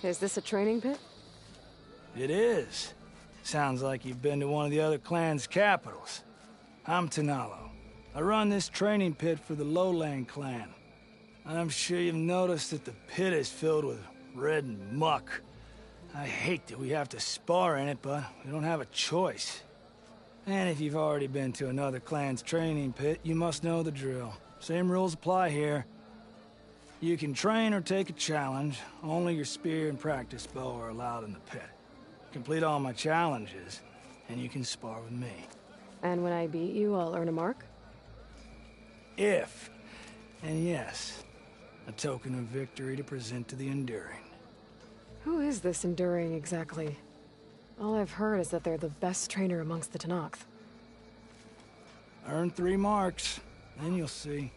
Is this a training pit? It is. Sounds like you've been to one of the other clan's capitals. I'm Tanalo. I run this training pit for the Lowland clan. I'm sure you've noticed that the pit is filled with red muck. I hate that we have to spar in it, but we don't have a choice. And if you've already been to another clan's training pit, you must know the drill. Same rules apply here. You can train or take a challenge. Only your spear and practice bow are allowed in the pit. Complete all my challenges, and you can spar with me. And when I beat you, I'll earn a mark? If. And yes, a token of victory to present to the Enduring. Who is this Enduring exactly? All I've heard is that they're the best trainer amongst the Tenakth. Earn 3 marks, then you'll see.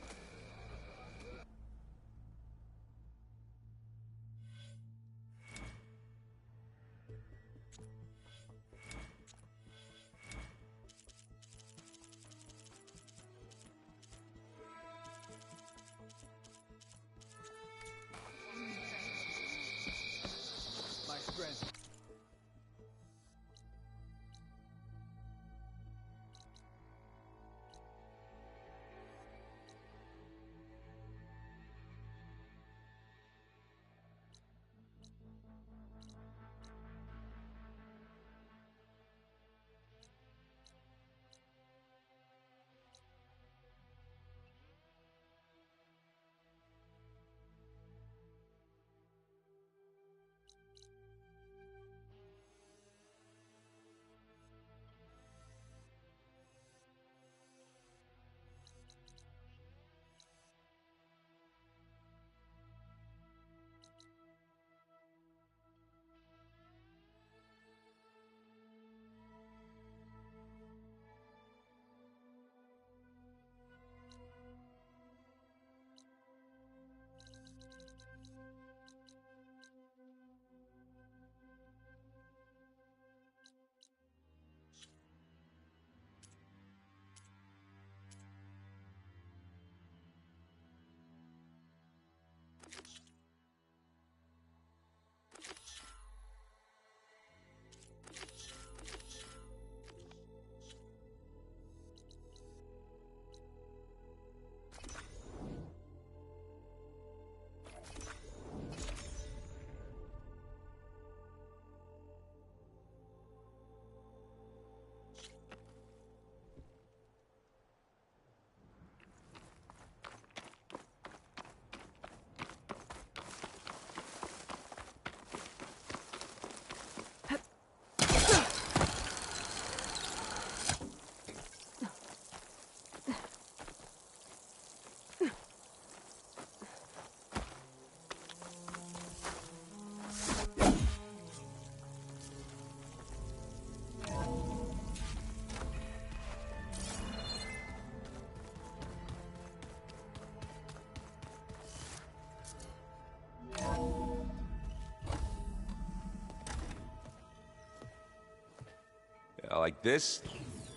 Like this?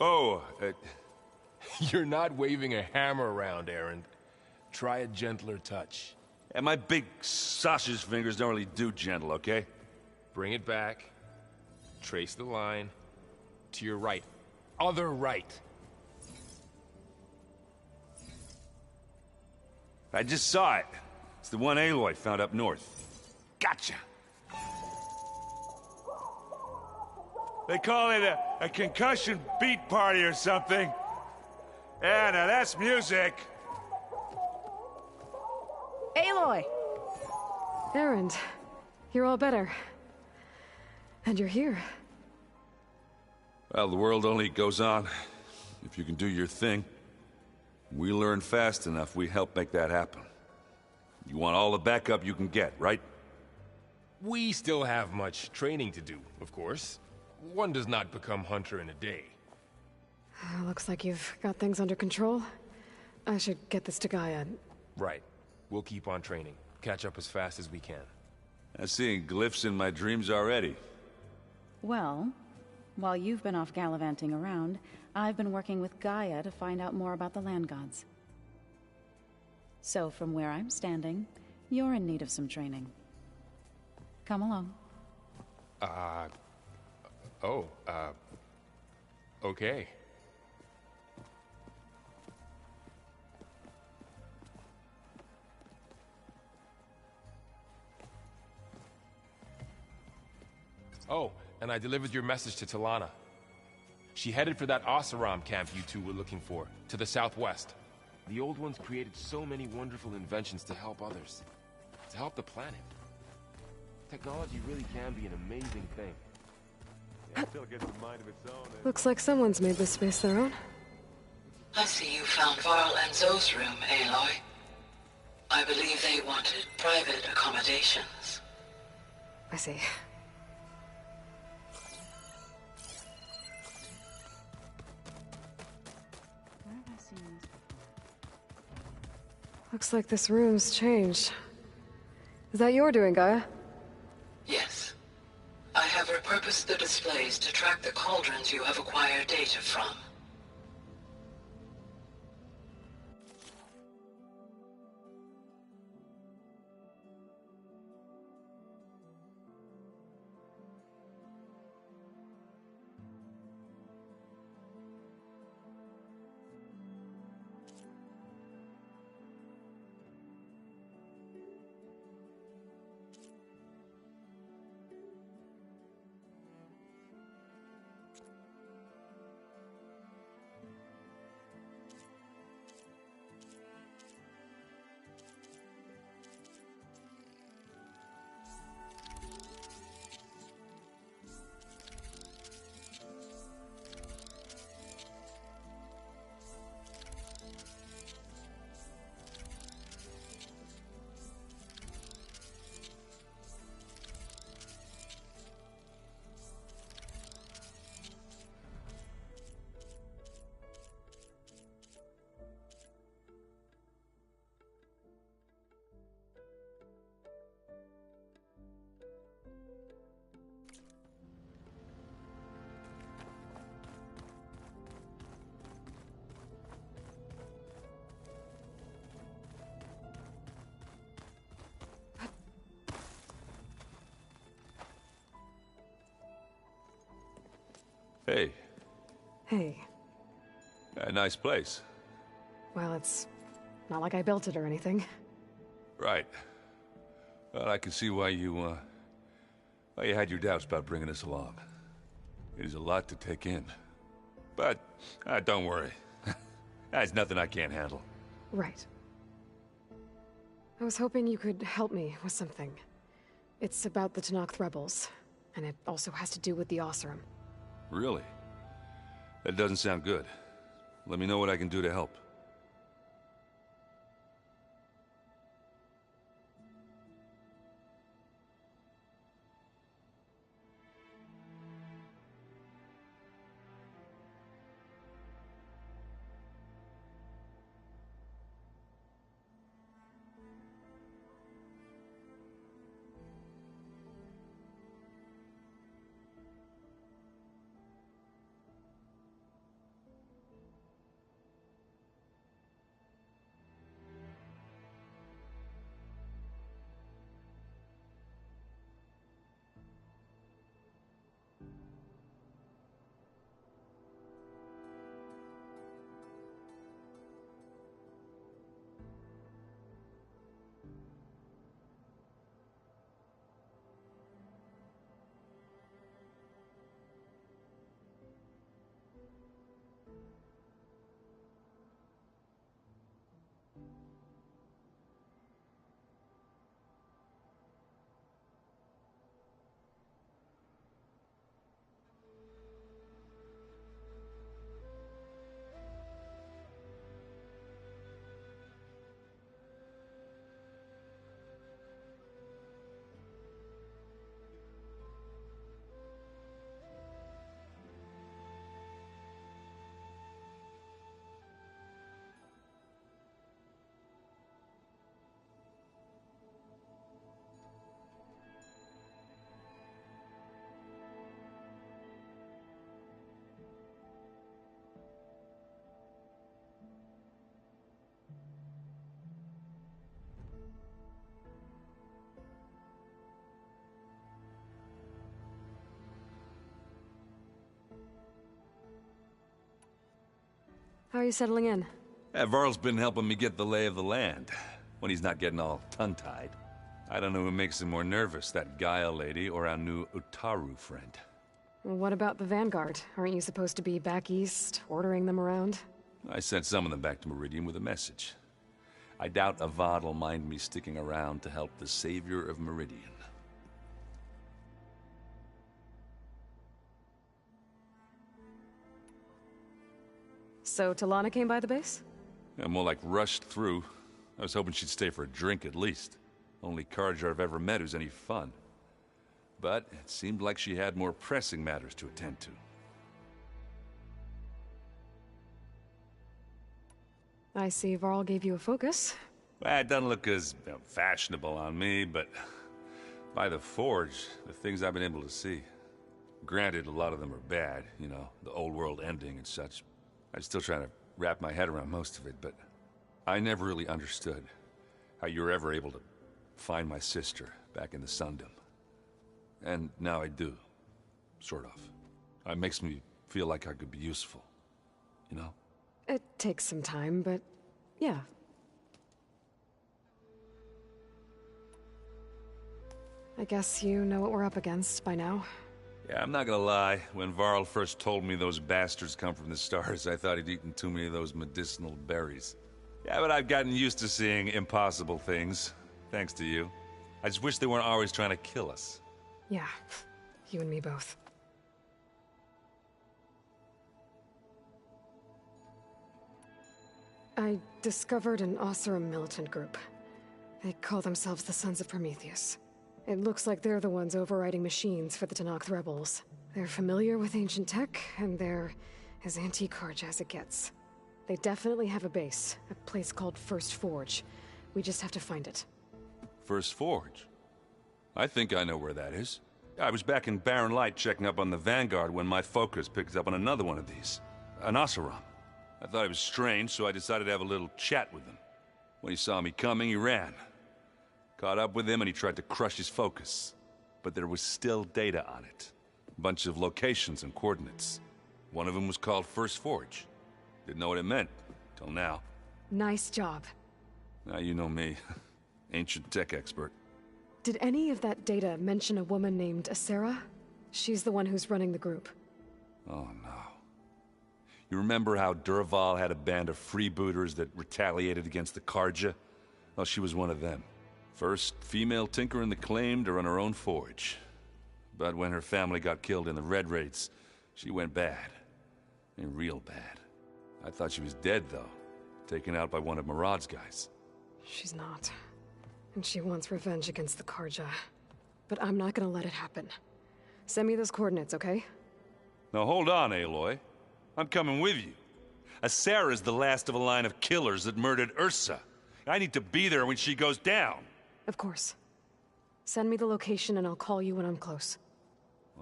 Oh, you're not waving a hammer around, Aaron. Try a gentler touch. And my big sausage fingers don't really do gentle, okay? Bring it back. Trace the line. To your right. Other right. I just saw it. It's the one Aloy found up north. Gotcha! They call it a concussion beat party or something. Yeah, now that's music. Aloy! Erend, you're all better. And you're here. Well, the world only goes on if you can do your thing. We learn fast enough, we help make that happen. You want all the backup you can get, right? We still have much training to do, of course. One does not become hunter in a day. Looks like you've got things under control. I should get this to Gaia. Right. We'll keep on training. Catch up as fast as we can. I'm seeing glyphs in my dreams already. Well, while you've been off gallivanting around, I've been working with Gaia to find out more about the land gods. So from where I'm standing, you're in need of some training. Come along. Oh, okay. Oh, and I delivered your message to Talana. She headed for that Oseram camp you two were looking for, to the southwest. The old ones created so many wonderful inventions to help others. To help the planet. Technology really can be an amazing thing. It still gets a mind of its own. Looks like someone's made this space their own. I see you found Varl and Zoe's room, Aloy. I believe they wanted private accommodations. I see. Where have I seen this before? Looks like this room's changed. Is that your doing, Gaia? Yes. I have repurposed the displays to track the cauldrons you have acquired data from. Hey, Hey. a nice place. Well, it's not like I built it or anything. Right. Well, I can see why you had your doubts about bringing us along. It is a lot to take in. But, don't worry. That's nothing I can't handle. Right. I was hoping you could help me with something. It's about the Tenakth rebels, and it also has to do with the Oseram. Really? That doesn't sound good. Let me know what I can do to help. How are you settling in? Varl's been helping me get the lay of the land, when he's not getting all tongue-tied. I don't know who makes him more nervous, that Gaia lady or our new Utaru friend. What about the Vanguard? Aren't you supposed to be back east, ordering them around? I sent some of them back to Meridian with a message. I doubt Avad will mind me sticking around to help the savior of Meridian. So Talana came by the base? Yeah, more like rushed through. I was hoping she'd stay for a drink at least. Only Carja I've ever met who's any fun. But it seemed like she had more pressing matters to attend to. I see Varl gave you a focus. Well, it doesn't look as fashionable on me, but by the Forge, the things I've been able to see. Granted, a lot of them are bad, you know, the old world ending and such. I'm still trying to wrap my head around most of it, but I never really understood how you were ever able to find my sister back in the Sundom. And now I do. Sort of. It makes me feel like I could be useful. You know? It takes some time, but yeah. I guess you know what we're up against by now. Yeah, I'm not gonna lie. When Varl first told me those bastards come from the stars, I thought he'd eaten too many of those medicinal berries. Yeah, but I've gotten used to seeing impossible things. Thanks to you. I just wish they weren't always trying to kill us. Yeah, you and me both. I discovered an Oseram militant group. They call themselves the Sons of Prometheus. It looks like they're the ones overriding machines for the Tenakth rebels. They're familiar with ancient tech, and they're as anti-Carja as it gets. They definitely have a base, a place called First Forge. We just have to find it. First Forge? I think I know where that is. I was back in Barren Light checking up on the Vanguard when my focus picked up on another one of these. An Oseram. I thought it was strange, so I decided to have a little chat with him. When he saw me coming, he ran. Caught up with him and he tried to crush his focus. But there was still data on it. A bunch of locations and coordinates. One of them was called First Forge. Didn't know what it meant, till now. Nice job. Now you know me. Ancient tech expert. Did any of that data mention a woman named Asera? She's the one who's running the group. Oh no. You remember how Durval had a band of freebooters that retaliated against the Carja? Well, she was one of them. First female tinker in the claim to run her own forge. But when her family got killed in the Red Raids, she went bad. And real bad. I thought she was dead, though. Taken out by one of Murad's guys. She's not. And she wants revenge against the Carja. But I'm not gonna let it happen. Send me those coordinates, okay? Now hold on, Aloy. I'm coming with you. Asera's the last of a line of killers that murdered Ursa. I need to be there when she goes down. Of course. Send me the location and I'll call you when I'm close.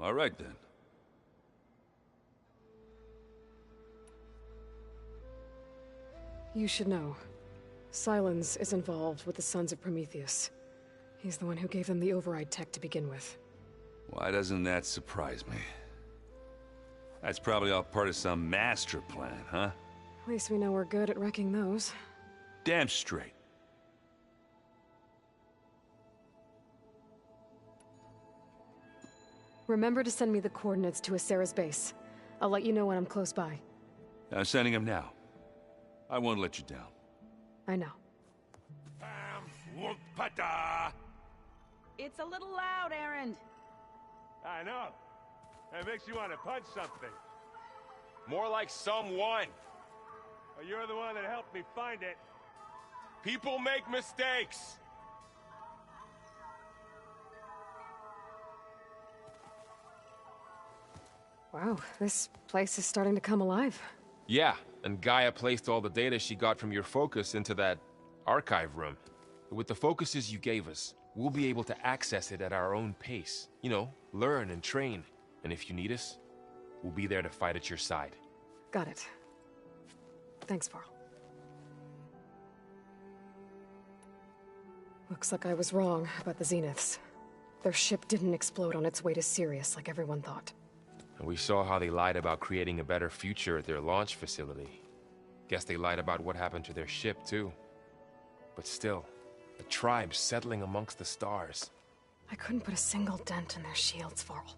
All right, then. You should know. Silence is involved with the Sons of Prometheus. He's the one who gave them the override tech to begin with. Why doesn't that surprise me? That's probably all part of some master plan, huh? At least we know we're good at wrecking those. Damn straight. Remember to send me the coordinates to Asera's base. I'll let you know when I'm close by. I'm sending him now. I won't let you down. I know. It's a little loud, Erend. I know. It makes you want to punch something. More like someone. Well, you're the one that helped me find it. People make mistakes. Wow, this place is starting to come alive. Yeah, and Gaia placed all the data she got from your focus into that archive room. With the focuses you gave us, we'll be able to access it at our own pace. You know, learn and train. And if you need us, we'll be there to fight at your side. Got it. Thanks, Varl. Looks like I was wrong about the Zeniths. Their ship didn't explode on its way to Sirius like everyone thought. And we saw how they lied about creating a better future at their launch facility. Guess they lied about what happened to their ship, too. But still, a tribe settling amongst the stars. I couldn't put a single dent in their shields, Varl.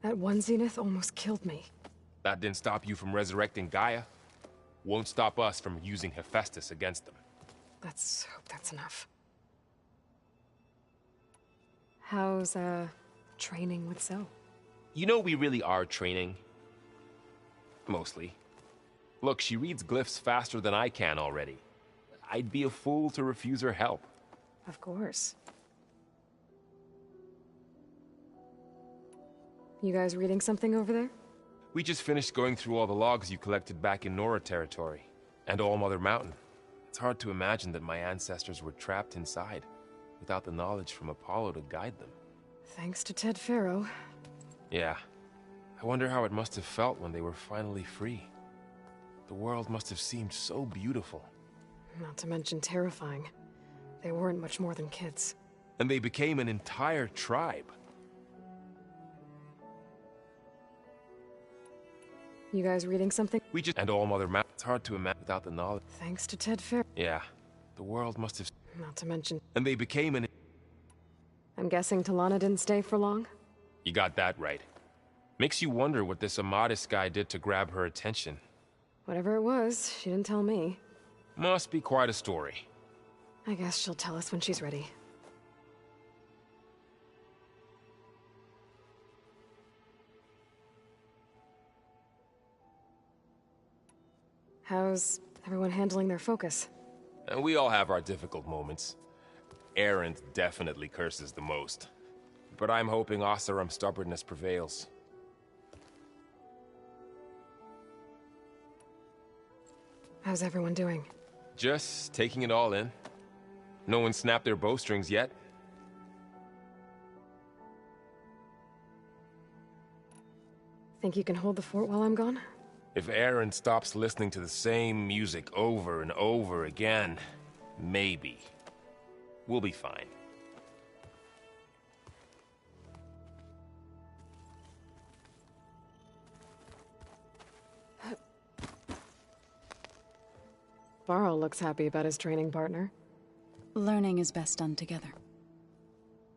That one zenith almost killed me. That didn't stop you from resurrecting Gaia. Won't stop us from using Hephaestus against them. Let's hope that's enough. How's, training with Zoe? You know we really are training. Mostly. Look, she reads glyphs faster than I can already. I'd be a fool to refuse her help. Of course. You guys reading something over there? We just finished going through all the logs you collected back in Nora territory, and All Mother Mountain. It's hard to imagine that my ancestors were trapped inside, without the knowledge from Apollo to guide them. Thanks to Ted Faro. Yeah. I wonder how it must have felt when they were finally free. The world must have seemed so beautiful. Not to mention terrifying. They weren't much more than kids. And they became an entire tribe. You guys reading something? We just... And All Mother Mountain. It's hard to imagine without the knowledge. Thanks to Ted Faro. Yeah. The world must have... Not to mention... And they became an... I'm guessing Talana didn't stay for long? You got that right. Makes you wonder what this Amadis guy did to grab her attention. Whatever it was, she didn't tell me. Must be quite a story. I guess she'll tell us when she's ready. How's everyone handling their focus? And we all have our difficult moments. Erend definitely curses the most. But I'm hoping Oseram's stubbornness prevails. How's everyone doing? Just taking it all in. No one snapped their bowstrings yet. Think you can hold the fort while I'm gone? If Erend stops listening to the same music over and over again, maybe. We'll be fine. Varl looks happy about his training partner. Learning is best done together.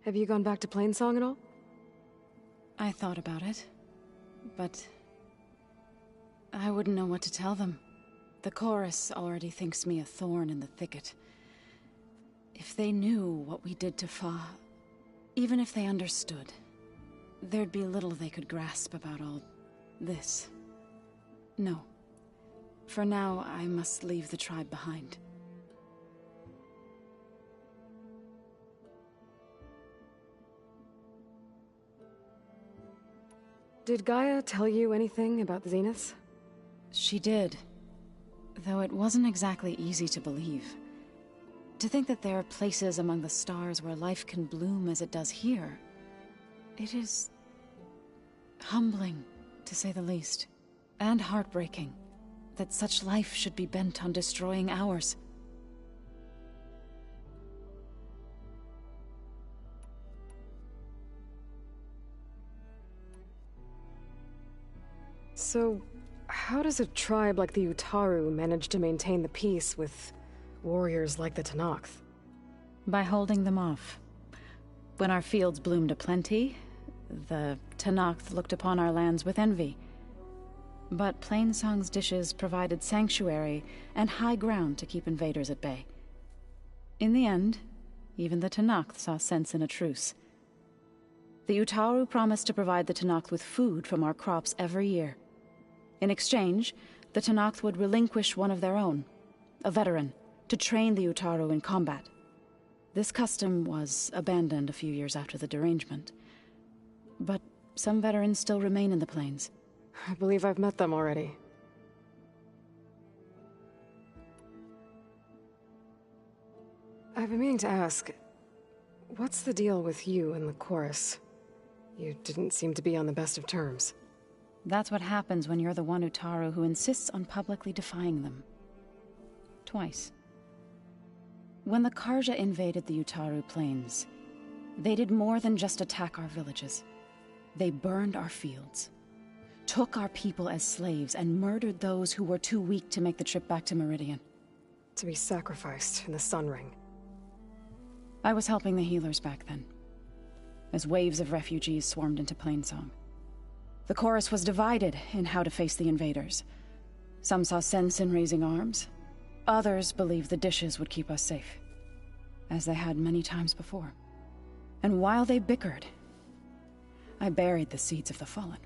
Have you gone back to Plainsong at all? I thought about it, but I wouldn't know what to tell them. The chorus already thinks me a thorn in the thicket. If they knew what we did to Fa, even if they understood, there'd be little they could grasp about all this. No. For now, I must leave the tribe behind. Did Gaia tell you anything about the Zeniths? She did. Though it wasn't exactly easy to believe. To think that there are places among the stars where life can bloom as it does here. It is humbling, to say the least. And heartbreaking. That such life should be bent on destroying ours. So, how does a tribe like the Utaru manage to maintain the peace with warriors like the Tenakth? By holding them off. When our fields bloomed aplenty, the Tenakth looked upon our lands with envy. But Plainsong's dishes provided sanctuary and high ground to keep invaders at bay. In the end, even the Tenakth saw sense in a truce. The Utaru promised to provide the Tenakth with food from our crops every year. In exchange, the Tenakth would relinquish one of their own, a veteran, to train the Utaru in combat. This custom was abandoned a few years after the derangement. But some veterans still remain in the plains. I believe I've met them already. I've been meaning to ask, what's the deal with you and the chorus? You didn't seem to be on the best of terms. That's what happens when you're the one Utaru who insists on publicly defying them. Twice. When the Karja invaded the Utaru plains, they did more than just attack our villages. They burned our fields. took our people as slaves and murdered those who were too weak to make the trip back to Meridian. To be sacrificed in the Sun Ring. I was helping the healers back then, as waves of refugees swarmed into Plainsong. The chorus was divided in how to face the invaders. Some saw sense in raising arms. Others believed the dishes would keep us safe, as they had many times before. And while they bickered, I buried the seeds of the fallen.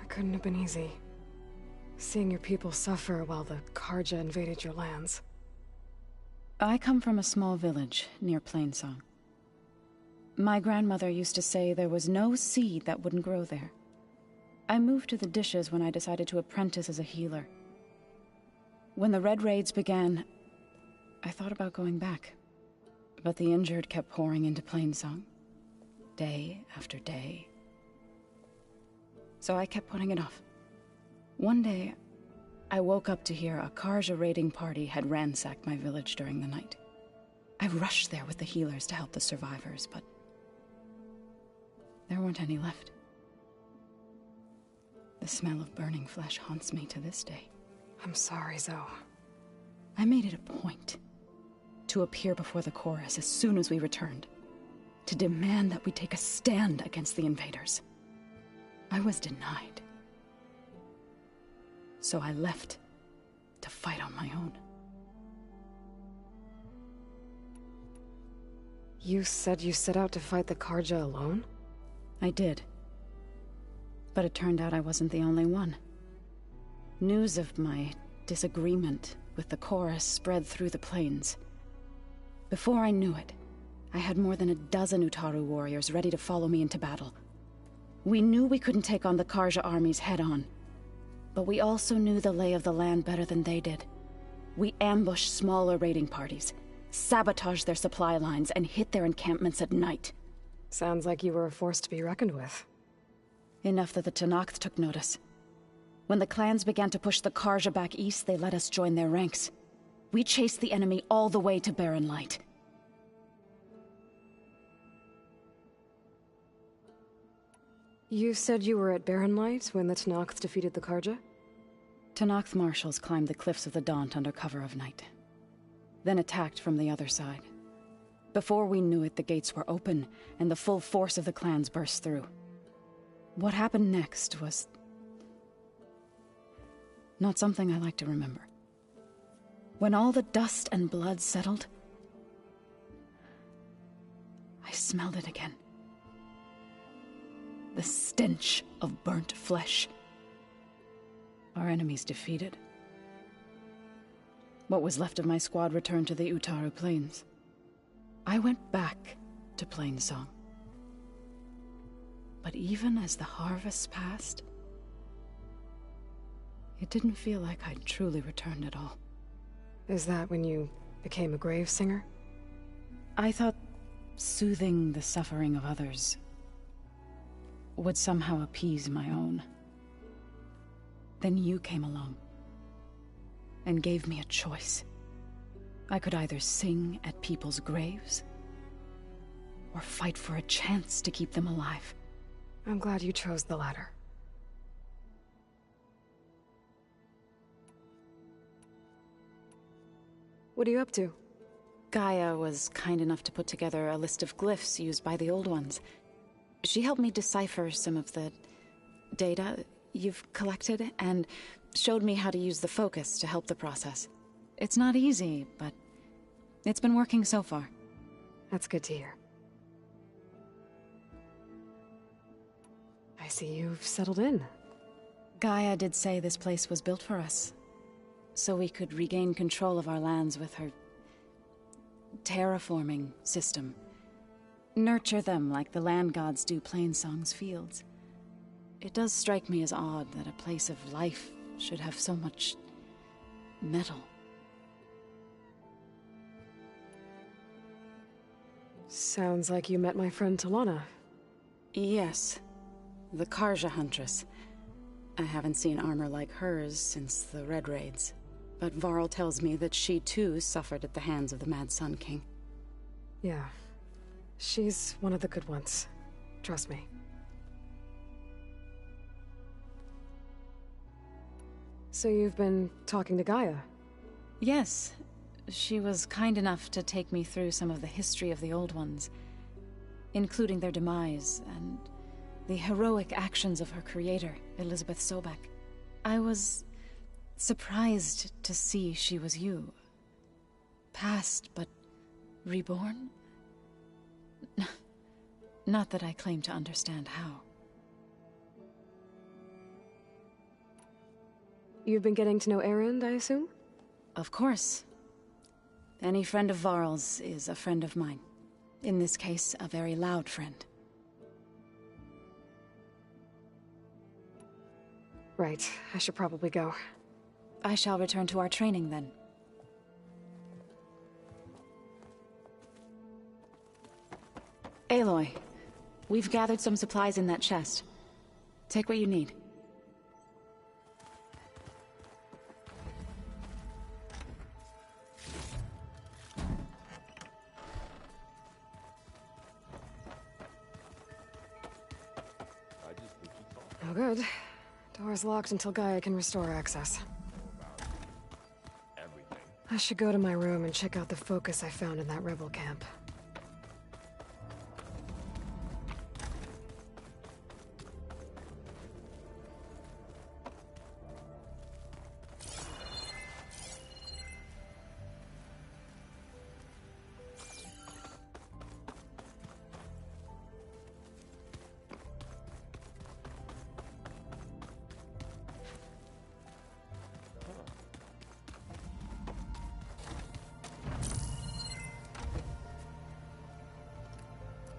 It couldn't have been easy. Seeing your people suffer while the Karja invaded your lands. I come from a small village near Plainsong. My grandmother used to say there was no seed that wouldn't grow there. I moved to the dishes when I decided to apprentice as a healer. When the Red Raids began, I thought about going back. But the injured kept pouring into Plainsong, day after day. So I kept putting it off. One day, I woke up to hear a Karja raiding party had ransacked my village during the night. I rushed there with the healers to help the survivors, but there weren't any left. The smell of burning flesh haunts me to this day. I'm sorry, Zoe. I made it a point to appear before the chorus as soon as we returned, to demand that we take a stand against the invaders. I was denied. So I left to fight on my own. You said you set out to fight the Karja alone? I did. But it turned out I wasn't the only one. News of my disagreement with the chorus spread through the plains. Before I knew it, I had more than a dozen Utaru warriors ready to follow me into battle. We knew we couldn't take on the Karja armies head-on, but we also knew the lay of the land better than they did. We ambushed smaller raiding parties, sabotaged their supply lines, and hit their encampments at night. Sounds like you were a force to be reckoned with. Enough that the Tenakth took notice. When the clans began to push the Karja back east, they let us join their ranks. We chased the enemy all the way to Barren Light. You said you were at Barren Light when the Tenakth defeated the Karja? Tenakth marshals climbed the cliffs of the Daunt under cover of night, then attacked from the other side. Before we knew it, the gates were open, and the full force of the clans burst through. What happened next was not something I like to remember. When all the dust and blood settled, I smelled it again. The stench of burnt flesh. Our enemies defeated. What was left of my squad returned to the Utaru Plains. I went back to Plainsong. But even as the harvest passed, it didn't feel like I'd truly returned at all. Is that when you became a grave singer? I thought soothing the suffering of others would somehow appease my own. Then you came along and gave me a choice. I could either sing at people's graves or fight for a chance to keep them alive. I'm glad you chose the latter. What are you up to? Gaia was kind enough to put together a list of glyphs used by the Old Ones. She helped me decipher some of the data you've collected and showed me how to use the focus to help the process. It's not easy, but it's been working so far. That's good to hear. I see you've settled in. Gaia did say this place was built for us, so we could regain control of our lands with her terraforming system. Nurture them like the land gods do Plainsong's fields. It does strike me as odd that a place of life should have so much metal. Sounds like you met my friend Talana. Yes, the Karja Huntress. I haven't seen armor like hers since the Red Raids, but Varl tells me that she too suffered at the hands of the Mad Sun King. Yeah. She's one of the good ones. Trust me. So you've been talking to Gaia? Yes. She was kind enough to take me through some of the history of the Old Ones, including their demise and the heroic actions of her creator, Elizabeth Sobek. I was surprised to see she was you. Past, but reborn? Not that I claim to understand how. You've been getting to know Erend, I assume? Of course. Any friend of Varl's is a friend of mine. In this case, a very loud friend. Right, I should probably go. I shall return to our training then. Aloy, we've gathered some supplies in that chest. Take what you need. No good. Door's locked until Gaia can restore access. I should go to my room and check out the focus I found in that rebel camp.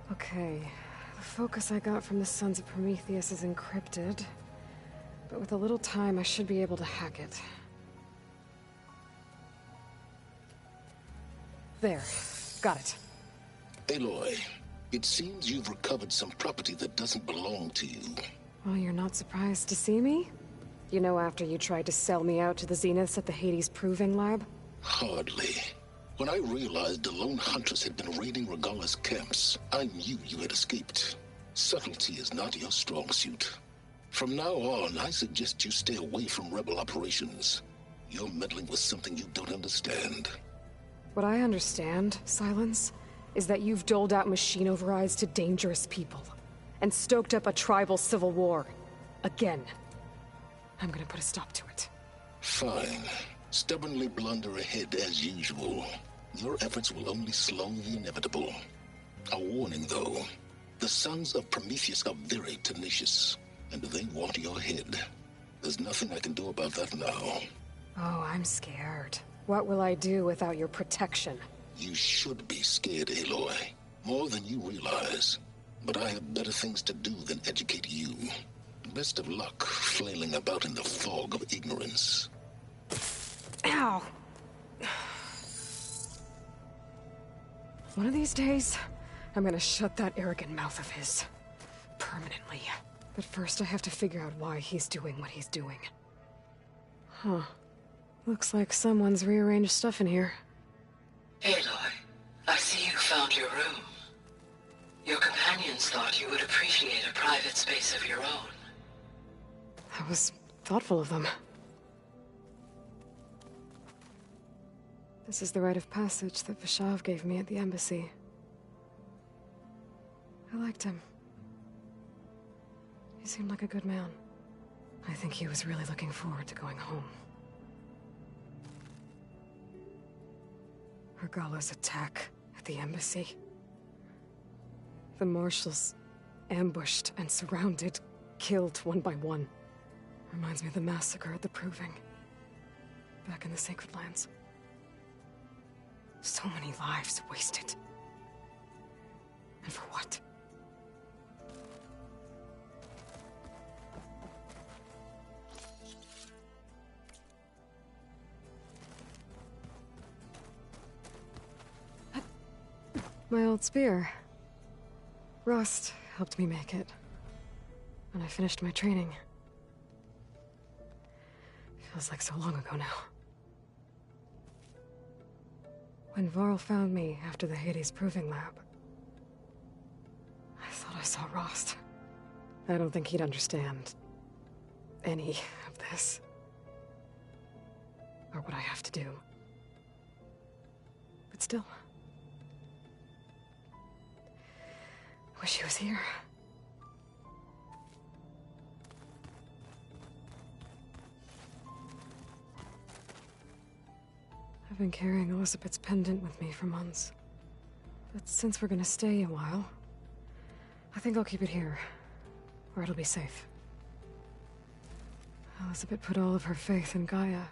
Okay, the focus I got from the Sons of Prometheus is encrypted, but with a little time I should be able to hack it. There, got it. Aloy, it seems you've recovered some property that doesn't belong to you. Well, you're not surprised to see me? You know, after you tried to sell me out to the Zeniths at the Hades Proving Lab? Hardly. When I realized the lone hunters had been raiding Regala's camps, I knew you had escaped. Subtlety is not your strong suit. From now on, I suggest you stay away from rebel operations. You're meddling with something you don't understand. What I understand, Silence, is that you've doled out machine overrides to dangerous people, and stoked up a tribal civil war. Again. I'm gonna put a stop to it. Fine. Stubbornly blunder ahead as usual. Your efforts will only slow the inevitable. A warning, though. The Sons of Prometheus are very tenacious, and they want your head. There's nothing I can do about that now. Oh, I'm scared. What will I do without your protection? You should be scared, Aloy. More than you realize. But I have better things to do than educate you. Best of luck flailing about in the fog of ignorance. Ow! One of these days, I'm gonna shut that arrogant mouth of his. Permanently. But first I have to figure out why he's doing what he's doing. Huh. Looks like someone's rearranged stuff in here. Aloy, I see you found your room. Your companions thought you would appreciate a private space of your own. That was thoughtful of them. This is the rite of passage that Vishav gave me at the embassy. I liked him. He seemed like a good man. I think he was really looking forward to going home. Regala's attack at the embassy. The marshals ambushed and surrounded, killed one by one. Reminds me of the massacre at the Proving. Back in the Sacred Lands. So many lives wasted. And for what? My old spear. Rust helped me make it. When I finished my training. Feels like so long ago now. When Varl found me after the Hades Proving Lab, saw Rost. I don't think he'd understand any of this. Or what I have to do. But still. Wish he was here. I've been carrying Elizabeth's pendant with me for months. But since we're gonna stay a while, I think I'll keep it here, where it'll be safe. Elizabeth put all of her faith in Gaia.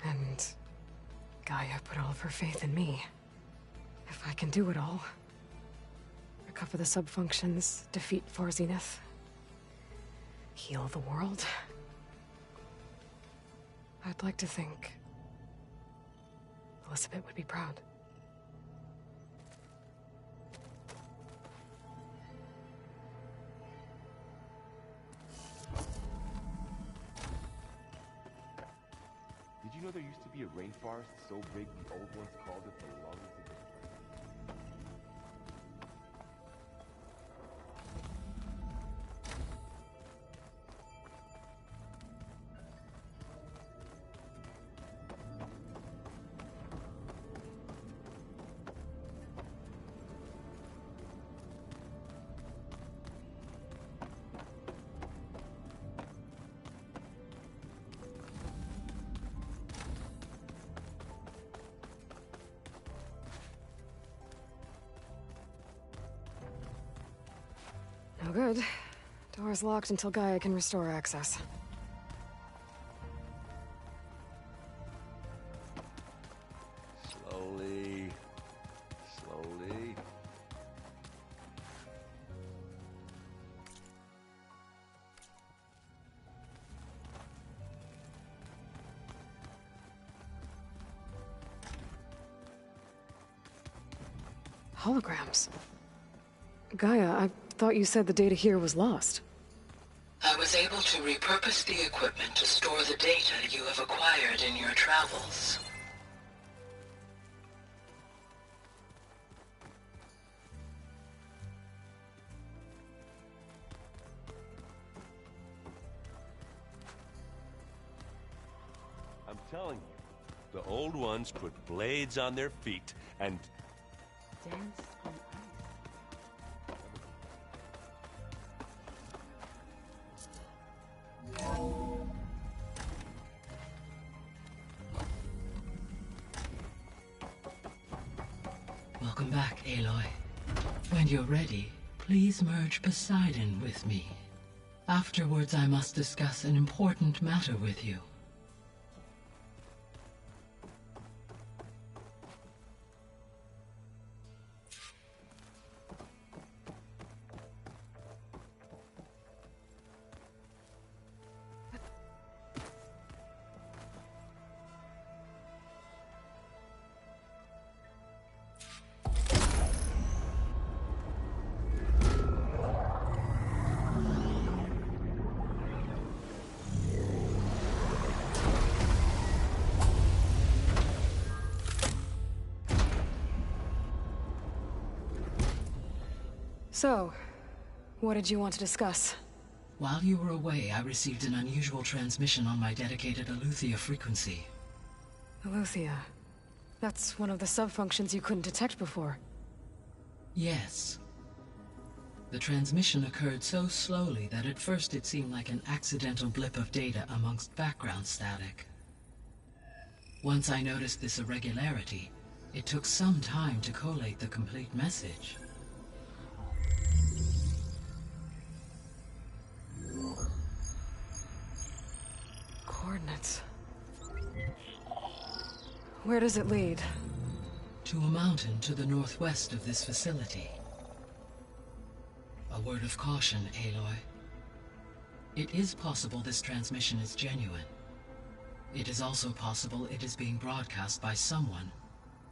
And Gaia put all of her faith in me. If I can do it all, recover the subfunctions, defeat 4 Zenith, heal the world, I'd like to think Elizabeth would be proud. Did you know there used to be a rainforest so big the old ones called it the lungs of the... No good. Door's locked until Gaia can restore access. Slowly. Slowly. Holograms. Gaia, I thought you said the data here was lost. I was able to repurpose the equipment to store the data you have acquired in your travels. I'm telling you, the old ones put blades on their feet and danced on ice. Welcome back, Aloy. When you're ready, please merge Poseidon with me. Afterwards, I must discuss an important matter with you. So, what did you want to discuss? While you were away, I received an unusual transmission on my dedicated Aletheia frequency. Aletheia. That's one of the subfunctions you couldn't detect before. Yes. The transmission occurred so slowly that at first it seemed like an accidental blip of data amongst background static. Once I noticed this irregularity, it took some time to collate the complete message. Coordinates. Where does it lead? To a mountain to the northwest of this facility. A word of caution, Aloy. It is possible this transmission is genuine. It is also possible it is being broadcast by someone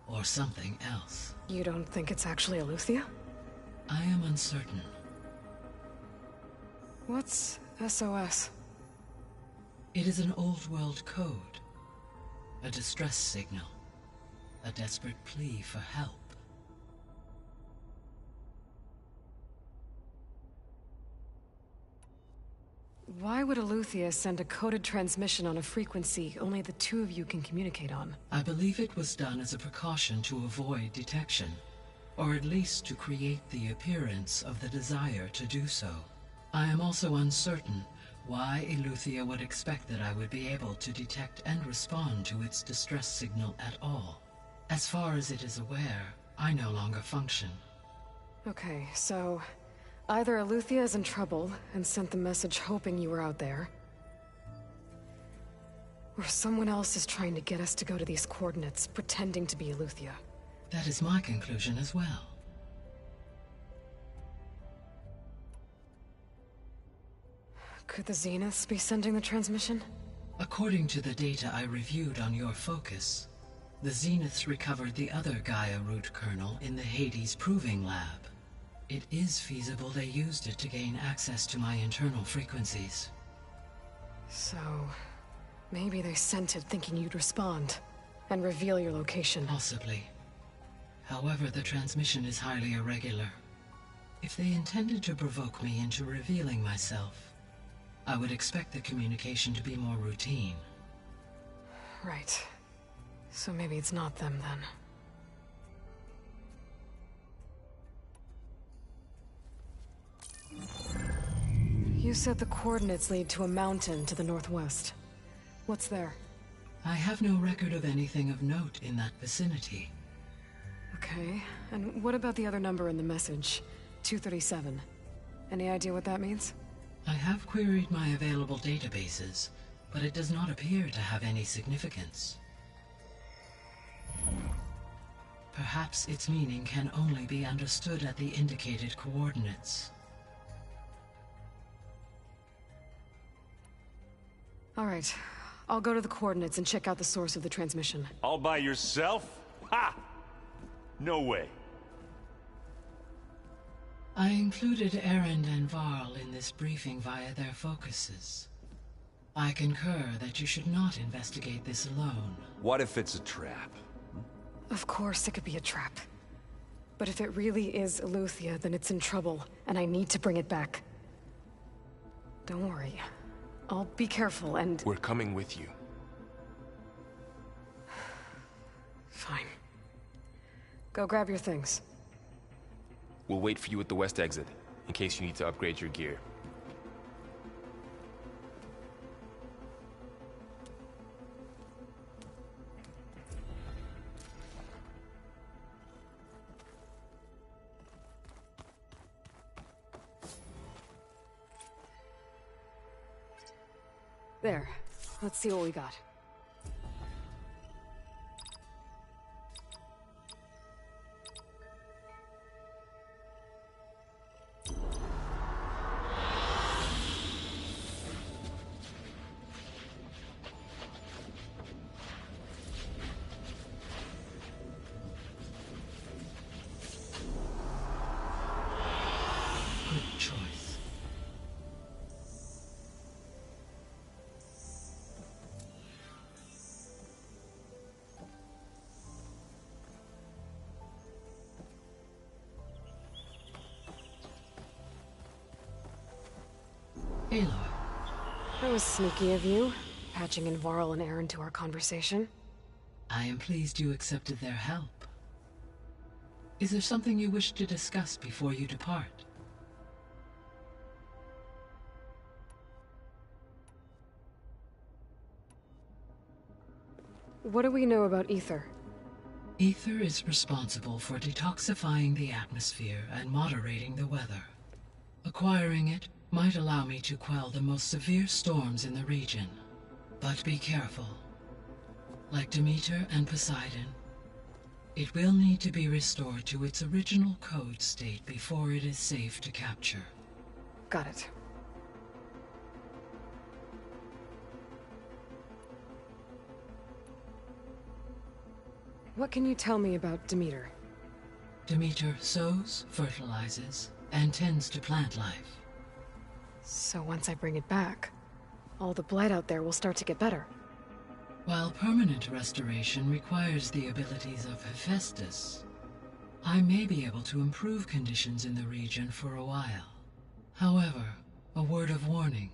or something else. You don't think it's actually Aletheia? I am uncertain. What's SOS? It is an old-world code. A distress signal. A desperate plea for help. Why would Eleuthia send a coded transmission on a frequency only the two of you can communicate on? I believe it was done as a precaution to avoid detection, or at least to create the appearance of the desire to do so. I am also uncertain why Eleuthia would expect that I would be able to detect and respond to its distress signal at all. As far as it is aware, I no longer function. Okay, so either Eleuthia is in trouble and sent the message hoping you were out there, or someone else is trying to get us to go to these coordinates, pretending to be Eleuthia. That is my conclusion as well. Could the Zeniths be sending the transmission? According to the data I reviewed on your focus, the Zeniths recovered the other Gaia root kernel in the Hades Proving Lab. It is feasible they used it to gain access to my internal frequencies. So, maybe they sent it thinking you'd respond, and reveal your location. Possibly. However, the transmission is highly irregular. If they intended to provoke me into revealing myself, I would expect the communication to be more routine. Right. So maybe it's not them then. You said the coordinates lead to a mountain to the northwest. What's there? I have no record of anything of note in that vicinity. Okay, and what about the other number in the message? 237. Any idea what that means? I have queried my available databases, but it does not appear to have any significance. Perhaps its meaning can only be understood at the indicated coordinates. All right, I'll go to the coordinates and check out the source of the transmission. All by yourself? Ha! No way. I included Erend and Varl in this briefing via their focuses. I concur that you should not investigate this alone. What if it's a trap? Of course it could be a trap. But if it really is Eleuthia, then it's in trouble, and I need to bring it back. Don't worry. I'll be careful and... We're coming with you. Fine. Go grab your things. We'll wait for you at the west exit, in case you need to upgrade your gear. There. Let's see what we got. Good choice. Aloy. That was sneaky of you, patching in Varl and Erend to our conversation. I am pleased you accepted their help. Is there something you wish to discuss before you depart? What do we know about Ether? Ether is responsible for detoxifying the atmosphere and moderating the weather. Acquiring it might allow me to quell the most severe storms in the region. But be careful. Like Demeter and Poseidon, it will need to be restored to its original code state before it is safe to capture. Got it. What can you tell me about Demeter? Demeter sows, fertilizes, and tends to plant life. So once I bring it back, all the blight out there will start to get better. While permanent restoration requires the abilities of Hephaestus, I may be able to improve conditions in the region for a while. However, a word of warning.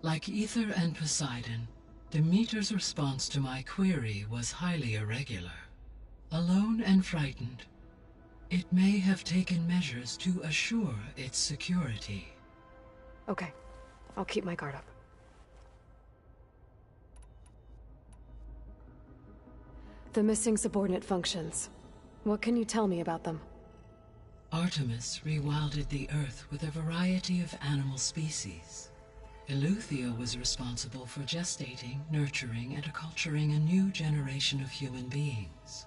Like Ether and Poseidon, Demeter's response to my query was highly irregular. Alone and frightened, it may have taken measures to assure its security. Okay, I'll keep my guard up. The missing subordinate functions. What can you tell me about them? Artemis rewilded the Earth with a variety of animal species. Eleuthia was responsible for gestating, nurturing, and acculturating a new generation of human beings.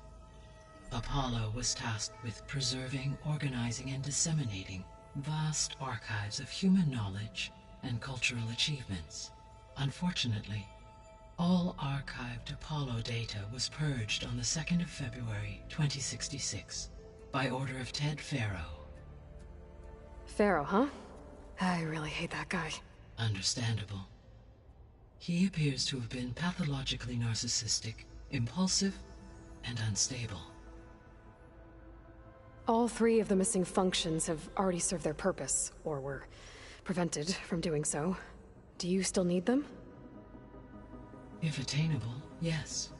Apollo was tasked with preserving, organizing, and disseminating vast archives of human knowledge and cultural achievements. Unfortunately, all archived Apollo data was purged on the 2nd of February, 2066, by order of Ted Faro. Pharaoh, huh? I really hate that guy. Understandable. He appears to have been pathologically narcissistic, impulsive, and unstable. All 3 of the missing functions have already served their purpose, or were prevented from doing so. Do you still need them? If attainable, yes.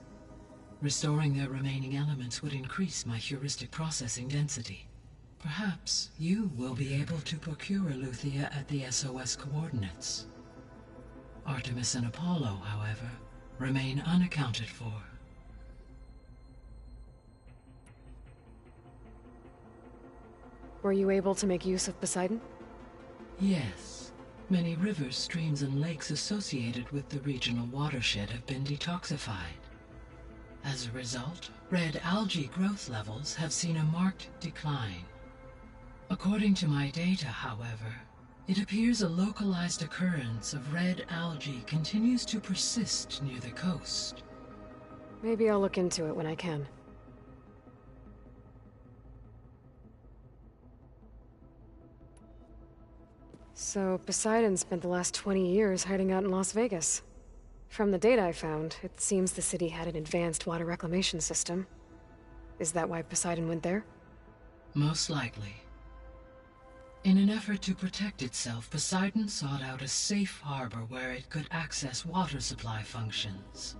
Restoring their remaining elements would increase my heuristic processing density. Perhaps you will be able to procure Eleuthia at the SOS coordinates. Artemis and Apollo, however, remain unaccounted for. Were you able to make use of Poseidon? Yes. Many rivers, streams, and lakes associated with the regional watershed have been detoxified. As a result, red algae growth levels have seen a marked decline. According to my data, however, it appears a localized occurrence of red algae continues to persist near the coast. Maybe I'll look into it when I can. So, Poseidon spent the last 20 years hiding out in Las Vegas. From the data I found, it seems the city had an advanced water reclamation system. Is that why Poseidon went there? Most likely. In an effort to protect itself, Poseidon sought out a safe harbor where it could access water supply functions.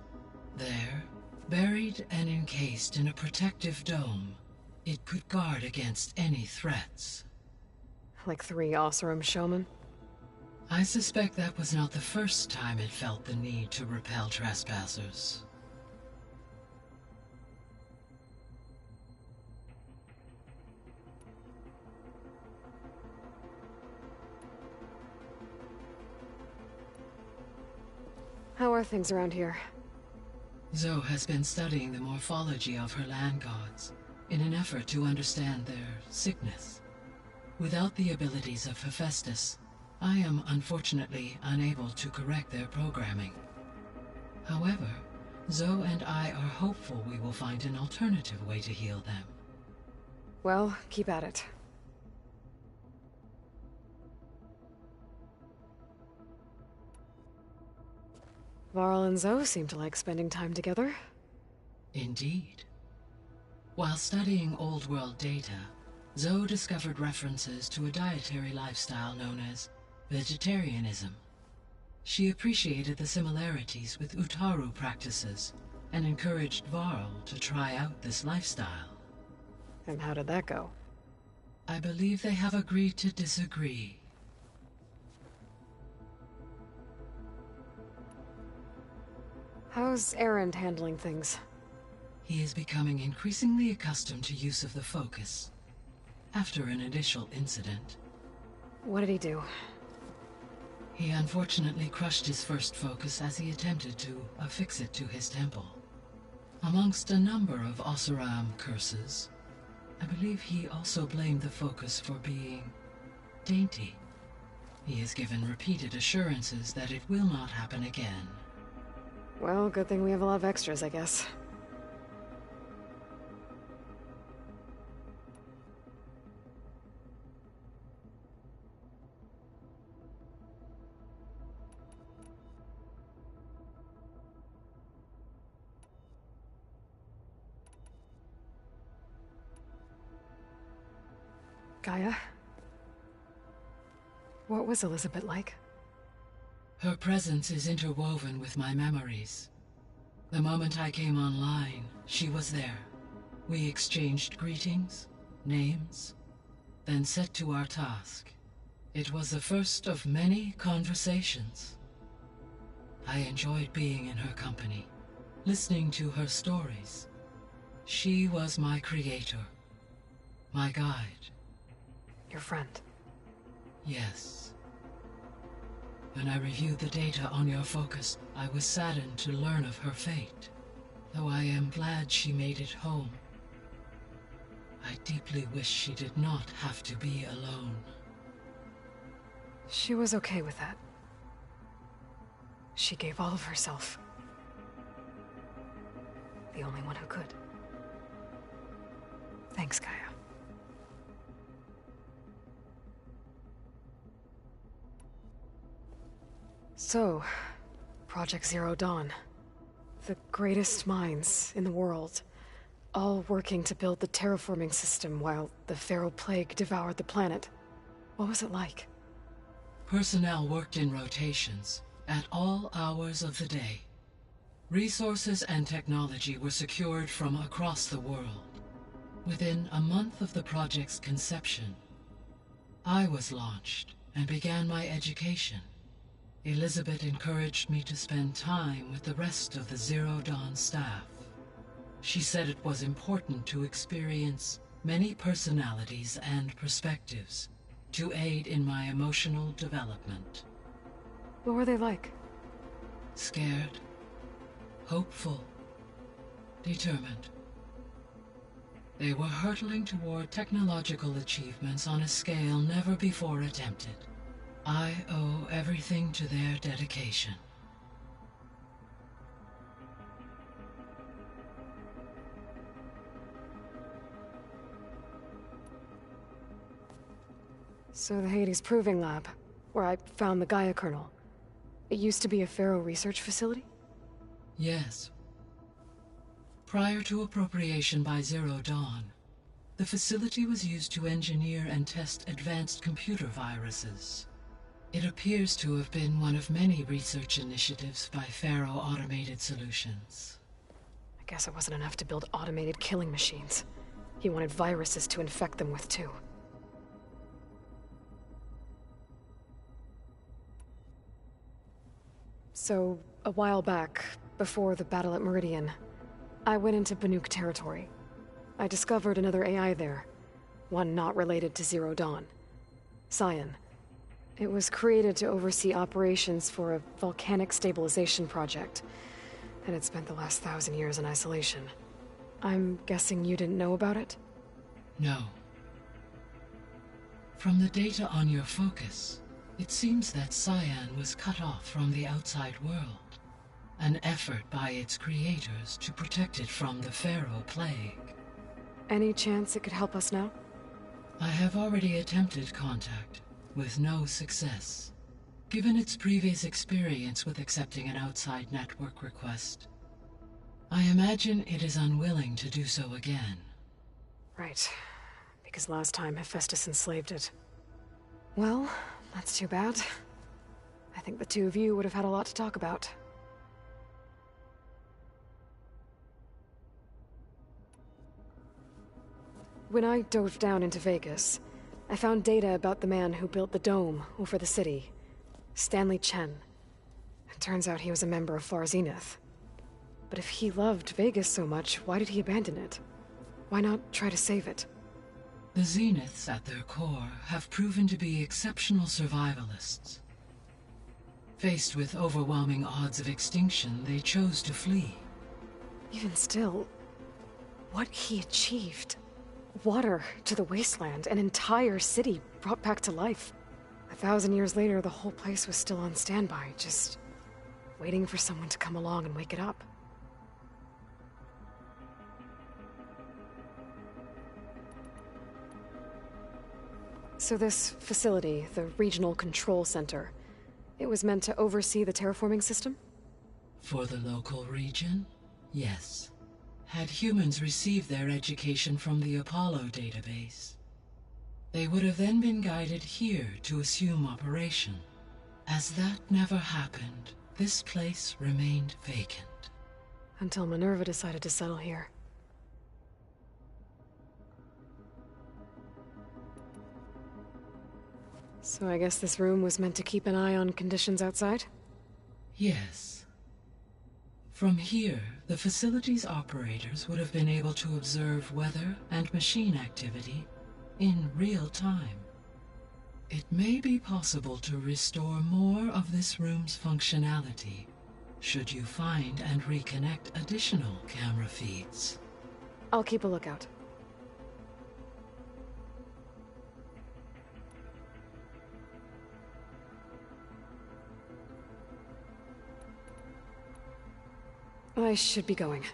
There, buried and encased in a protective dome, it could guard against any threats. Like 3 Oseram showmen? I suspect that was not the first time it felt the need to repel trespassers. How are things around here? Zoe has been studying the morphology of her land gods in an effort to understand their sickness. Without the abilities of Hephaestus, I am unfortunately unable to correct their programming. However, Zoe and I are hopeful we will find an alternative way to heal them. Well, keep at it. Varl and Zoe seem to like spending time together. Indeed. While studying Old World data, Zoe discovered references to a dietary lifestyle known as vegetarianism. She appreciated the similarities with Utaru practices and encouraged Varl to try out this lifestyle. And how did that go? I believe they have agreed to disagree. How's Erend handling things? He is becoming increasingly accustomed to use of the focus. After an initial incident. What did he do? He unfortunately crushed his first focus as he attempted to affix it to his temple. Amongst a number of Oseram curses, I believe he also blamed the focus for being dainty. He has given repeated assurances that it will not happen again. Well, good thing we have a lot of extras, I guess. Gaia? What was Elizabeth like? Her presence is interwoven with my memories. The moment I came online, she was there. We exchanged greetings, names, then set to our task. It was the first of many conversations. I enjoyed being in her company, listening to her stories. She was my creator, my guide. Your friend? Yes. When I reviewed the data on your focus, I was saddened to learn of her fate, though I am glad she made it home. I deeply wish she did not have to be alone. She was okay with that. She gave all of herself. The only one who could. Thanks, Gaia. So, Project Zero Dawn. The greatest minds in the world, all working to build the terraforming system while the Pharaoh Plague devoured the planet. What was it like? Personnel worked in rotations, at all hours of the day. Resources and technology were secured from across the world. Within a month of the project's conception, I was launched and began my education. Elizabeth encouraged me to spend time with the rest of the Zero Dawn staff. She said it was important to experience many personalities and perspectives to aid in my emotional development. What were they like? Scared, hopeful, determined. They were hurtling toward technological achievements on a scale never before attempted. I owe everything to their dedication. So the Hades Proving Lab, where I found the Gaia kernel. It used to be a Pharaoh research facility? Yes. Prior to appropriation by Zero Dawn, the facility was used to engineer and test advanced computer viruses. It appears to have been one of many research initiatives by Pharaoh Automated Solutions. I guess it wasn't enough to build automated killing machines. He wanted viruses to infect them with, too. So, a while back, before the battle at Meridian, I went into Banuk territory. I discovered another AI there, one not related to Zero Dawn. Cyan. It was created to oversee operations for a volcanic stabilization project, and it spent the last 1,000 years in isolation. I'm guessing you didn't know about it? No. From the data on your focus, it seems that Cyan was cut off from the outside world, an effort by its creators to protect it from the Pharaoh Plague. Any chance it could help us now? I have already attempted contact, with no success. Given its previous experience with accepting an outside network request, I imagine it is unwilling to do so again. Right. Because last time Hephaestus enslaved it. Well, that's too bad. I think the two of you would have had a lot to talk about. When I dove down into Vegas, I found data about the man who built the dome over the city. Stanley Chen. It turns out he was a member of Far Zenith. But if he loved Vegas so much, why did he abandon it? Why not try to save it? The Zeniths, at their core, have proven to be exceptional survivalists. Faced with overwhelming odds of extinction, they chose to flee. Even still, what he achieved. Water to the wasteland, an entire city brought back to life. 1,000 years later, the whole place was still on standby, just waiting for someone to come along and wake it up. So this facility, the Regional Control Center, it was meant to oversee the terraforming system? For the local region, yes. Had humans received their education from the Apollo database, they would have then been guided here to assume operation. As that never happened, this place remained vacant. Until Minerva decided to settle here. So I guess this room was meant to keep an eye on conditions outside? Yes. From here, the facility's operators would have been able to observe weather and machine activity in real time. It may be possible to restore more of this room's functionality, should you find and reconnect additional camera feeds. I'll keep a lookout. I should be going.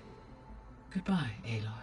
Goodbye, Aloy.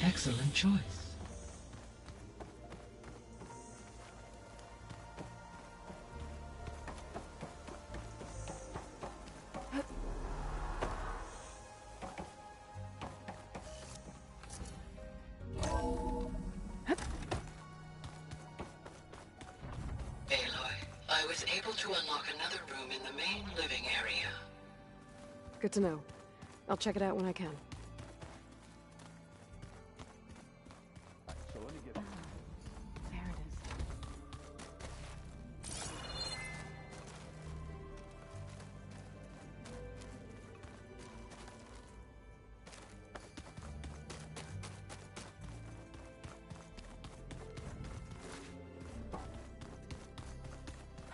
Excellent choice. Aloy, I was able to unlock another room in the main living area. Good to know. I'll check it out when I can.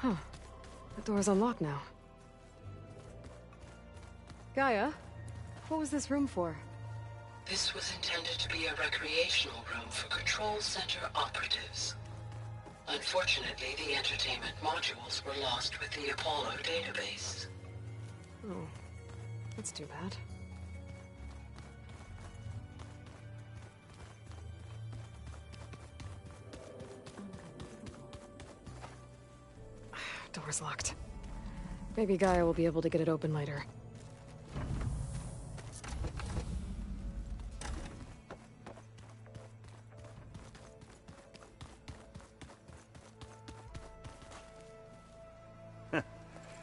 Huh. The door's unlocked now. Gaia, what was this room for? This was intended to be a recreational room for Control Center operatives. Unfortunately, the entertainment modules were lost with the Apollo database. Oh, that's too bad. Door's locked. Maybe Gaia will be able to get it open later.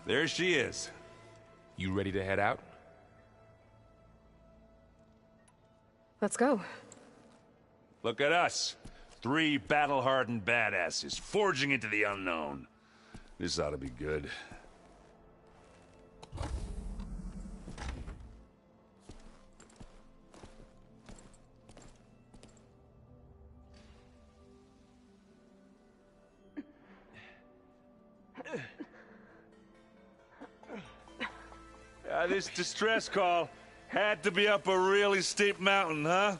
There she is. You ready to head out? Let's go. Look at us. 3 battle-hardened badasses forging into the unknown. This ought to be good. This distress call had to be up a really steep mountain, huh?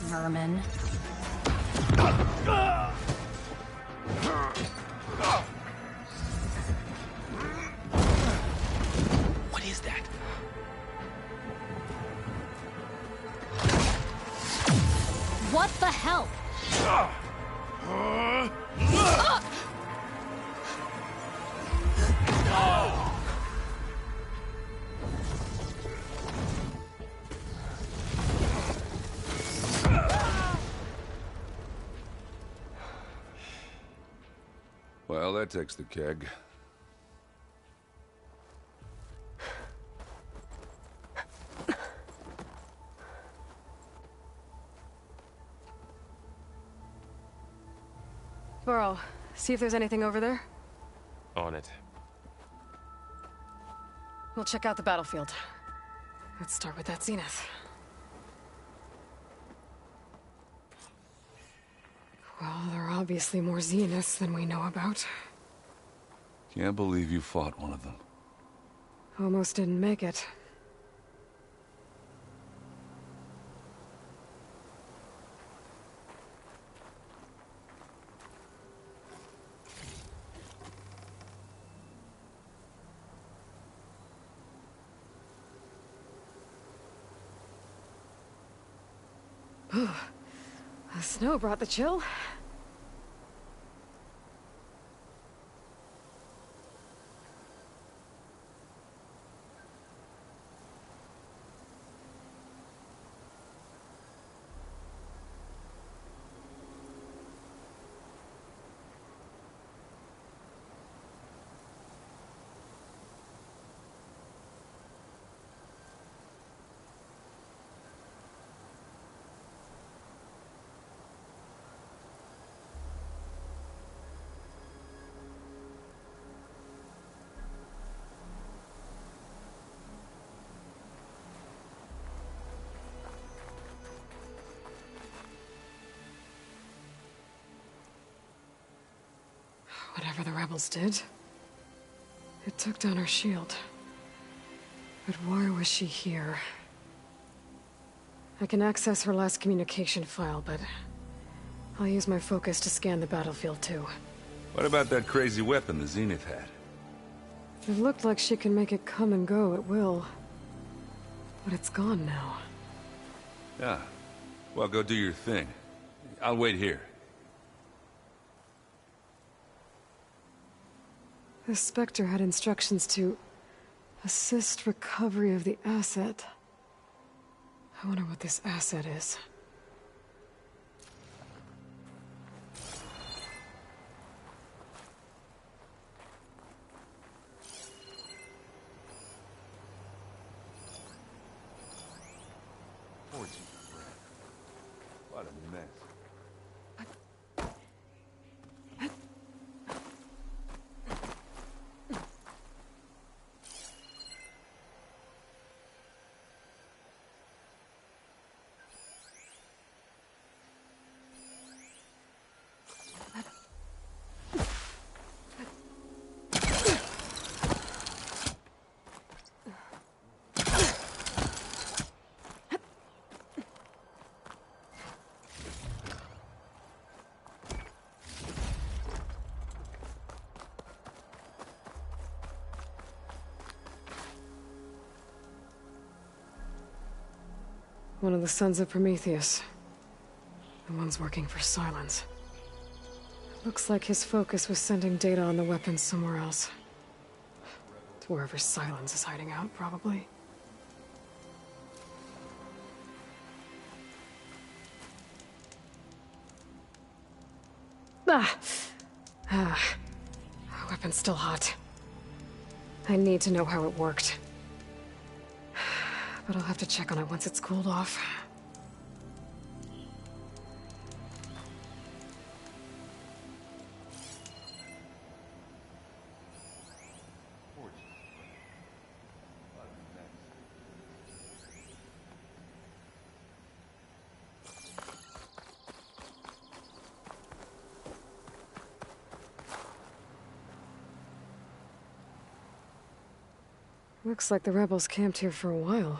Vermin. What is that? What the hell? Well, that takes the keg. Burrow, see if there's anything over there. On it. We'll check out the battlefield. Let's start with that zenith. Well, there are obviously more zeniths than we know about. Can't believe you fought one of them. Almost didn't make it. Ooh, the snow brought the chill. Whatever the rebels did, it took down her shield. But why was she here? I can access her last communication file, but I'll use my focus to scan the battlefield too. What about that crazy weapon the Zenith had? It looked like she can make it come and go at will. But it's gone now. Yeah. Well, go do your thing. I'll wait here. The Spectre had instructions to assist recovery of the asset. I wonder what this asset is. What a mess. One of the sons of Prometheus. The ones working for Silence. Looks like his focus was sending data on the weapons somewhere else. To wherever Silence is hiding out, probably. Weapon's still hot. I need to know how it worked. But I'll have to check on it once it's cooled off. Looks like the rebels camped here for a while.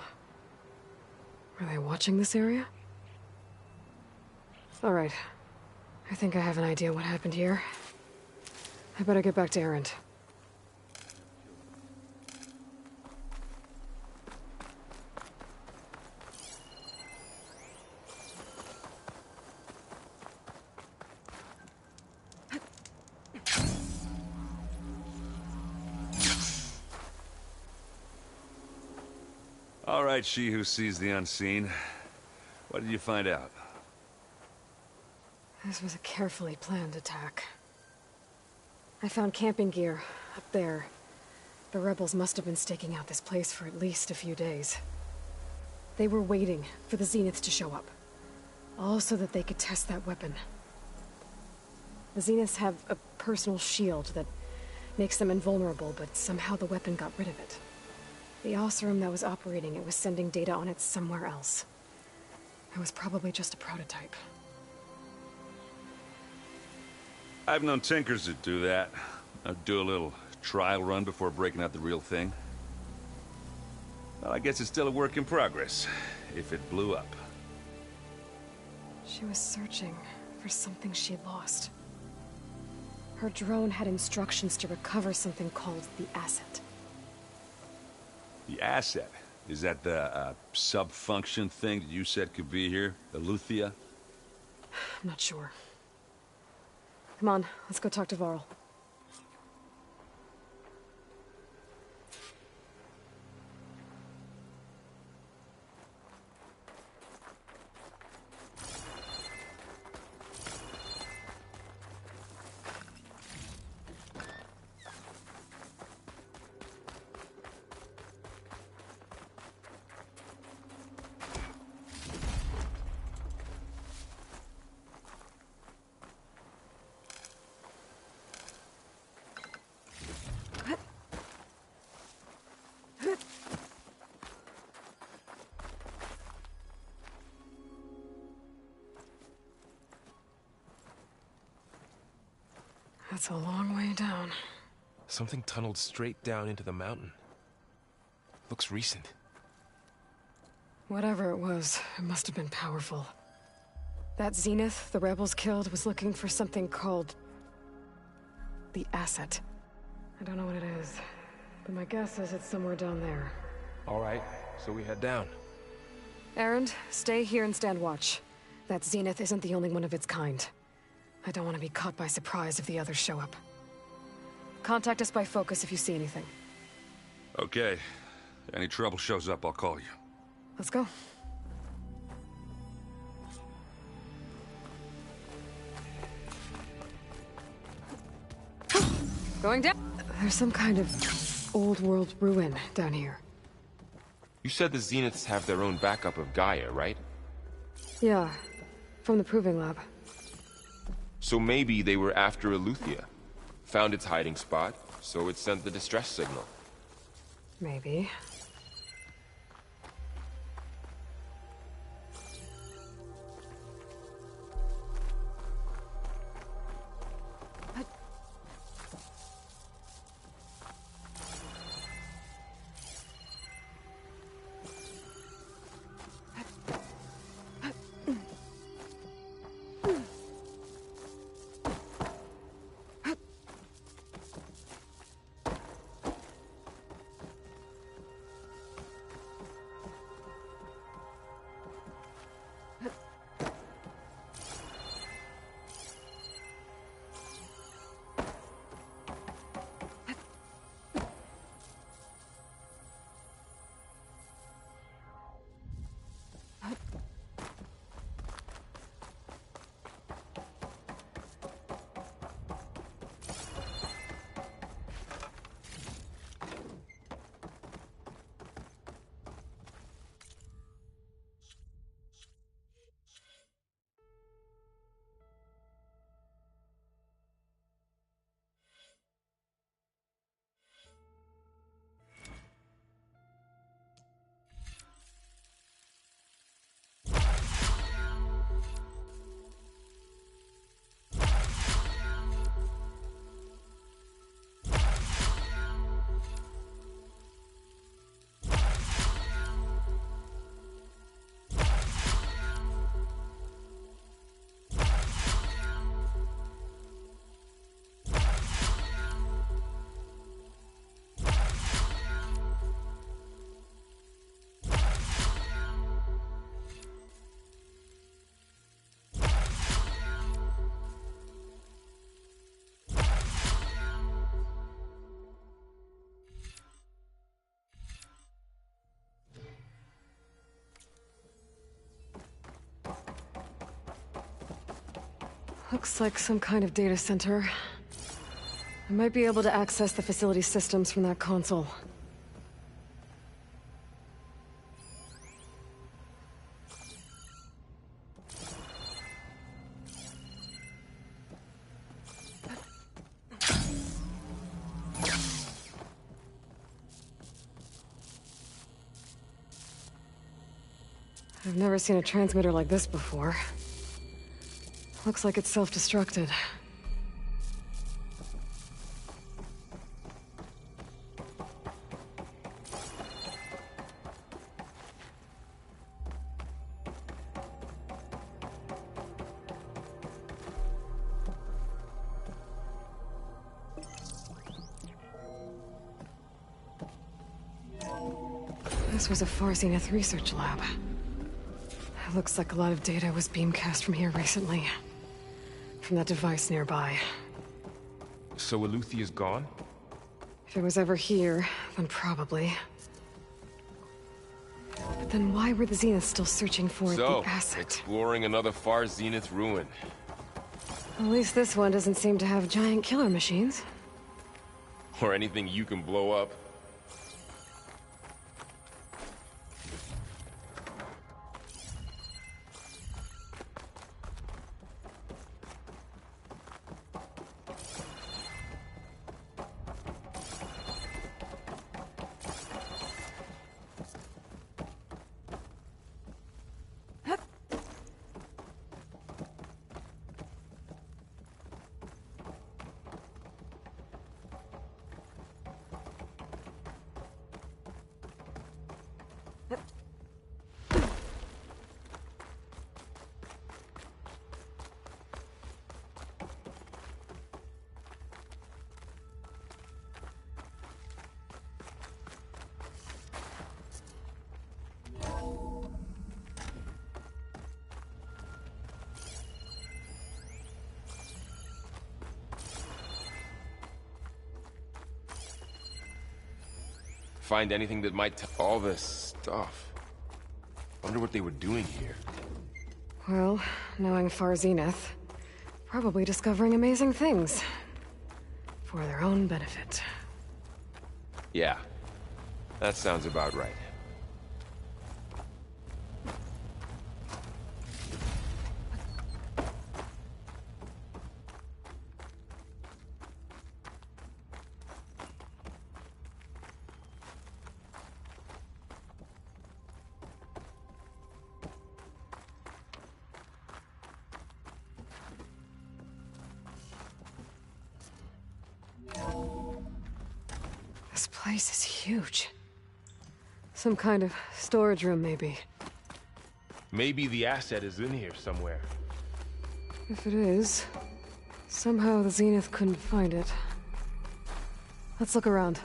Are they watching this area? All right. I think I have an idea what happened here. I better get back to Erend. All right, she who sees the unseen. What did you find out? This was a carefully planned attack. I found camping gear up there. The rebels must have been staking out this place for at least a few days. They were waiting for the Zeniths to show up. All so that they could test that weapon. The Zeniths have a personal shield that makes them invulnerable, but somehow the weapon got rid of it. The Oseram that was operating it was sending data on it somewhere else. It was probably just a prototype. I've known tinkers that do that. I'd do a little trial run before breaking out the real thing. Well, I guess it's still a work in progress, if it blew up. She was searching for something she lost. Her drone had instructions to recover something called the asset. The asset? Is that the sub-function thing that you said could be here? The Luthia? I'm not sure. Come on, let's go talk to Varl. That's a long way down. Something tunneled straight down into the mountain. Looks recent. Whatever it was, it must have been powerful. That Zenith the rebels killed was looking for something called the asset. I don't know what it is, but my guess is it's somewhere down there. All right, so we head down. Erend, stay here and stand watch. That Zenith isn't the only one of its kind. I don't want to be caught by surprise if the others show up. Contact us by focus if you see anything. Okay. Any trouble shows up, I'll call you. Let's go. Going down. There's some kind of old world ruin down here. You said the Zeniths have their own backup of Gaia, right? Yeah, from the proving lab. So maybe they were after Eleuthia. Found its hiding spot, so it sent the distress signal. Maybe. Looks like some kind of data center. I might be able to access the facility systems from that console. I've never seen a transmitter like this before. Looks like it's self-destructed. This was a Far Zenith research lab. It looks like a lot of data was beamcast from here recently. From that device nearby. So Eleuthea's gone? If it was ever here, then probably. But then why were the Zeniths still searching for the asset? Exploring another Far Zenith ruin. At least this one doesn't seem to have giant killer machines. Or anything you can blow up. Find anything that might tell all this stuff. Wonder what they were doing here. Well, knowing Far Zenith, probably discovering amazing things. For their own benefit. Yeah, that sounds about right. This place is huge. Some kind of storage room, maybe. Maybe the asset is in here somewhere. If it is, somehow the Zenith couldn't find it. Let's look around.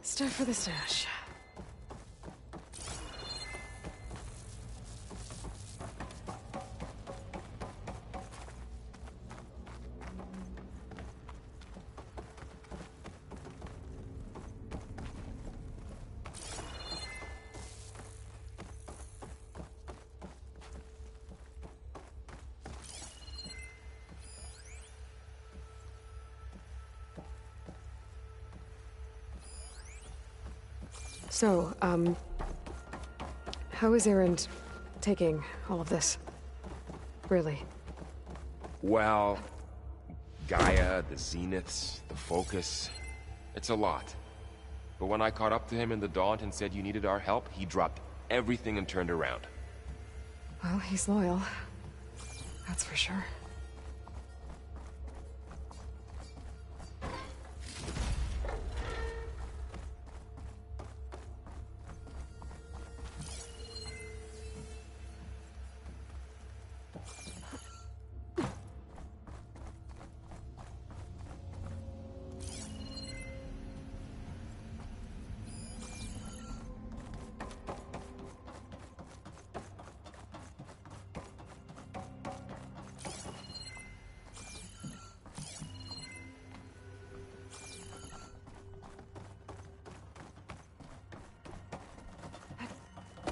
Stuff for the stash. So, how is Erend taking all of this? Really? Well, Gaia, the Zeniths, the Focus. It's a lot. But when I caught up to him in the Daunt and said you needed our help, he dropped everything and turned around. Well, he's loyal. That's for sure.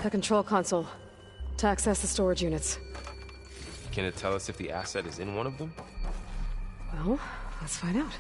The control console. To access the storage units. Can it tell us if the asset is in one of them? Well, let's find out.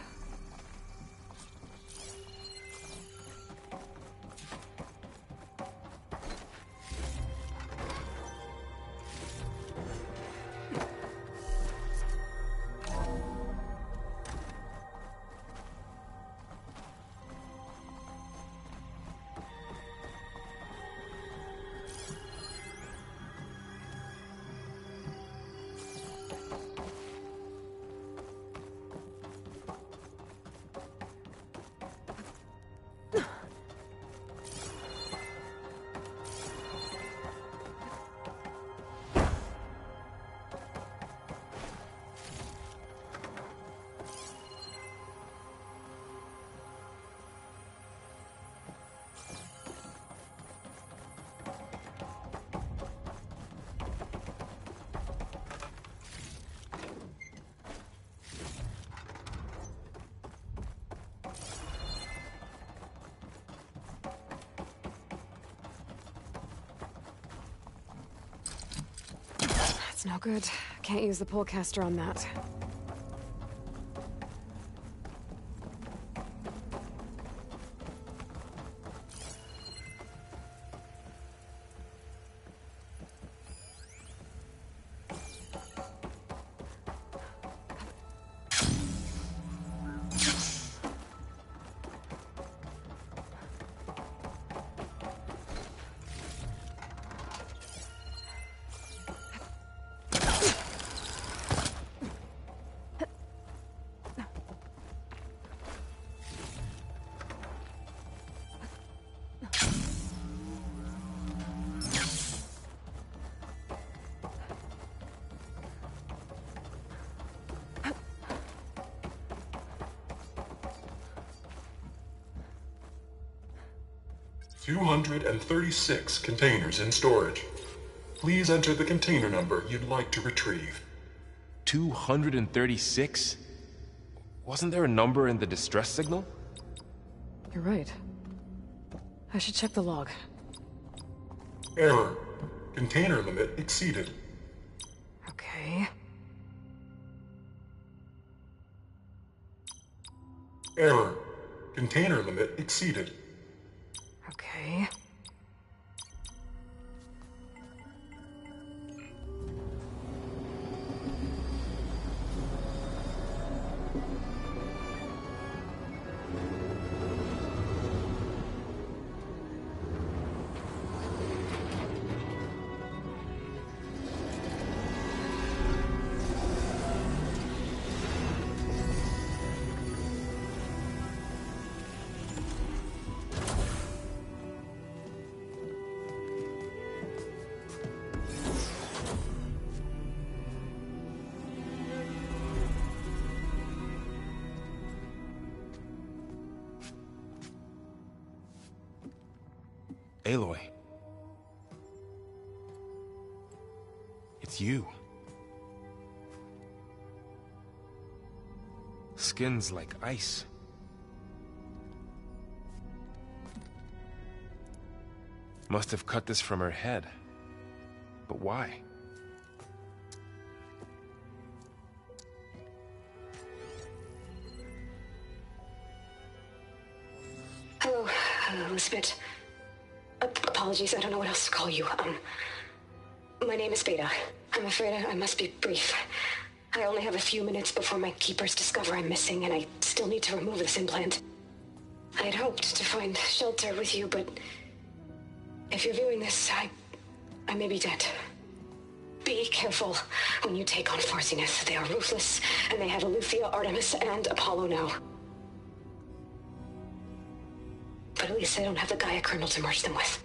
No good. Can't use the pullcaster on that. $236 containers in storage. Please enter the container number you'd like to retrieve. 236? Wasn't there a number in the distress signal? You're right. I should check the log. Error. Container limit exceeded. Okay. Error. Container limit exceeded. Okay. Aloy. It's you. Skin's like ice. Must have cut this from her head. But why? Hello, Elizabeth. Apologies, I don't know what else to call you. My name is Beta. I'm afraid I must be brief. I only have a few minutes before my keepers discover I'm missing, and I still need to remove this implant. I had hoped to find shelter with you, but if you're viewing this, I may be dead. Be careful when you take on Farsiness. They are ruthless, and they have Eleuthia, Artemis, and Apollo now. But at least I don't have the Gaia kernel to merge them with.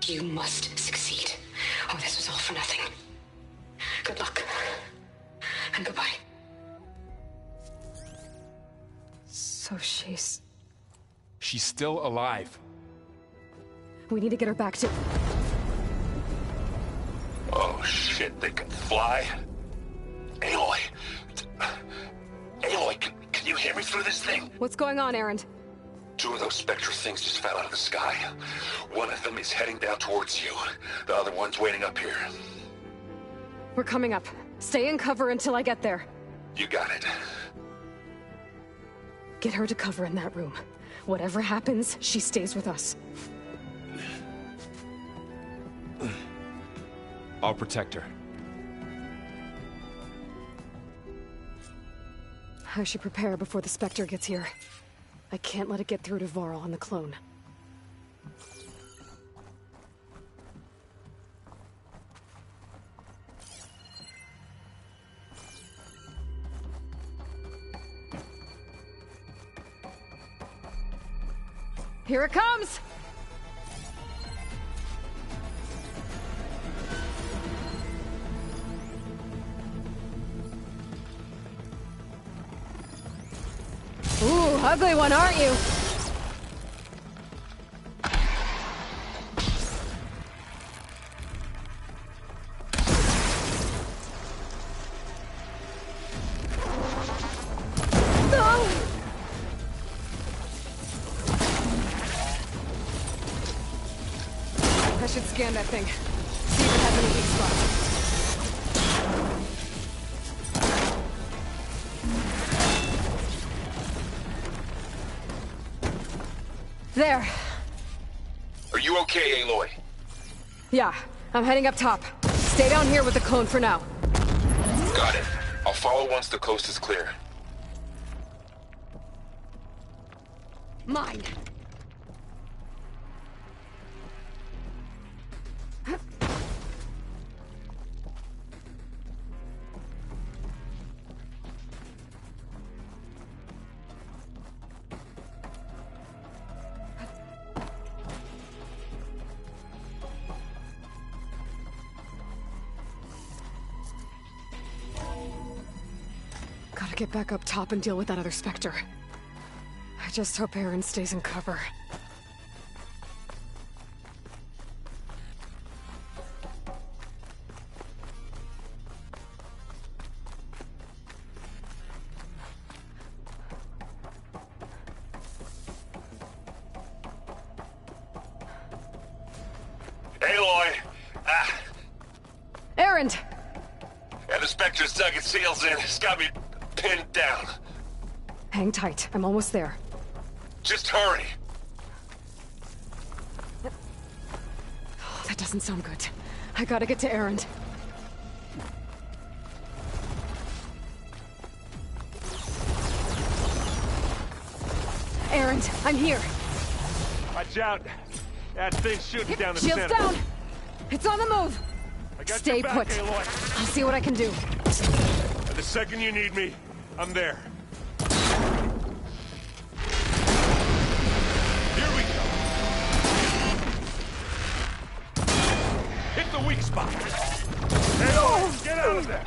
You must succeed, or this was all for nothing. Good luck, and goodbye. So she's still alive. We need to get her back to... Oh shit, they can fly? Aloy! Aloy, can you hear me through this thing? What's going on, Erend? 2 of those Spectre things just fell out of the sky. One of them is heading down towards you. The other one's waiting up here. We're coming up. Stay in cover until I get there. You got it. Get her to cover in that room. Whatever happens, she stays with us. I'll protect her. I should prepare before the Spectre gets here. I can't let it get through to Varl and the clone. Here it comes! Ooh, ugly one, aren't you? I should scan that thing. See if it has any weak spots. There. Are you okay, Aloy? Yeah, I'm heading up top. Stay down here with the clone for now. Got it. I'll follow once the coast is clear. Mine. Gotta get back up top and deal with that other Spectre. I just hope Erend stays in cover. Aloy! Erend! And the Spectre's dug its heels in. It's got me pinned down. Hang tight. I'm almost there. Just hurry. Oh, that doesn't sound good. I gotta get to Erend. Erend, I'm here. Watch out. That thing's shooting down the Shield's center. down! It's on the move! I got Stay your back, put. Aloy. I'll see what I can do. And the second you need me, I'm there. Here we go. Hit the weak spot. Aloy, get out of there.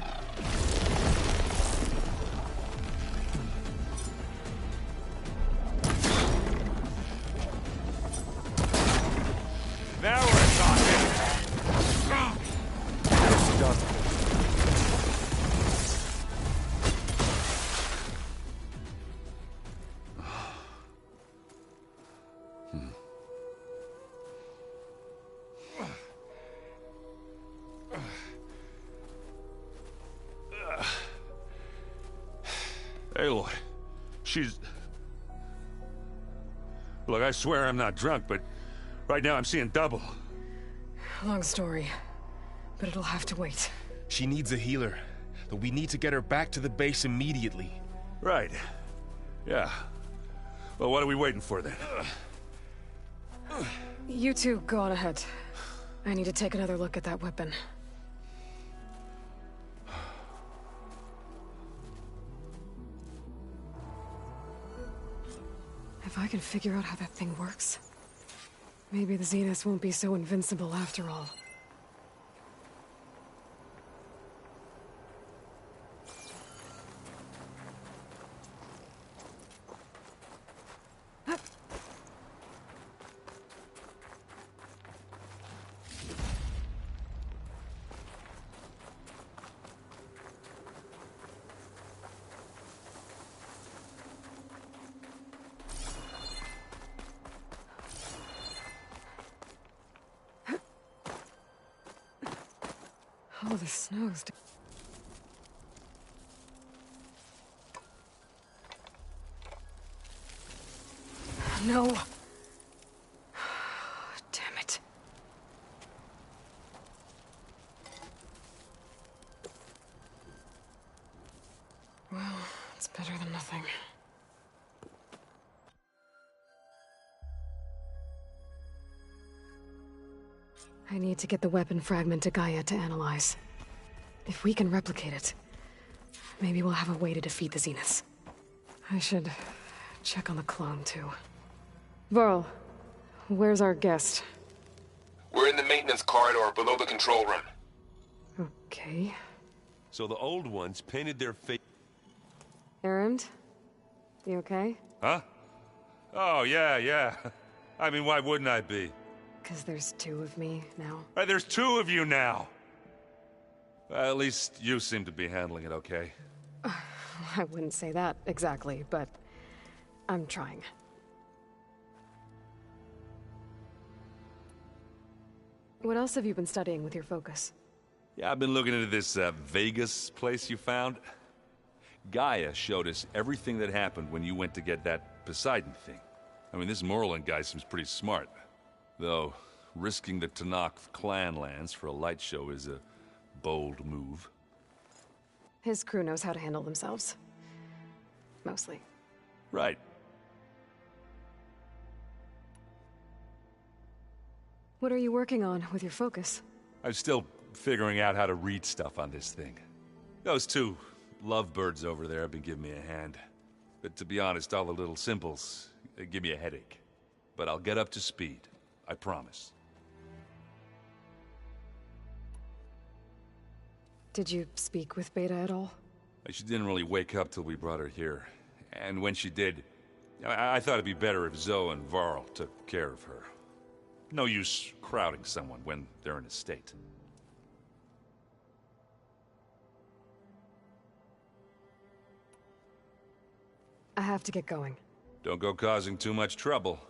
Now we're talking. Aloy, she's... Look, I swear I'm not drunk, but right now I'm seeing double. Long story, but it'll have to wait. She needs a healer, but we need to get her back to the base immediately. Right. Yeah. Well, what are we waiting for then? You two go on ahead. I need to take another look at that weapon. If I can figure out how that thing works, maybe the Zeniths won't be so invincible after all. Oh, the snow's... No. Damn it. Well, it's better than nothing. I need to get the weapon fragment to Gaia to analyze. If we can replicate it, maybe we'll have a way to defeat the Zeniths. I should check on the clone, too. Varl, where's our guest? We're in the maintenance corridor below the control room. Okay. So the old ones painted their face. Erend? You okay? Huh? Oh, yeah. I mean, why wouldn't I be? 'Cause there's two of me now. There's two of you now! At least you seem to be handling it okay. I wouldn't say that exactly, but I'm trying. What else have you been studying with your focus? Yeah, I've been looking into this Vegas place you found. Gaia showed us everything that happened when you went to get that Poseidon thing. I mean, this Merlin guy seems pretty smart. Though, risking the Tenakth clan lands for a light show is a bold move. His crew knows how to handle themselves. Mostly. Right. What are you working on with your focus? I'm still figuring out how to read stuff on this thing. Those two lovebirds over there have been giving me a hand. But to be honest, all the little symbols give me a headache. But I'll get up to speed. I promise. Did you speak with Beta at all? She didn't really wake up till we brought her here. And when she did, I thought it'd be better if Zoe and Varl took care of her. No use crowding someone when they're in a state. I have to get going. Don't go causing too much trouble.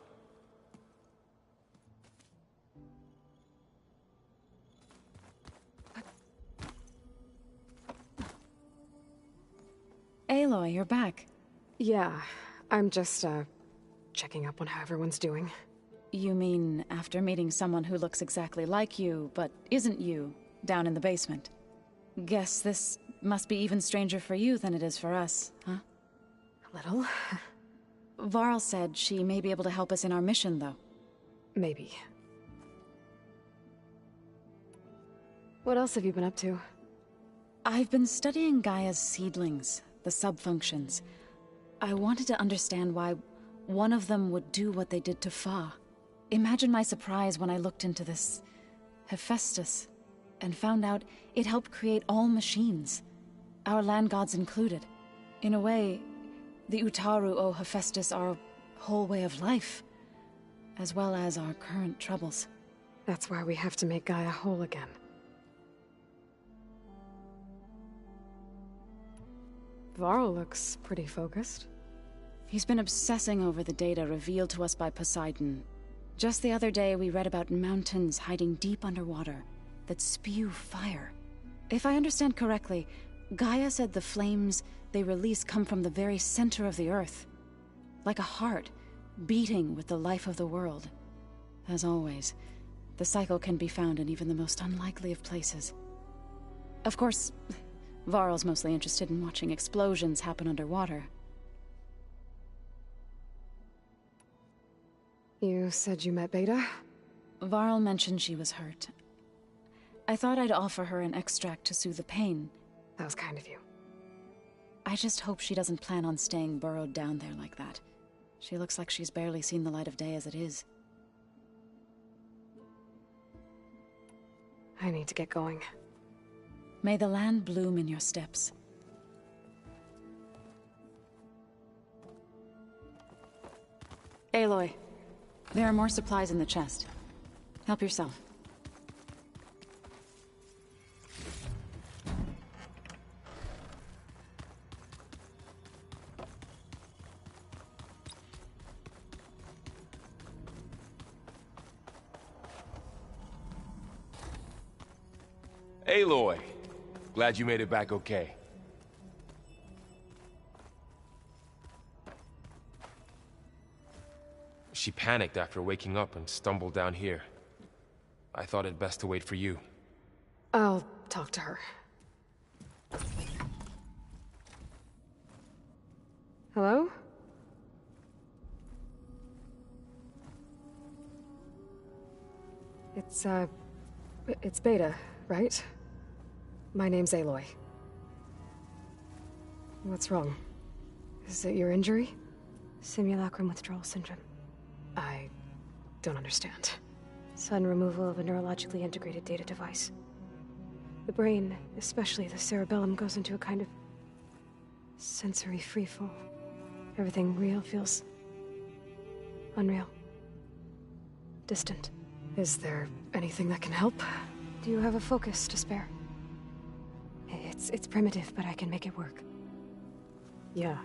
Aloy, you're back. Yeah, I'm just, checking up on how everyone's doing. You mean after meeting someone who looks exactly like you, but isn't you, down in the basement? Guess this must be even stranger for you than it is for us, huh? A little. Varl said she may be able to help us in our mission, though. Maybe. What else have you been up to? I've been studying Gaia's seedlings, the subfunctions. I wanted to understand why one of them would do what they did to Fa. Imagine my surprise when I looked into this Hephaestus and found out it helped create all machines, our land gods included. In a way, the Utaru owe Hephaestus our whole way of life, as well as our current troubles. That's why we have to make Gaia whole again. Varl looks pretty focused. He's been obsessing over the data revealed to us by Poseidon. Just the other day, we read about mountains hiding deep underwater that spew fire. If I understand correctly, Gaia said the flames they release come from the very center of the Earth. Like a heart, beating with the life of the world. As always, The cycle can be found in even the most unlikely of places. Of course, Varl's mostly interested in watching explosions happen underwater. You said you met Beta? Varl mentioned she was hurt. I thought I'd offer her an extract to soothe the pain. That was kind of you. I just hope she doesn't plan on staying burrowed down there like that. She looks like she's barely seen the light of day as it is. I need to get going. May the land bloom in your steps. Aloy, there are more supplies in the chest. Help yourself. Aloy, glad you made it back okay. She panicked after waking up and stumbled down here. I thought it best to wait for you. I'll talk to her. Hello? It's Beta, right? My name's Aloy. What's wrong? Is it your injury? Simulacrum withdrawal syndrome. I don't understand. Sudden removal of a neurologically integrated data device. The brain, especially the cerebellum, goes into a kind of sensory freefall. Everything real feels unreal. Distant. Is there anything that can help? Do you have a focus to spare? It's primitive, but I can make it work. Yeah.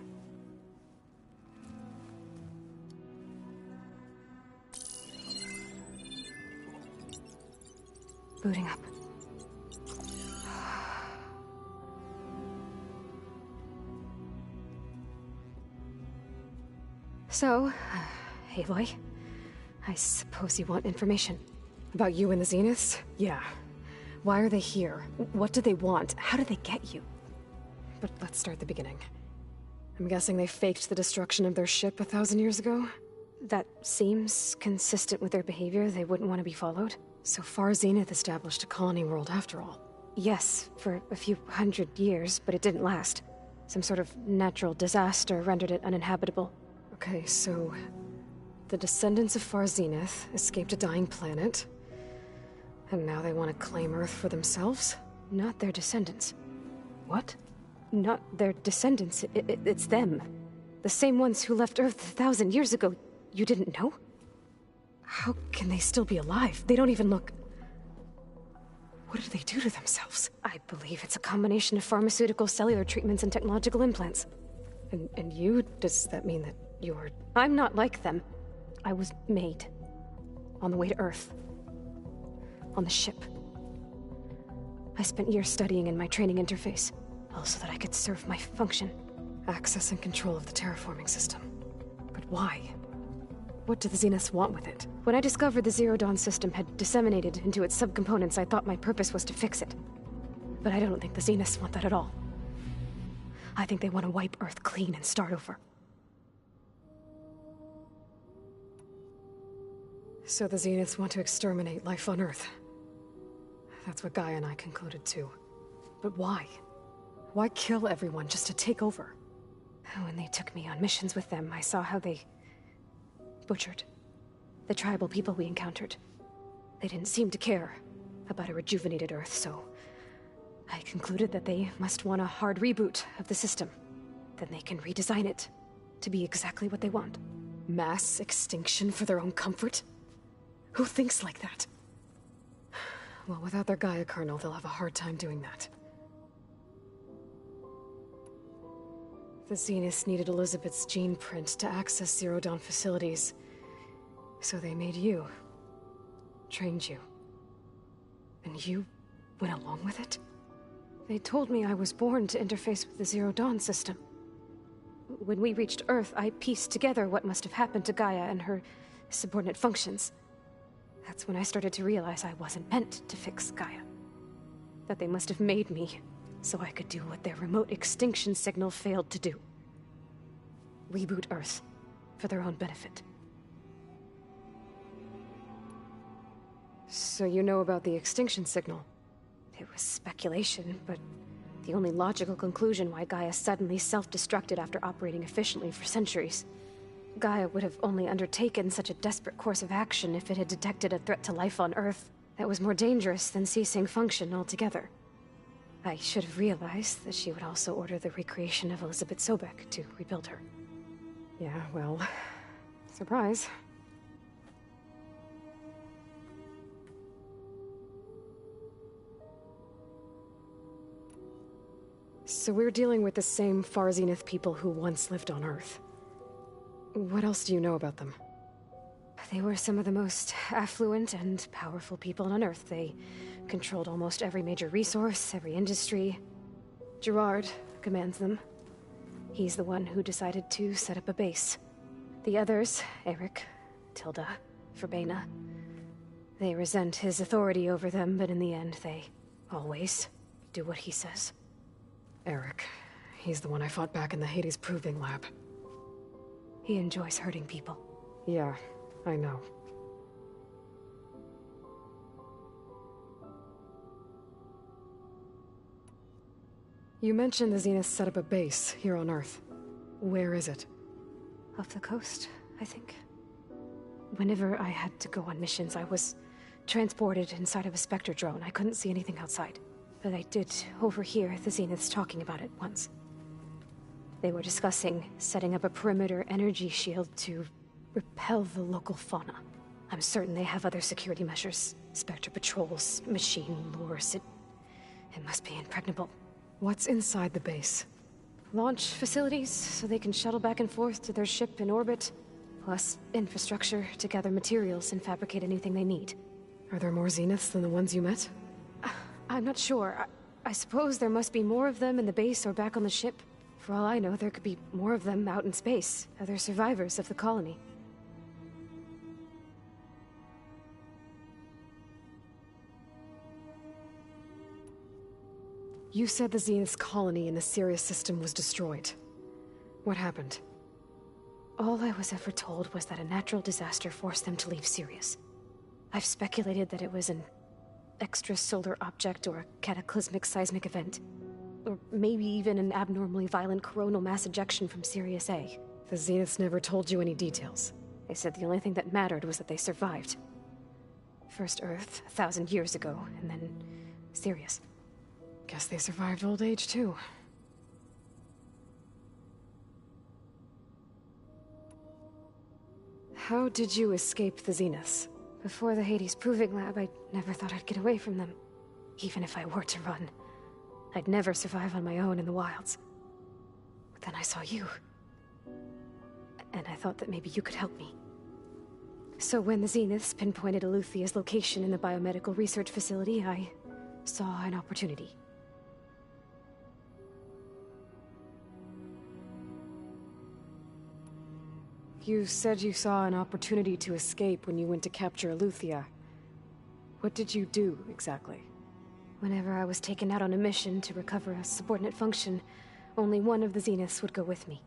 Booting up. So, Aloy, I suppose you want information. About you and the Zeniths? Yeah. Why are they here? What do they want? How did they get you? But let's start at the beginning. I'm guessing they faked the destruction of their ship 1,000 years ago? That seems consistent with their behavior. They wouldn't want to be followed. So far, Zenith established a colony world after all. Yes, for a few hundred years, but it didn't last. Some sort of natural disaster rendered it uninhabitable. Okay, so the descendants of Far Zenith escaped a dying planet, and now they want to claim Earth for themselves? Not their descendants. What? Not their descendants. It's them. The same ones who left Earth 1,000 years ago. You didn't know? How can they still be alive? They don't even look... What did they do to themselves? I believe it's a combination of pharmaceutical, cellular treatments, and technological implants. And you? Does that mean that you're... I'm not like them. I was made. On the way to Earth. On the ship. I spent years studying in my training interface, all so that I could serve my function. Access and control of the terraforming system. But why? What do the Zeniths want with it? When I discovered the Zero Dawn system had disseminated into its subcomponents, I thought my purpose was to fix it. But I don't think the Zeniths want that at all. I think they want to wipe Earth clean and start over. So the Zeniths want to exterminate life on Earth. That's what Gaia and I concluded too. But why? Why kill everyone just to take over? When they took me on missions with them, I saw how they butchered the tribal people we encountered. They didn't seem to care about a rejuvenated Earth, so I concluded that they must want a hard reboot of the system. Then they can redesign it to be exactly what they want. Mass extinction for their own comfort? Who thinks like that? Well, without their Gaia kernel, they'll have a hard time doing that. The Zeniths needed Elizabeth's gene print to access Zero Dawn facilities. So they made you. Trained you. And you went along with it? They told me I was born to interface with the Zero Dawn system. When we reached Earth, I pieced together what must have happened to Gaia and her subordinate functions. That's when I started to realize I wasn't meant to fix Gaia. That they must have made me so I could do what their remote extinction signal failed to do. Reboot Earth for their own benefit. So you know about the extinction signal? It was speculation, but the only logical conclusion why Gaia suddenly self-destructed after operating efficiently for centuries. Gaia would have only undertaken such a desperate course of action if it had detected a threat to life on Earth that was more dangerous than ceasing function altogether. I should have realized that she would also order the recreation of Elizabeth Sobek to rebuild her. Yeah, well, surprise. So we're dealing with the same Far Zenith people who once lived on Earth. What else do you know about them? They were some of the most affluent and powerful people on Earth. They controlled almost every major resource, every industry. Gerard commands them. He's the one who decided to set up a base. The others, Eric, Tilda, Verbena, they resent his authority over them, but in the end, they always do what he says. Eric. He's the one I fought back in the Hades Proving Lab. He enjoys hurting people. Yeah, I know. You mentioned the Zenith set up a base here on Earth. Where is it? Off the coast, I think. Whenever I had to go on missions, I was transported inside of a Spectre drone. I couldn't see anything outside. But I did overhear the Zeniths talking about it once. They were discussing setting up a perimeter energy shield to repel the local fauna. I'm certain they have other security measures. Spectre patrols, machine lures. It must be impregnable. What's inside the base? Launch facilities, so they can shuttle back and forth to their ship in orbit. Plus infrastructure to gather materials and fabricate anything they need. Are there more Zeniths than the ones you met? I'm not sure. I suppose there must be more of them in the base or back on the ship. For all I know, there could be more of them out in space, other survivors of the colony. You said the Zenith's colony in the Sirius system was destroyed. What happened? All I was ever told was that a natural disaster forced them to leave Sirius. I've speculated that it was an extrasolar object or a cataclysmic seismic event. Or maybe even an abnormally violent coronal mass ejection from Sirius A. The Zeniths never told you any details. They said the only thing that mattered was that they survived. First Earth, 1,000 years ago, and then Sirius. Guess they survived old age, too. How did you escape the Zeniths? Before the Hades Proving Lab, I never thought I'd get away from them. Even if I were to run. I'd never survive on my own in the wilds. But then I saw you. And I thought that maybe you could help me. So when the Zeniths pinpointed Eluthia's location in the biomedical research facility, I saw an opportunity. You said you saw an opportunity to escape when you went to capture Eluthia. What did you do, exactly? Whenever I was taken out on a mission to recover a subordinate function, only one of the Zeniths would go with me.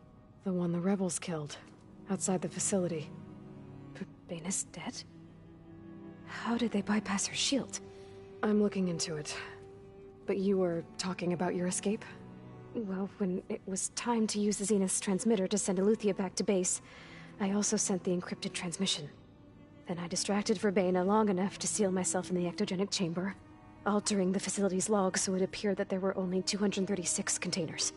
The one the rebels killed, outside the facility. Baina's dead? How did they bypass her shield? I'm looking into it. But you were talking about your escape? Well, when it was time to use the Zenith's transmitter to send Eluthia back to base, I also sent the encrypted transmission. Then I distracted Verbena long enough to seal myself in the ectogenic chamber, altering the facility's log so it appeared that there were only 236 containers.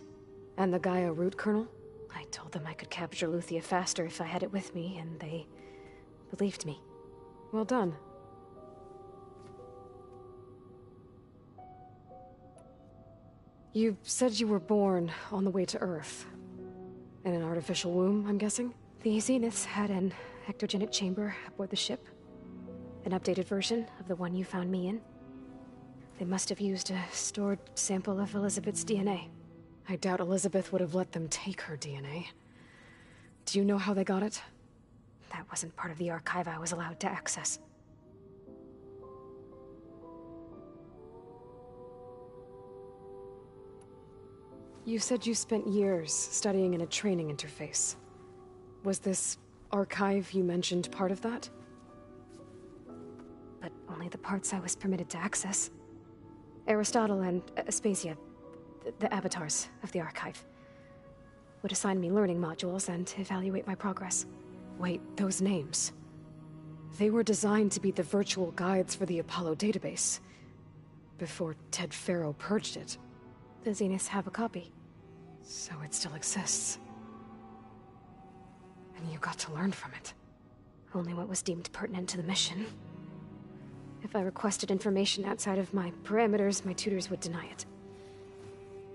And the Gaia root kernel? I told them I could capture Eluthia faster if I had it with me, and they believed me. Well done. You said you were born on the way to Earth. In an artificial womb, I'm guessing? The Zeniths had an ectogenic chamber aboard the ship. An updated version of the one you found me in. They must have used a stored sample of Elizabeth's DNA. I doubt Elizabeth would have let them take her DNA. Do you know how they got it? That wasn't part of the archive I was allowed to access. You said you spent years studying in a training interface. Was this archive you mentioned part of that? But only the parts I was permitted to access. Aristotle and Aspasia, the avatars of the archive, would assign me learning modules and evaluate my progress. Wait, those names. They were designed to be the virtual guides for the Apollo database, before Ted Faro purged it. The Zeniths have a copy. So it still exists. And you got to learn from it. Only what was deemed pertinent to the mission. If I requested information outside of my parameters, my tutors would deny it.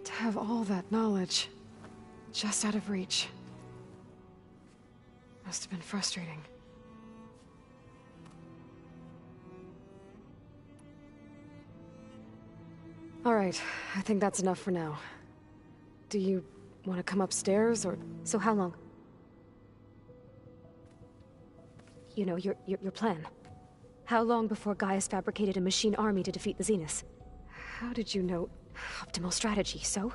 To have all that knowledge, just out of reach. Must have been frustrating. All right, I think that's enough for now. Do you want to come upstairs, or...? So how long? You know, your plan. How long before Gaius fabricated a machine army to defeat the Zeniths? How did you know? Optimal strategy, so?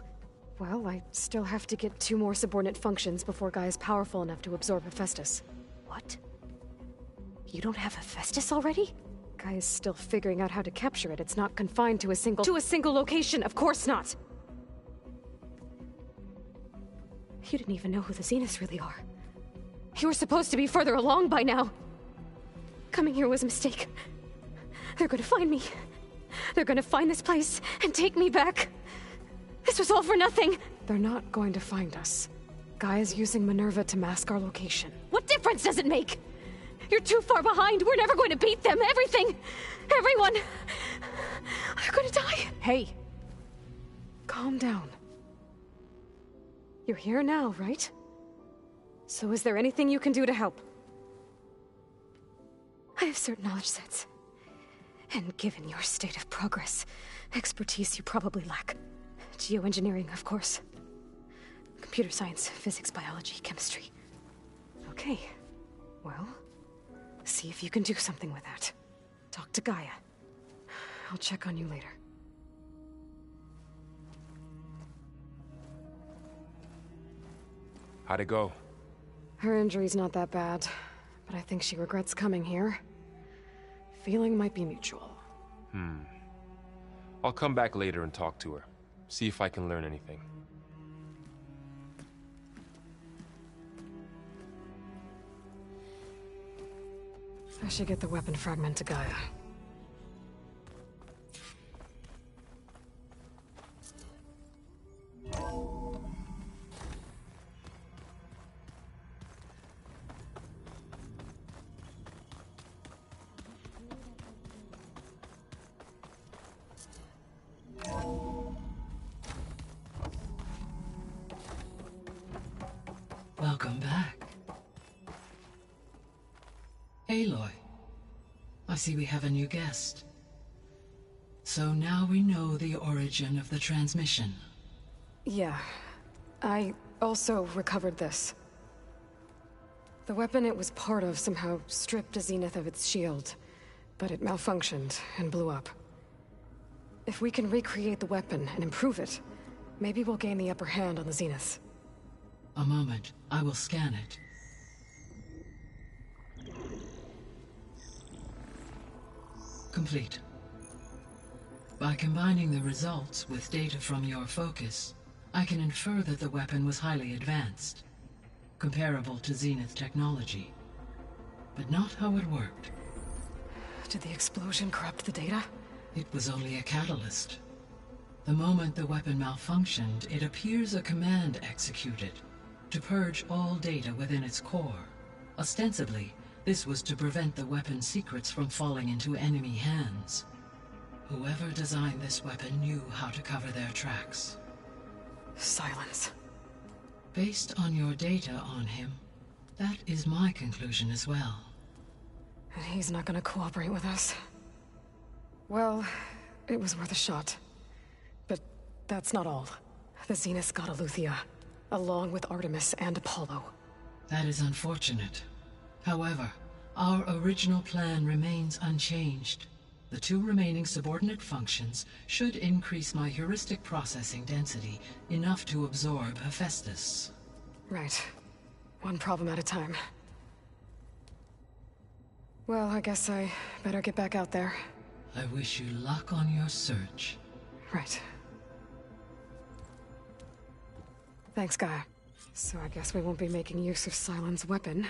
Well, I still have to get 2 more subordinate functions before Gaia's powerful enough to absorb Hephaestus. What? You don't have Hephaestus already? Gaia's still figuring out how to capture it. It's not confined to a single... To a single location! Of course not! You didn't even know who the Zeniths really are. You were supposed to be further along by now! Coming here was a mistake. They're gonna find me. They're gonna find this place and take me back. This was all for nothing. They're not going to find us. Gaia's using Minerva to mask our location. What difference does it make? You're too far behind. We're never going to beat them. Everything. Everyone. They're gonna die. Hey. Calm down. You're here now, right? So is there anything you can do to help? I have certain knowledge sets. And given your state of progress, expertise you probably lack. Geoengineering, of course. Computer science, physics, biology, chemistry. Okay. Well, see if you can do something with that. Talk to Gaia. I'll check on you later. How'd it go? Her injury's not that bad, but I think she regrets coming here. Feeling might be mutual. I'll come back later and talk to her. See if I can learn anything. I should get the weapon fragment to Gaia. Welcome back. Aloy, I see we have a new guest. So now we know the origin of the transmission. Yeah. I also recovered this. The weapon it was part of somehow stripped a Zenith of its shield, but it malfunctioned and blew up. If we can recreate the weapon and improve it, maybe we'll gain the upper hand on the Zeniths. A moment. I will scan it. Complete. By combining the results with data from your focus, I can infer that the weapon was highly advanced, comparable to Zenith technology, but not how it worked. Did the explosion corrupt the data? It was only a catalyst. The moment the weapon malfunctioned, it appears a command executed to purge all data within its core. Ostensibly, this was to prevent the weapon's secrets from falling into enemy hands. Whoever designed this weapon knew how to cover their tracks. Silence. Based on your data on him, that is my conclusion as well. And he's not gonna cooperate with us. Well, it was worth a shot. But that's not all. The Zeniths got Aletheia, along with Artemis and Apollo. That is unfortunate. However, our original plan remains unchanged. The 2 remaining subordinate functions should increase my heuristic processing density enough to absorb Hephaestus. Right. One problem at a time. Well, I guess I better get back out there. I wish you luck on your search. Right. Thanks, Gaia. So I guess we won't be making use of Sylens' weapon.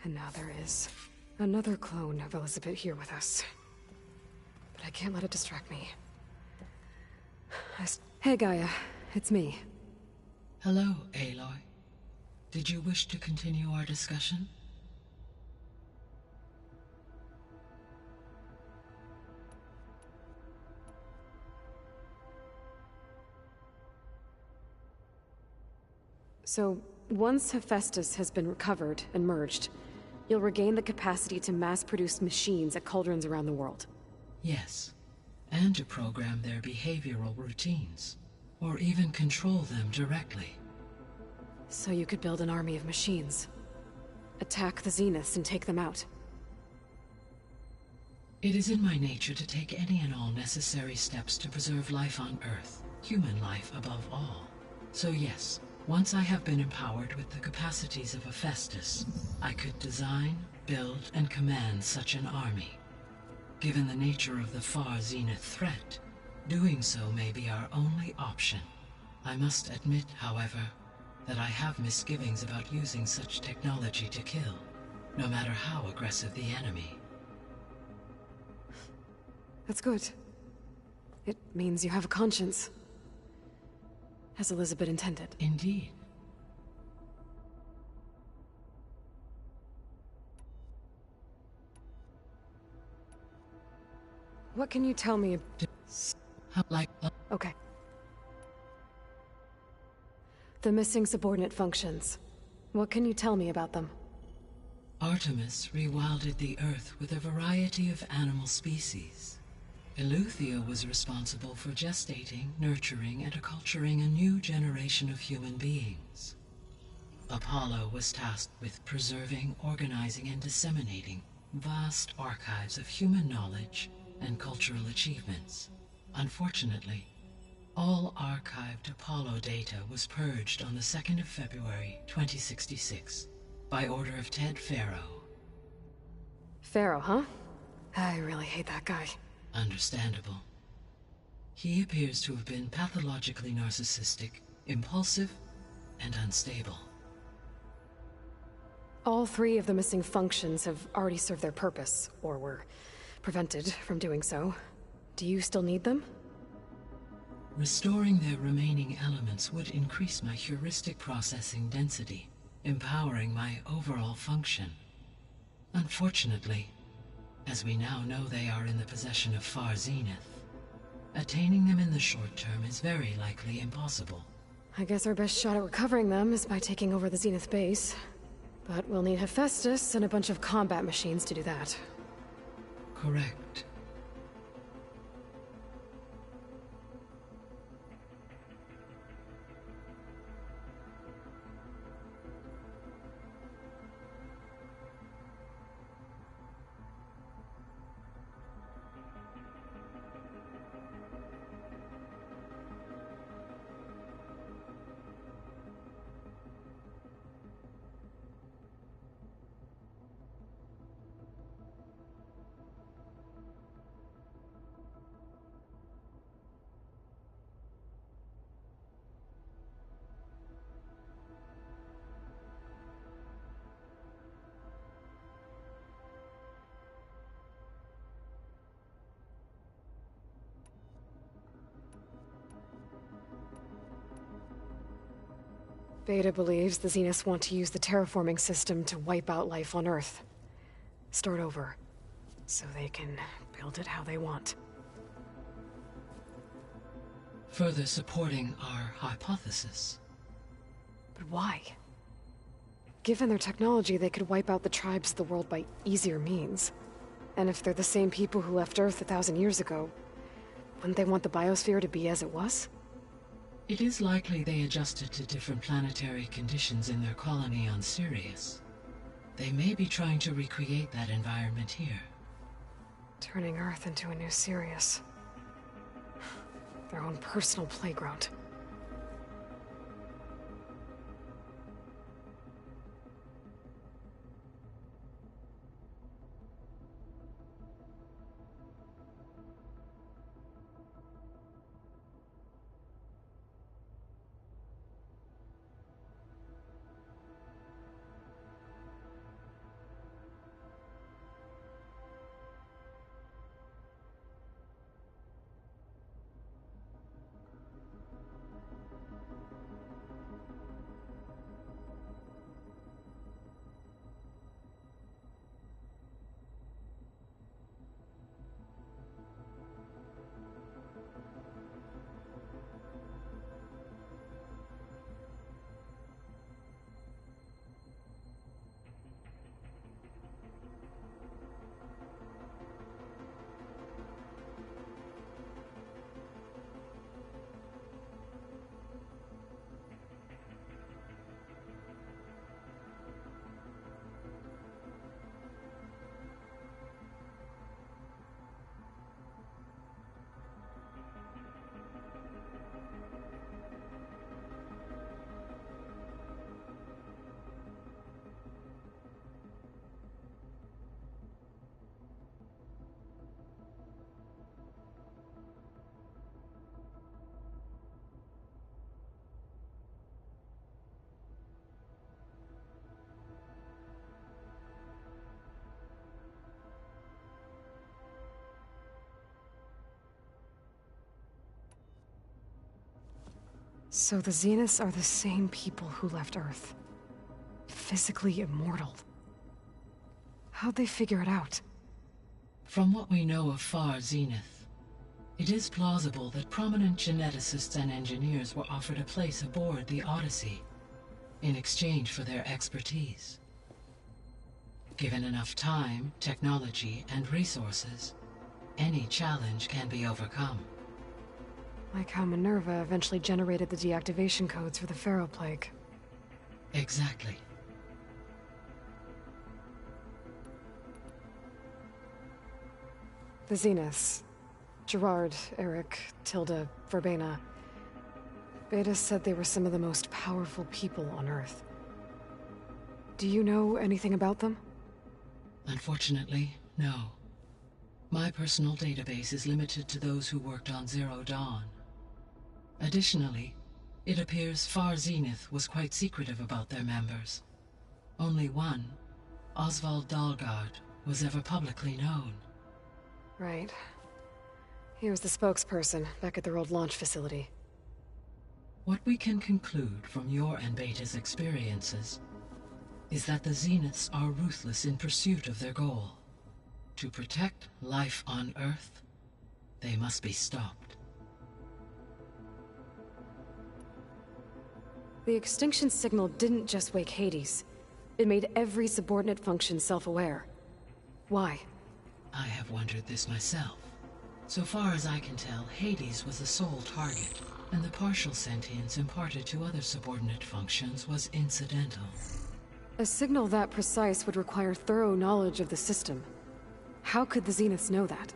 And now there is another clone of Elizabeth here with us. But I can't let it distract me. Hey, Gaia. It's me. Hello, Aloy. Did you wish to continue our discussion? So, once Hephaestus has been recovered and merged, you'll regain the capacity to mass-produce machines at cauldrons around the world. Yes, and to program their behavioral routines, or even control them directly. So you could build an army of machines, attack the Zeniths and take them out. It is in my nature to take any and all necessary steps to preserve life on Earth, human life above all. So yes, once I have been empowered with the capacities of Hephaestus, I could design, build, and command such an army. Given the nature of the far Zenith threat, doing so may be our only option. I must admit, however, that I have misgivings about using such technology to kill, no matter how aggressive the enemy. That's good. It means you have a conscience. As Elizabeth intended. Indeed. What can you tell me? Okay. The missing subordinate functions. What can you tell me about them? Artemis rewilded the Earth with a variety of animal species. Eleuthia was responsible for gestating, nurturing, and acculturating a new generation of human beings. Apollo was tasked with preserving, organizing, and disseminating vast archives of human knowledge and cultural achievements. Unfortunately, all archived Apollo data was purged on the 2nd of February, 2066, by order of Ted Faro. Faro, huh? I really hate that guy. Understandable. He appears to have been pathologically narcissistic, impulsive, and unstable. All 3 of the missing functions have already served their purpose, or were prevented from doing so. Do you still need them? Restoring their remaining elements would increase my heuristic processing density, empowering my overall function. Unfortunately, as we now know they are in the possession of Far Zenith, attaining them in the short term is very likely impossible. I guess our best shot at recovering them is by taking over the Zenith base. But we'll need Hephaestus and a bunch of combat machines to do that. Correct. Beta believes the Zeniths want to use the terraforming system to wipe out life on Earth. Start over, so they can build it how they want. Further supporting our hypothesis. But why? Given their technology, they could wipe out the tribes of the world by easier means. And if they're the same people who left Earth 1,000 years ago, wouldn't they want the biosphere to be as it was? It is likely they adjusted to different planetary conditions in their colony on Sirius. They may be trying to recreate that environment here. Turning Earth into a new Sirius. Their own personal playground. So the Zeniths are the same people who left Earth. Physically immortal. How'd they figure it out? From what we know of Far Zenith, it is plausible that prominent geneticists and engineers were offered a place aboard the Odyssey in exchange for their expertise. Given enough time, technology, and resources, any challenge can be overcome. Like how Minerva eventually generated the deactivation codes for the Pharaoh Plague. Exactly. The Zeniths. Gerard, Eric, Tilda, Verbena. Beta said they were some of the most powerful people on Earth. Do you know anything about them? Unfortunately, no. My personal database is limited to those who worked on Zero Dawn. Additionally, it appears Far Zenith was quite secretive about their members. Only one, Oswald Dahlgard, was ever publicly known. Right. He was the spokesperson back at their old launch facility. What we can conclude from your and Beta's experiences is that the Zeniths are ruthless in pursuit of their goal. To protect life on Earth, they must be stopped. The extinction signal didn't just wake Hades. It made every subordinate function self-aware. Why? I have wondered this myself. So far as I can tell, Hades was the sole target, and the partial sentience imparted to other subordinate functions was incidental. A signal that precise would require thorough knowledge of the system. How could the Zeniths know that?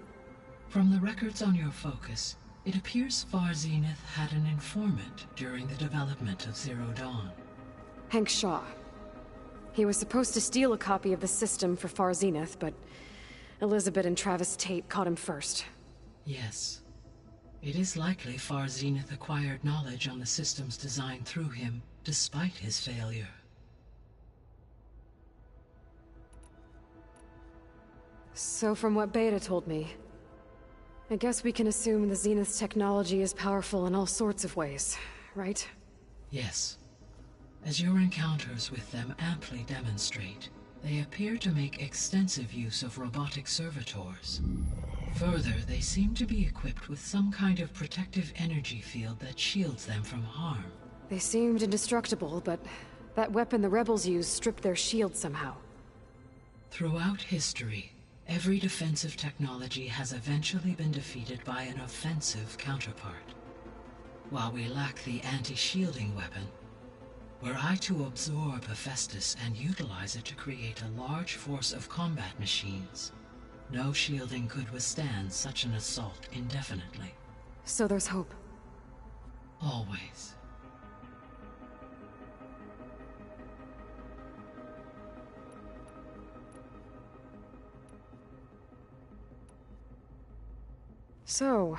From the records on your focus, it appears Far Zenith had an informant during the development of Zero Dawn. Hank Shaw. He was supposed to steal a copy of the system for Far Zenith, but Elizabeth and Travis Tate caught him first. Yes. It is likely Far Zenith acquired knowledge on the system's design through him, despite his failure. So from what Beta told me, I guess we can assume the Zenith's technology is powerful in all sorts of ways, right? Yes. As your encounters with them amply demonstrate, they appear to make extensive use of robotic servitors. Further, they seem to be equipped with some kind of protective energy field that shields them from harm. They seemed indestructible, but that weapon the rebels used stripped their shield somehow. Throughout history, every defensive technology has eventually been defeated by an offensive counterpart. While we lack the anti-shielding weapon, were I to absorb Hephaestus and utilize it to create a large force of combat machines, No shielding could withstand such an assault indefinitely. So there's hope. Always. So,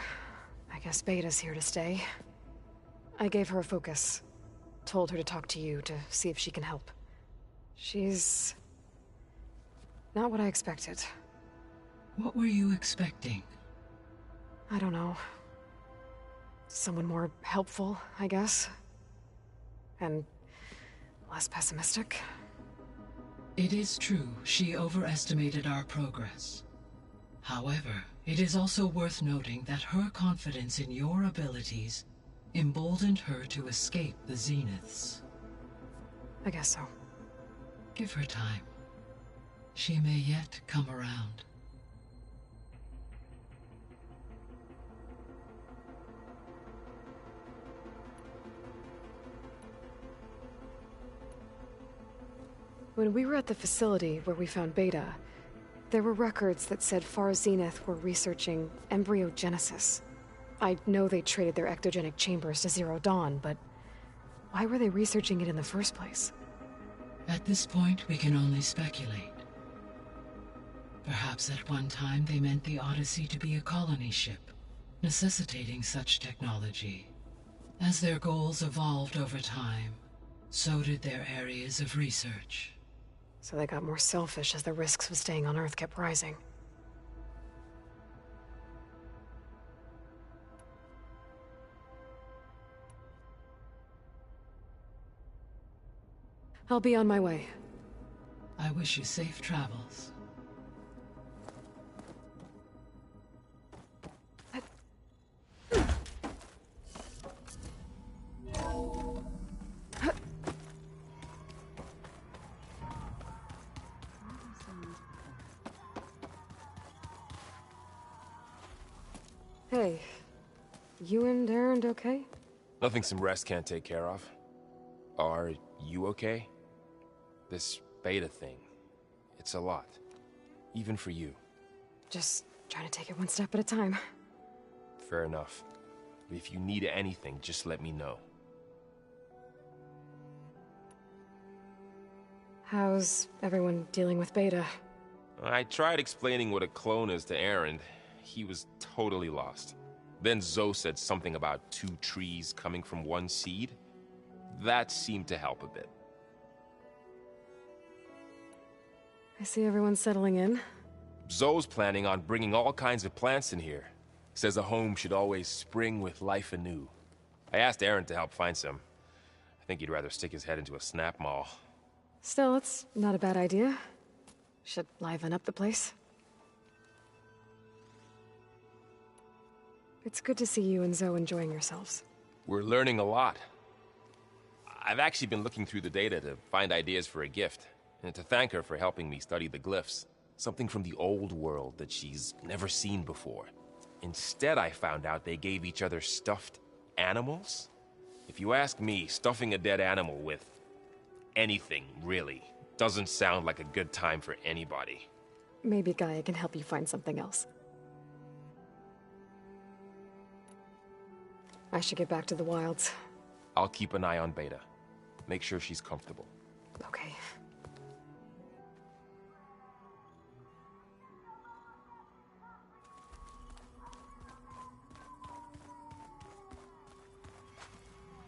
I guess Beta's here to stay. I gave her a focus. Told her to talk to you to see if she can help. She's... not what I expected. What were you expecting? I don't know. Someone more helpful, I guess. And less pessimistic. It is true, she overestimated our progress. However, it is also worth noting that her confidence in your abilities emboldened her to escape the Zeniths. I guess so. Give her time. She may yet come around. When we were at the facility where we found Beta, there were records that said Far Zenith were researching embryogenesis. I know they traded their ectogenic chambers to Zero Dawn, but why were they researching it in the first place? At this point, we can only speculate. Perhaps at one time they meant the Odyssey to be a colony ship, necessitating such technology. As their goals evolved over time, so did their areas of research. So they got more selfish as the risks of staying on Earth kept rising. I'll be on my way. I wish you safe travels. Hey, you and Erend okay? Nothing some rest can't take care of. Are you okay? This Beta thing, it's a lot. Even for you. Just trying to take it one step at a time. Fair enough. If you need anything, just let me know. How's everyone dealing with Beta? I tried explaining what a clone is to Erend. He was totally lost. Then Zoe said something about 2 trees coming from 1 seed. That seemed to help a bit. I see everyone's settling in. Zoe's planning on bringing all kinds of plants in here. Says a home should always spring with life anew. I asked Erend to help find some. I think he'd rather stick his head into a snap mall. Still, it's not a bad idea. Should liven up the place. It's good to see you and Zoe enjoying yourselves. We're learning a lot. I've actually been looking through the data to find ideas for a gift, and to thank her for helping me study the glyphs. Something from the old world that she's never seen before. Instead, I found out they gave each other stuffed animals. If you ask me, stuffing a dead animal with anything, really, doesn't sound like a good time for anybody. Maybe Gaia can help you find something else. I should get back to the wilds. I'll keep an eye on Beta. Make sure she's comfortable. Okay.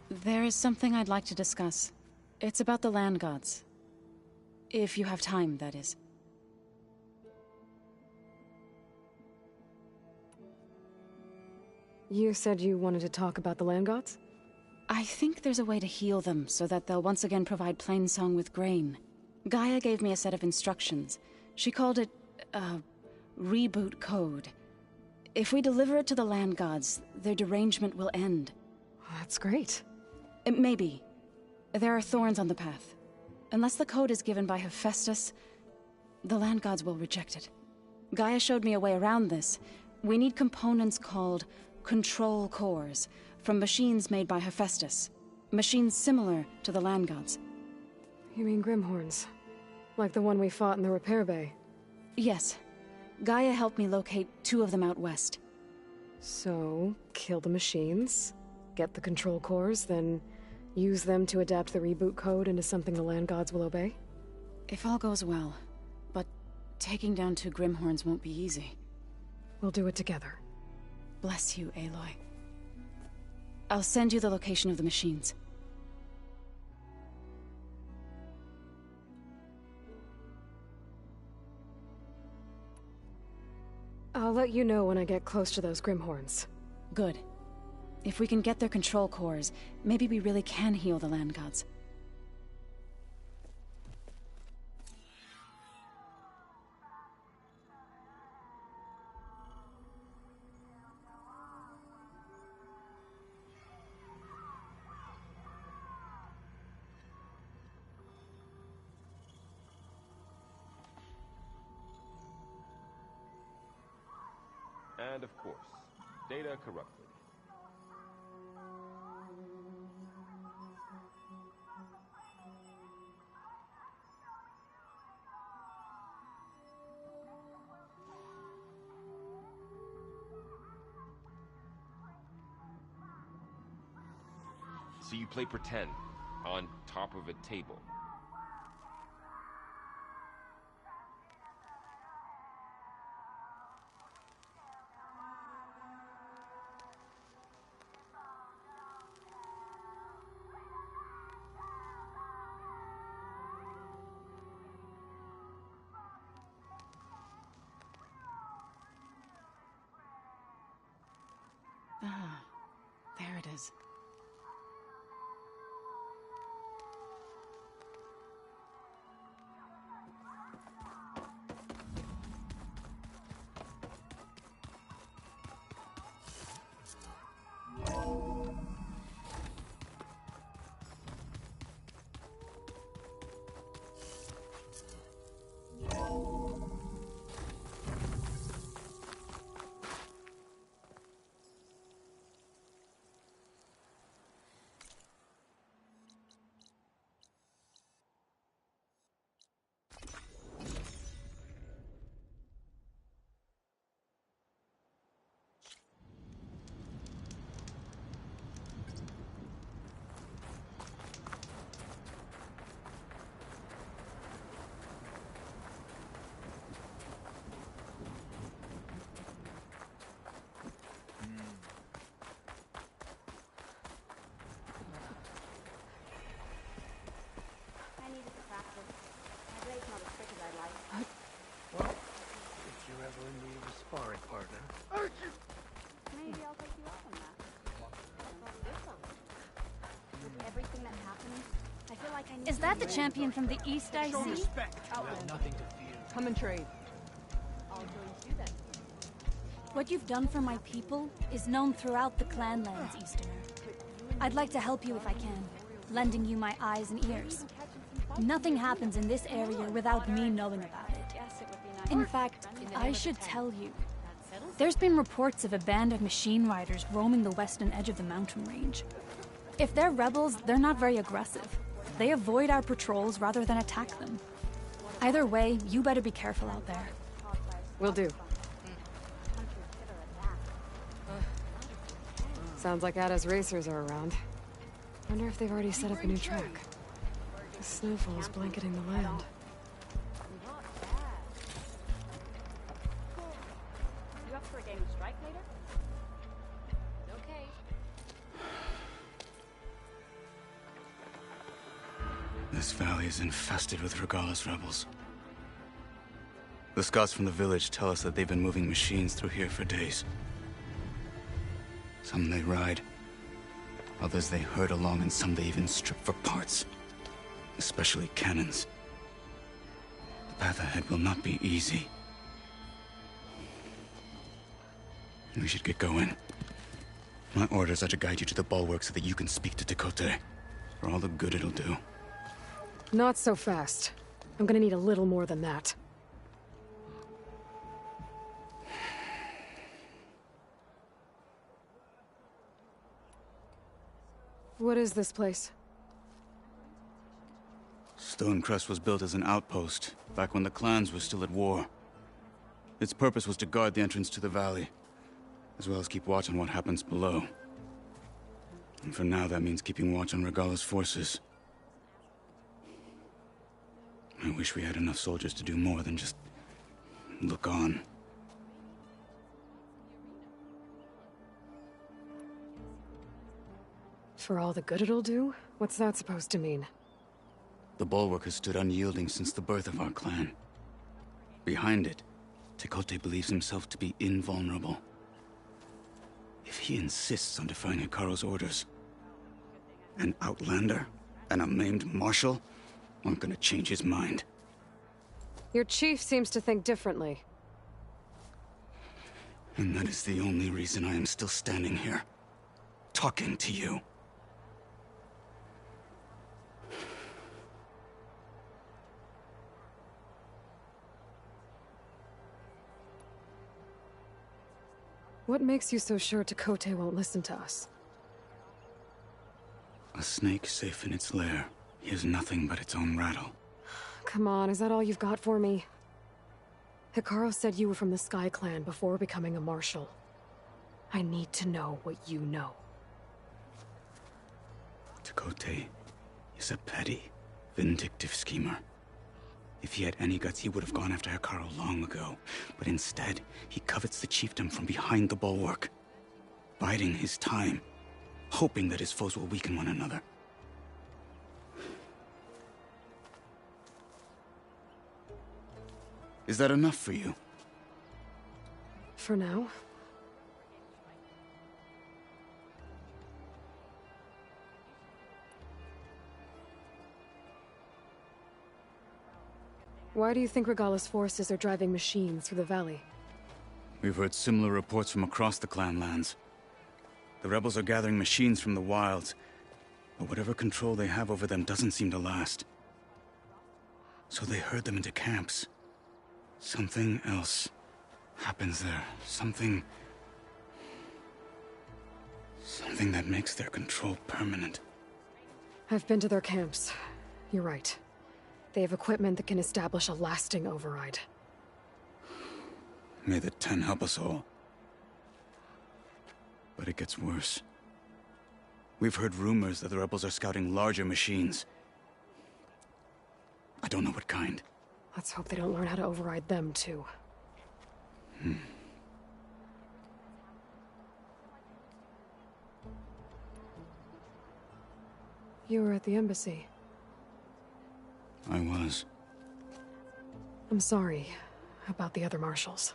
There is something I'd like to discuss. It's about the land gods. If you have time, that is. You said you wanted to talk about the land gods? I think there's a way to heal them so that they'll once again provide Plainsong with grain. Gaia gave me a set of instructions. She called it a reboot code. If we deliver it to the land gods, their derangement will end. That's great. Maybe. There are thorns on the path. Unless the code is given by Hephaestus, the land gods will reject it. Gaia showed me a way around this. We need components called control cores from machines made by Hephaestus. Machines similar to the land gods. You mean Grimhorns? Like the one we fought in the repair bay? Yes. Gaia helped me locate 2 of them out west. So, kill the machines, get the control cores, then use them to adapt the reboot code into something the land gods will obey? If all goes well. But taking down 2 Grimhorns won't be easy. We'll do it together. Bless you, Aloy. I'll send you the location of the machines. I'll let you know when I get close to those Grimhorns. Good. If we can get their control cores, maybe we really can heal the land gods. And of course, data corrupted. So you play pretend on top of a table. Ah, there it is. Sparring partner. Maybe I'll take you up on that. With everything that happened, I feel like I need. Is that the champion from the east I see? Respect. You have nothing to fear. Come and trade. I'll join you then. What you've done for my people is known throughout the Clanlands, Easterner. I'd like to help you if I can, lending you my eyes and ears. Nothing happens in this area without me knowing about it. In fact, I should tell you. There's been reports of a band of machine riders roaming the western edge of the mountain range. If they're rebels, they're not very aggressive. They avoid our patrols rather than attack them. Either way, you better be careful out there. Will do. Sounds like Ada's racers are around. Wonder if they've already set up a new track. The snowfall's blanketing the land. You up for a game of strike later? Okay. This valley is infested with Regalla's rebels. The scouts from the village tell us that they've been moving machines through here for days. Some they ride, others they herd along, and some they even strip for parts. Especially cannons. The path ahead will not be easy. We should get going. My orders are to guide you to the bulwark so that you can speak to Al-Khater. For all the good it'll do. Not so fast. I'm gonna need a little more than that. What is this place? Stonecrest was built as an outpost, back when the clans were still at war. Its purpose was to guard the entrance to the valley, as well as keep watch on what happens below. And for now, that means keeping watch on Regala's forces. I wish we had enough soldiers to do more than just look on. For all the good it'll do? What's that supposed to mean? The Bulwark has stood unyielding since the birth of our clan. Behind it, Tekote believes himself to be invulnerable. If he insists on defying Hikaru's orders, an outlander and a maimed marshal aren't gonna change his mind. Your chief seems to think differently. And that is the only reason I am still standing here, talking to you. What makes you so sure Tekote won't listen to us? A snake safe in its lair hears nothing but its own rattle. Come on, is that all you've got for me? Hikaru said you were from the Sky Clan before becoming a marshal. I need to know what you know. Tekote is a petty, vindictive schemer. If he had any guts, he would have gone after Hikaru long ago. But instead, he covets the chiefdom from behind the bulwark, biding his time, hoping that his foes will weaken one another. Is that enough for you? For now. Why do you think Regala's forces are driving machines through the valley? We've heard similar reports from across the clan lands. The rebels are gathering machines from the wilds, but whatever control they have over them doesn't seem to last. So they herd them into camps. Something else happens there. Something that makes their control permanent. I've been to their camps. You're right. They have equipment that can establish a lasting override. May the Ten help us all. But it gets worse. We've heard rumors that the rebels are scouting larger machines. I don't know what kind. Let's hope they don't learn how to override them, too. You were at the embassy. I was. I'm sorry about the other marshals.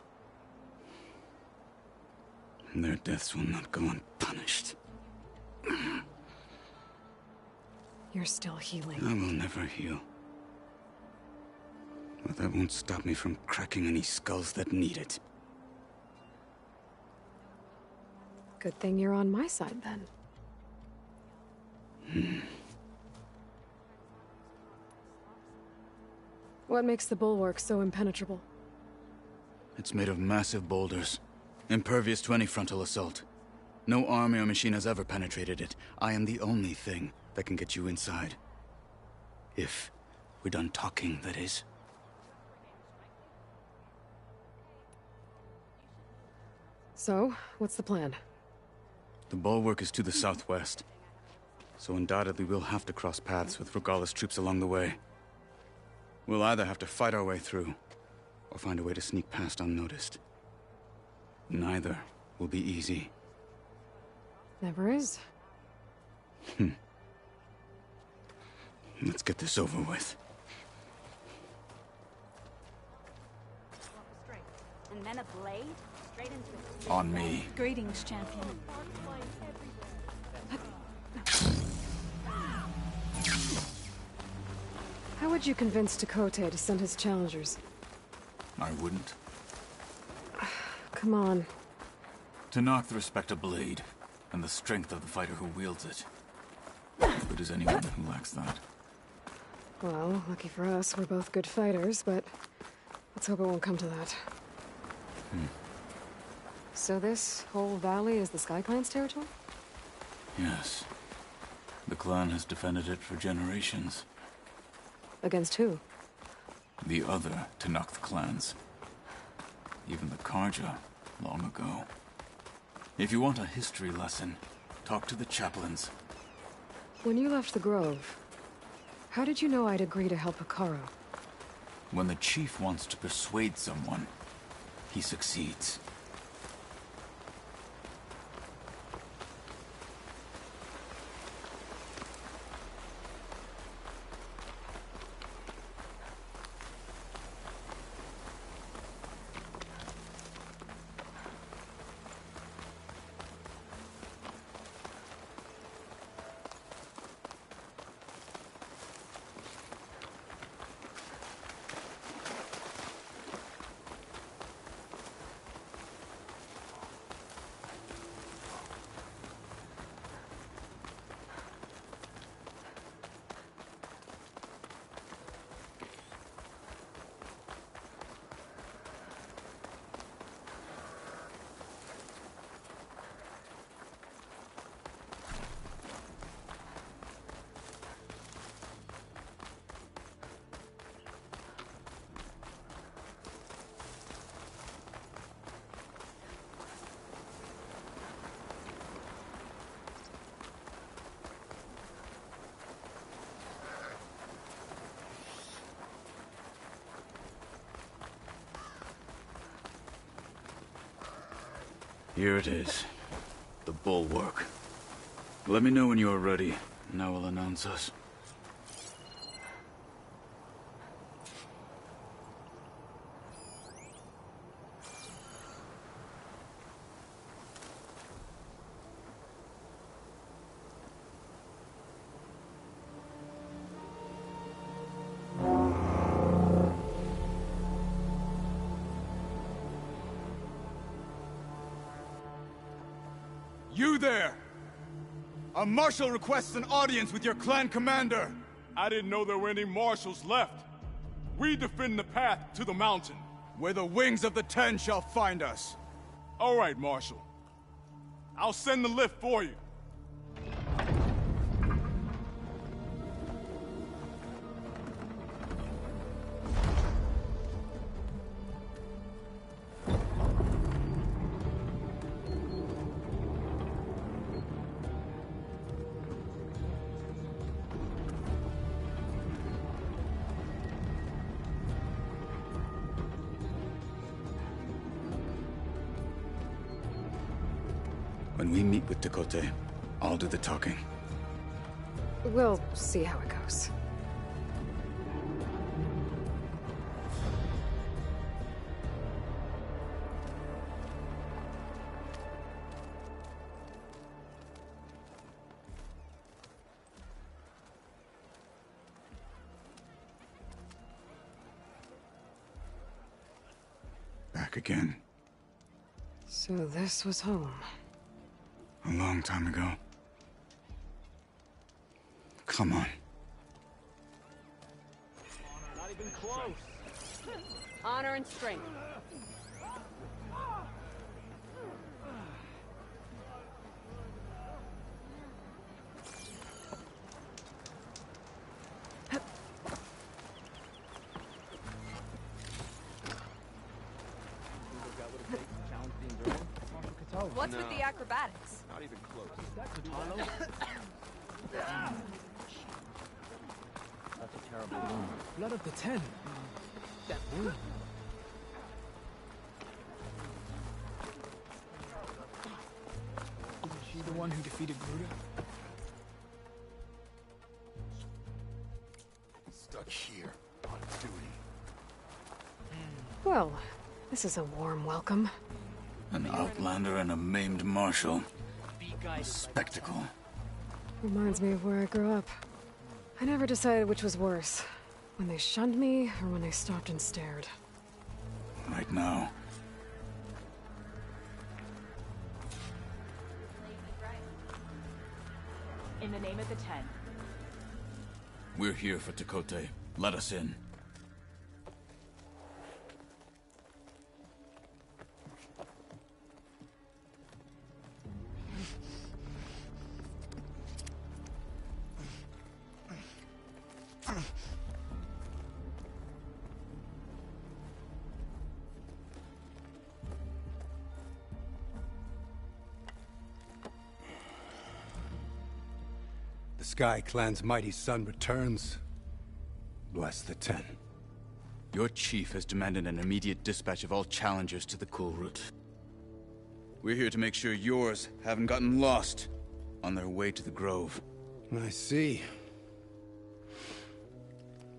Their deaths will not go unpunished. You're still healing. I will never heal. But that won't stop me from cracking any skulls that need it. Good thing you're on my side, then. What makes the bulwark so impenetrable? It's made of massive boulders, impervious to any frontal assault. No army or machine has ever penetrated it. I am the only thing that can get you inside. If we're done talking, that is. So, what's the plan? The bulwark is to the southwest, so undoubtedly we'll have to cross paths with Regala's troops along the way. We'll either have to fight our way through, or find a way to sneak past unnoticed. Neither will be easy. Never is. Let's get this over with. And then a blade straight into the... On me. Greetings, champion. How would you convince Tekote to send his challengers? I wouldn't. Come on. To knock the respect of blade, and the strength of the fighter who wields it. As good as anyone who lacks that. Well, lucky for us, we're both good fighters, but let's hope it won't come to that. So this whole valley is the Sky Clan's territory? Yes. The clan has defended it for generations. Against who? The other Tenakth clans. Even the Karja, long ago. If you want a history lesson, talk to the chaplains. When you left the Grove, how did you know I'd agree to help Hikaru? When the chief wants to persuade someone, he succeeds. Here it is. The bulwark. Let me know when you are ready, and I will announce us. You there! A marshal requests an audience with your clan commander! I didn't know there were any marshals left. We defend the path to the mountain. Where the wings of the Ten shall find us. All right, Marshal. I'll send the lift for you. When we meet with Tekote, I'll do the talking. We'll see how it goes. Back again. So this was home. A long time ago. Come on. Not even close. Honor and strength. What's with the acrobatics? Not even close. That's a terrible wound. Blood of the Ten. That wound. Isn't she the one who defeated Gruda? Stuck here on duty. Well, this is a warm welcome. An outlander and a maimed marshal. A spectacle. Reminds me of where I grew up. I never decided which was worse. When they shunned me, or when they stopped and stared. Right now. In the name of the Ten. We're here for Tekote. Let us in. Sky Clan's mighty son returns, bless the Ten. Your chief has demanded an immediate dispatch of all challengers to the Cool Route. We're here to make sure yours haven't gotten lost on their way to the Grove. I see.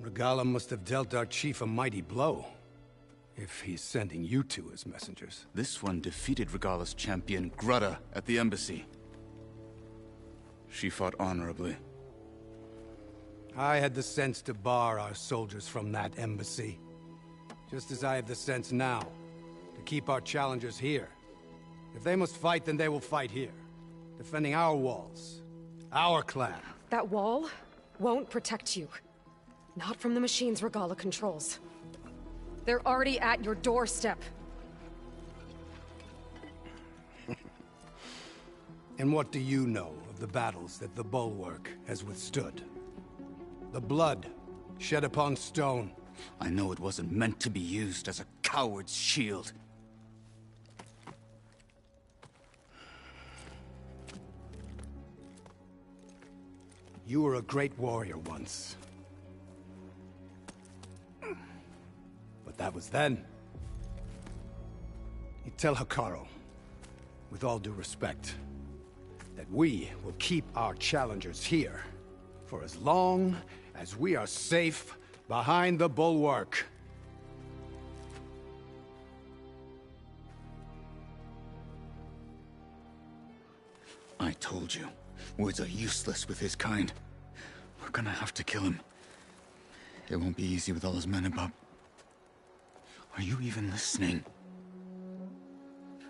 Regala must have dealt our chief a mighty blow, if he's sending you two as messengers. This one defeated Regala's champion, Grutta, at the embassy. She fought honorably. I had the sense to bar our soldiers from that embassy. Just as I have the sense now, to keep our challengers here. If they must fight, then they will fight here. Defending our walls. Our clan. That wall won't protect you. Not from the machines Regala controls. They're already at your doorstep. And what do you know of the battles that the Bulwark has withstood? The blood shed upon stone. I know it wasn't meant to be used as a coward's shield. You were a great warrior once. But that was then. You tell Hikaru, with all due respect, that we will keep our challengers here for as long as we are safe behind the Bulwark. I told you, words are useless with his kind. We're gonna have to kill him. It won't be easy with all his men about. Are you even listening?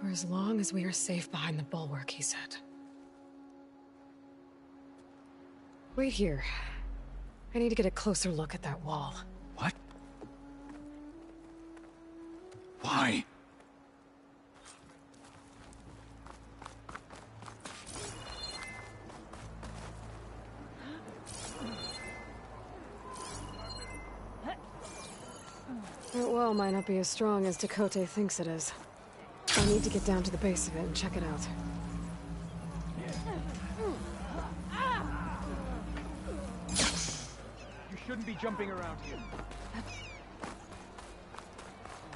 For as long as we are safe behind the Bulwark, he said. Wait here. I need to get a closer look at that wall. What? Why? That wall might not be as strong as Dakota thinks it is. I need to get down to the base of it and check it out. You shouldn't be jumping around here.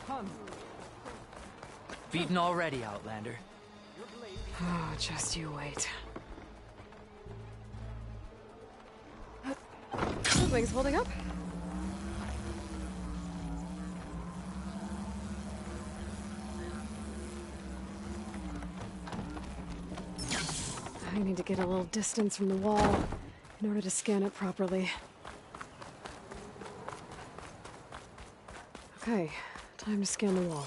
Come. Beaten already, Outlander. Oh, just you wait. Wings holding up? I need to get a little distance from the wall in order to scan it properly. Okay, time to scan the wall.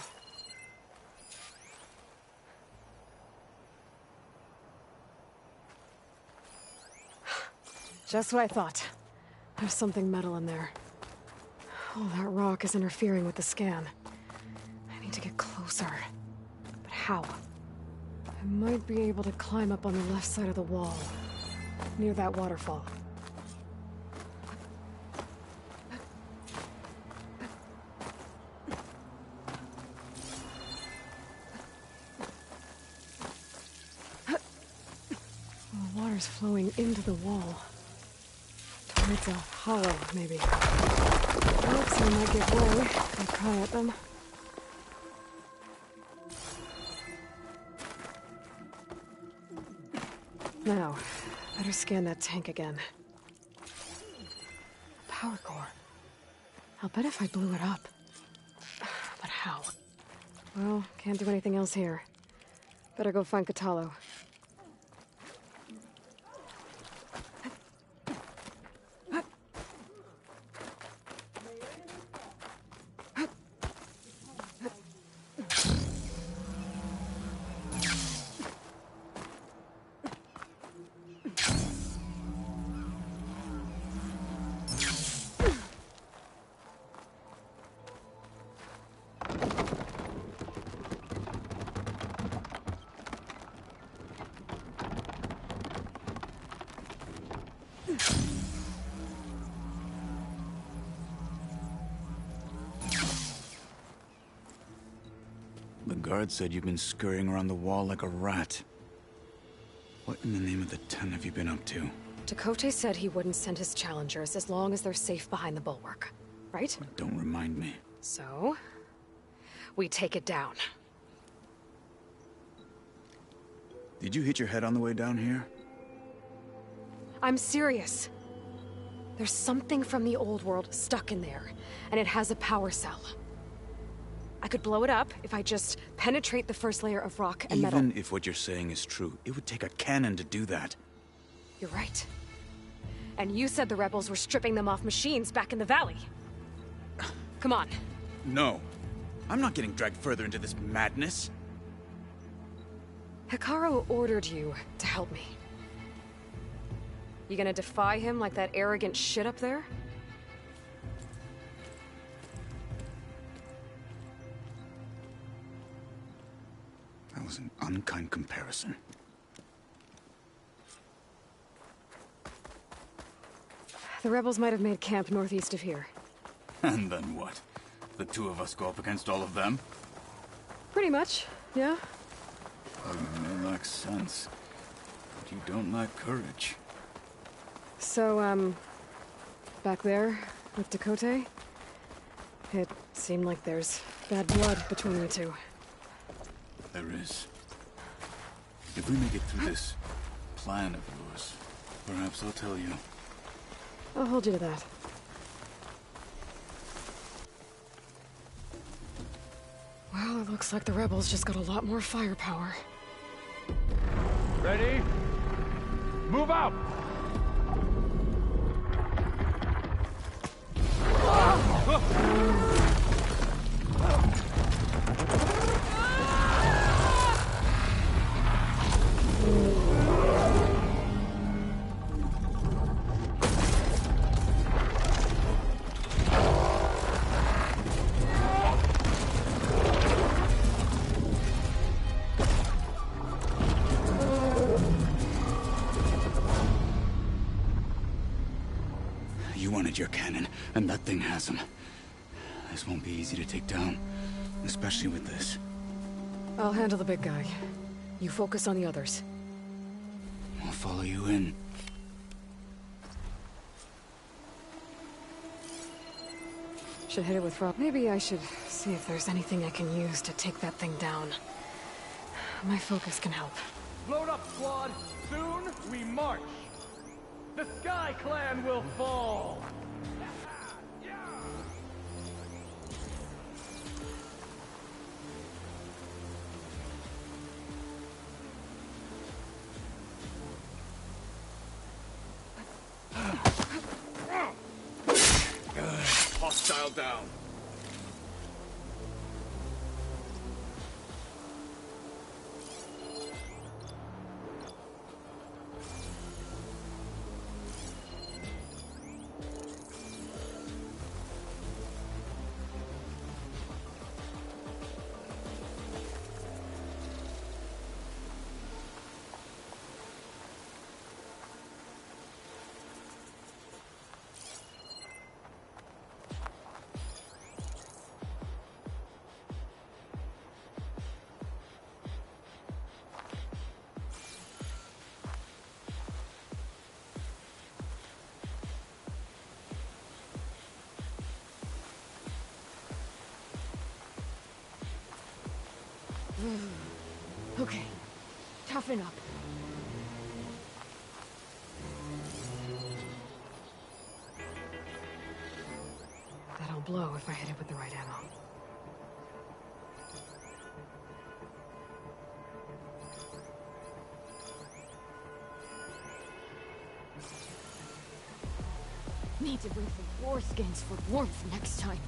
Just what I thought. There's something metal in there. Oh, that rock is interfering with the scan. I need to get closer. But how? I might be able to climb up on the left side of the wall, near that waterfall. The water's flowing into the wall. Towards a hollow, maybe. Oops, I might give way if I pry at them. Now, better scan that tank again. Power core. I'll bet if I blew it up. But how? Well, can't do anything else here. Better go find Katalo. The guard said you've been scurrying around the wall like a rat. What in the name of the Ten have you been up to? Tekote said he wouldn't send his challengers as long as they're safe behind the bulwark, right? Don't remind me. So, we take it down. Did you hit your head on the way down here? I'm serious. There's something from the old world stuck in there, and it has a power cell. I could blow it up if I just penetrate the first layer of rock and metal. Even if what you're saying is true, it would take a cannon to do that. You're right. And you said the rebels were stripping them off machines back in the valley. Come on. No. I'm not getting dragged further into this madness. Hikaru ordered you to help me. You gonna defy him like that arrogant shit up there? That was an unkind comparison. The rebels might have made camp northeast of here. And then what? The two of us go up against all of them? Pretty much, yeah. You may lack sense, but you don't lack courage. So, back there, with Tekote, it seemed like there's bad blood between you two. There is. If we make it through this plan of yours, perhaps I'll tell you. I'll hold you to that. Well, it looks like the rebels just got a lot more firepower. Ready? Move out! You wanted your cannon, and that thing has him. This won't be easy to take down, especially with this. I'll handle the big guy. You focus on the others. I'll follow you in. Should hit it with Rob. Maybe I should see if there's anything I can use to take that thing down. My focus can help. Load up, squad! Soon, we march! The Sky Clan will fall! Hostile down. Okay, toughen up. That'll blow if I hit it with the right ammo. Need to bring some war skins for warmth next time.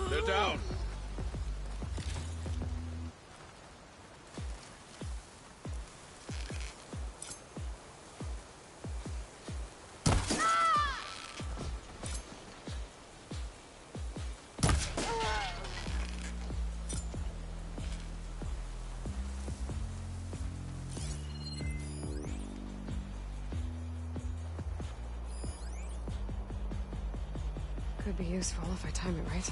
They're down. Could be useful if I time it right.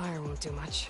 fire won't do much.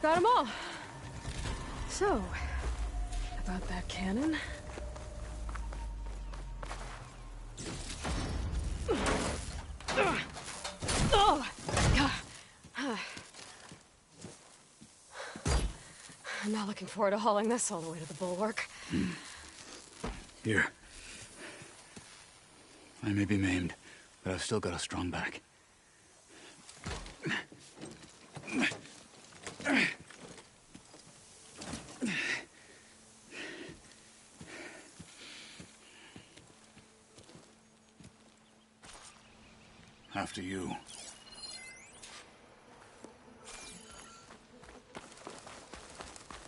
Got 'em all. So, about that cannon. I'm not looking forward to hauling this all the way to the bulwark. Here. I may be maimed, but I've still got a strong back. After you.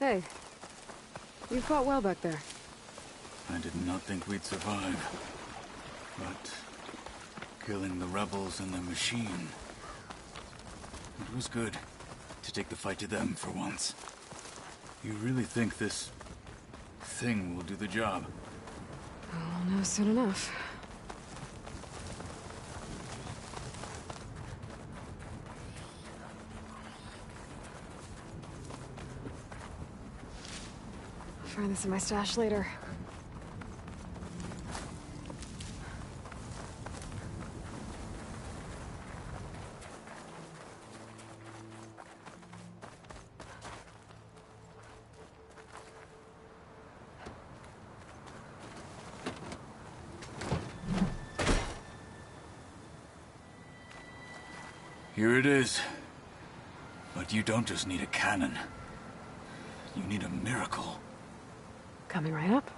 Hey, you fought well back there. I did not think we'd survive. But killing the rebels and the machine, it was good to take the fight to them for once. You really think this thing will do the job? We'll know soon enough. I'll find this in my stash later. Here it is. But you don't just need a cannon. You need a miracle. Coming right up.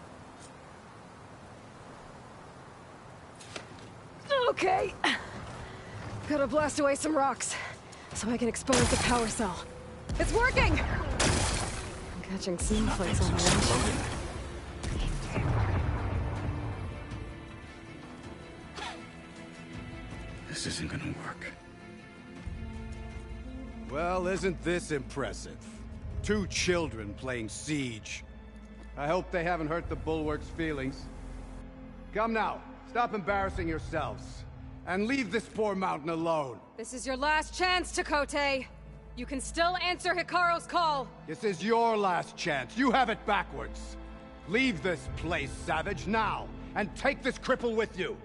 Okay. Gotta blast away some rocks, so I can expose the power cell. It's working! I'm catching snowflakes on the edge. This isn't gonna work. Well, isn't this impressive? 2 children playing siege. I hope they haven't hurt the Bulwark's feelings. Come now, stop embarrassing yourselves. And leave this poor mountain alone. This is your last chance, Chakotay. You can still answer Hikaru's call. This is your last chance. You have it backwards. Leave this place, Savage, now. And take this cripple with you.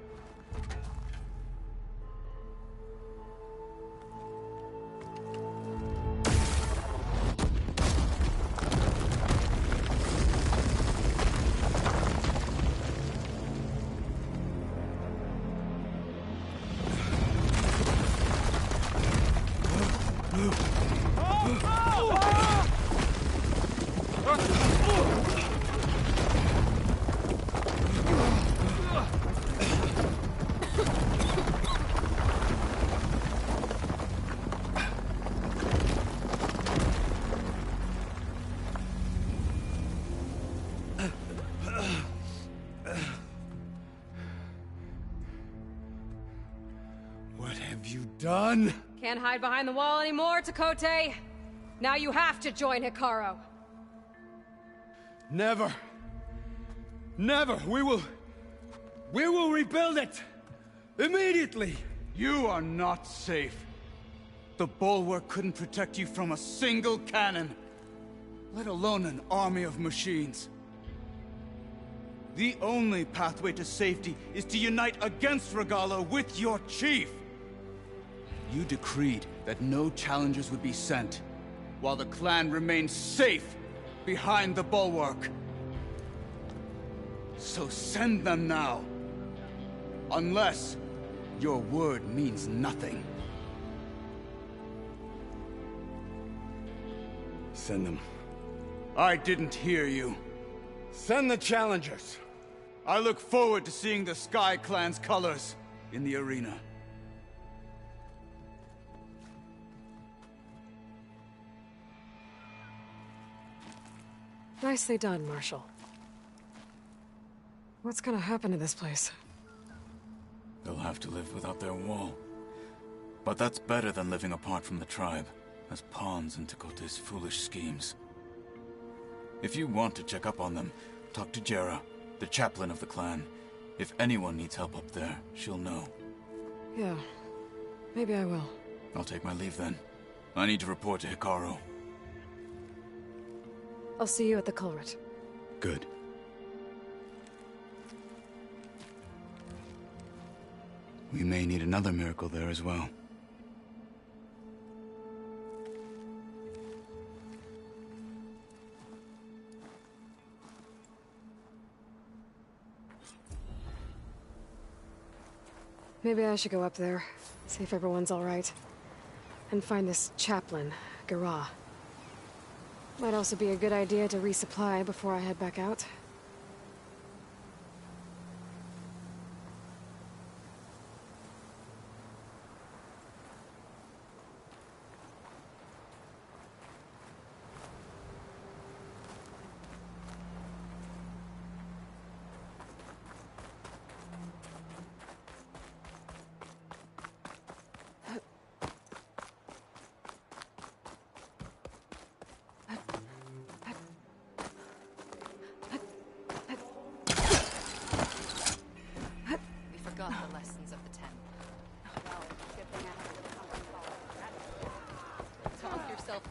done? Can't hide behind the wall anymore, Takote. Now you have to join Hikaru. Never. Never. We will rebuild it. Immediately. You are not safe. The bulwark couldn't protect you from a single cannon, let alone an army of machines. The only pathway to safety is to unite against Regalla with your chief. You decreed that no challengers would be sent, while the clan remained safe behind the bulwark. So send them now. Unless your word means nothing. Send them. I didn't hear you. Send the challengers. I look forward to seeing the Sky Clan's colors in the arena. Nicely done, Marshal. What's gonna happen to this place? They'll have to live without their wall. But that's better than living apart from the tribe, as pawns in Takote's foolish schemes. If you want to check up on them, talk to Jera, the chaplain of the clan. If anyone needs help up there, she'll know. Yeah, maybe I will. I'll take my leave then. I need to report to Hikaru. I'll see you at the culvert. Good. We may need another miracle there as well. Maybe I should go up there, see if everyone's all right. And find this chaplain, Gara. Might also be a good idea to resupply before I head back out.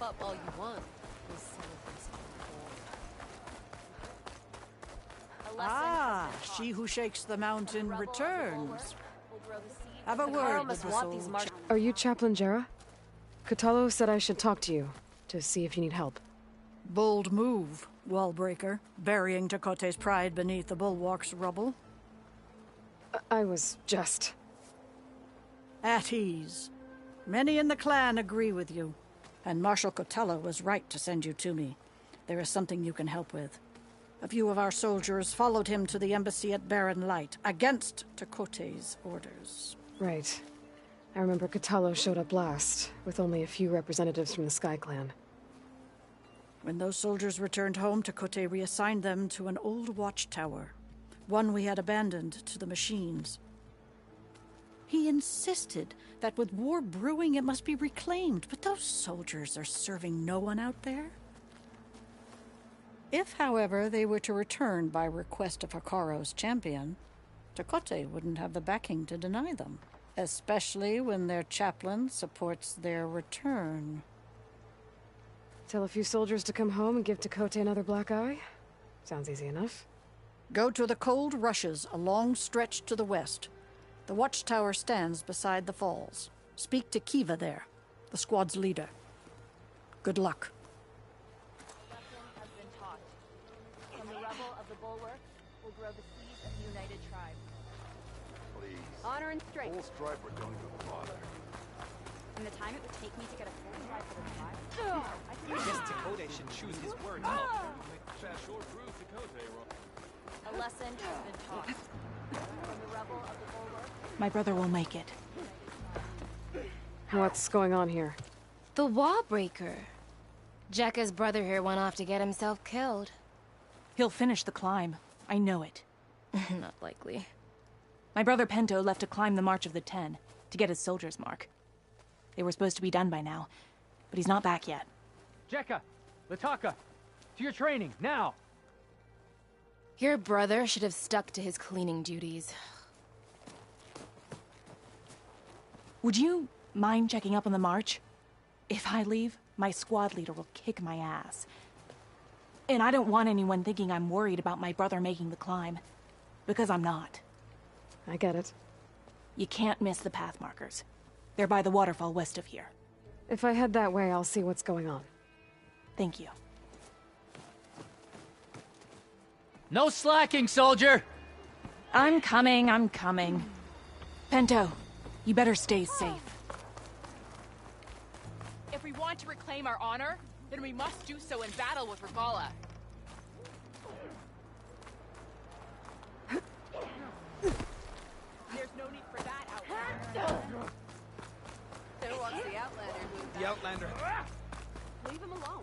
Up all you want. Ah, she who shakes the mountain returns. Have a word with the soldier. Are you Chaplain Jera? Kotalo said I should talk to you, to see if you need help. Bold move, Wallbreaker, burying Takote's pride beneath the bulwark's rubble. I was just... At ease. Many in the clan agree with you. And Marshal Kotalo was right to send you to me. There is something you can help with. A few of our soldiers followed him to the embassy at Barren Light, against Takote's orders. Right. I remember Kotalo showed up last, with only a few representatives from the Sky Clan. When those soldiers returned home, Takote reassigned them to an old watchtower, one we had abandoned to the machines. He insisted that with war brewing it must be reclaimed, but those soldiers are serving no one out there. If, however, they were to return by request of Hikaru's champion, Takote wouldn't have the backing to deny them, especially when their chaplain supports their return. Tell a few soldiers to come home and give Takote another black eye? Sounds easy enough. Go to the cold rushes, a long stretch to the west. The watchtower stands beside the falls. Speak to Kiva there, the squad's leader. Good luck. Lesson has been taught. From the rubble of the bulwark will grow the seeds of the united tribe. Please. Honor and strength. Full striper don't even bother. And the time it would take me to get a 45 for the tribe? I guess Takote should choose his words. That sure proves Takote wrong. A lesson has been taught. From the rubble of the bulwark. My brother will make it. What's going on here? The Wallbreaker. Jekka's brother here went off to get himself killed. He'll finish the climb. I know it. Not likely. My brother Pento left to climb the March of the Ten, to get his soldier's mark. They were supposed to be done by now, but he's not back yet. Jekka! Lataka! To your training, now! Your brother should have stuck to his cleaning duties. Would you mind checking up on the march? If I leave, my squad leader will kick my ass. And I don't want anyone thinking I'm worried about my brother making the climb. Because I'm not. I get it. You can't miss the path markers. They're by the waterfall west of here. If I head that way, I'll see what's going on. Thank you. No slacking, soldier! I'm coming, I'm coming. Pento, you better stay safe. If we want to reclaim our honor, then we must do so in battle with Regala. There's no need for that, Outlander. So wants the Outlander who The Outlander. Leave him alone.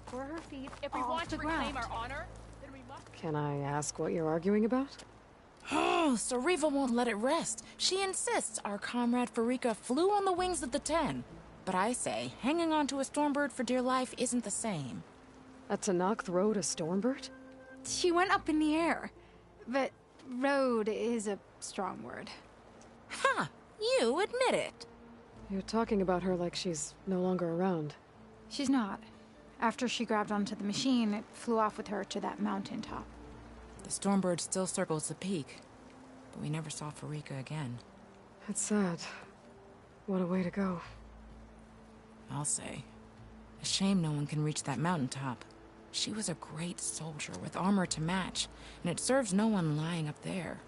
For her feet If we off want the to reclaim ground. our honor, then we must... Can I ask what you're arguing about? Oh, Sariva won't let it rest. She insists our comrade Farika flew on the wings of the 10. But I say, hanging on to a Stormbird for dear life isn't the same. A Tanakh rode a Stormbird? She went up in the air. But rode is a strong word. Ha! You admit it. You're talking about her like she's no longer around. She's not. After she grabbed onto the machine, it flew off with her to that mountaintop. The Stormbird still circles the peak, but we never saw Farika again. It's sad. What a way to go. I'll say. A shame no one can reach that mountaintop. She was a great soldier with armor to match, and it serves no one lying up there.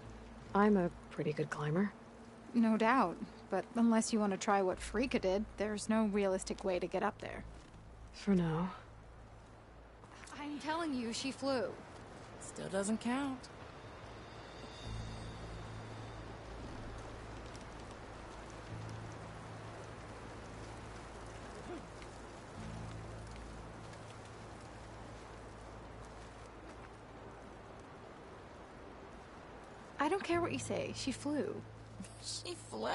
I'm a pretty good climber. No doubt, but unless you want to try what Farika did, there's no realistic way to get up there. For now. I'm telling you, she flew. Still doesn't count. I don't care what you say, she flew. She flew?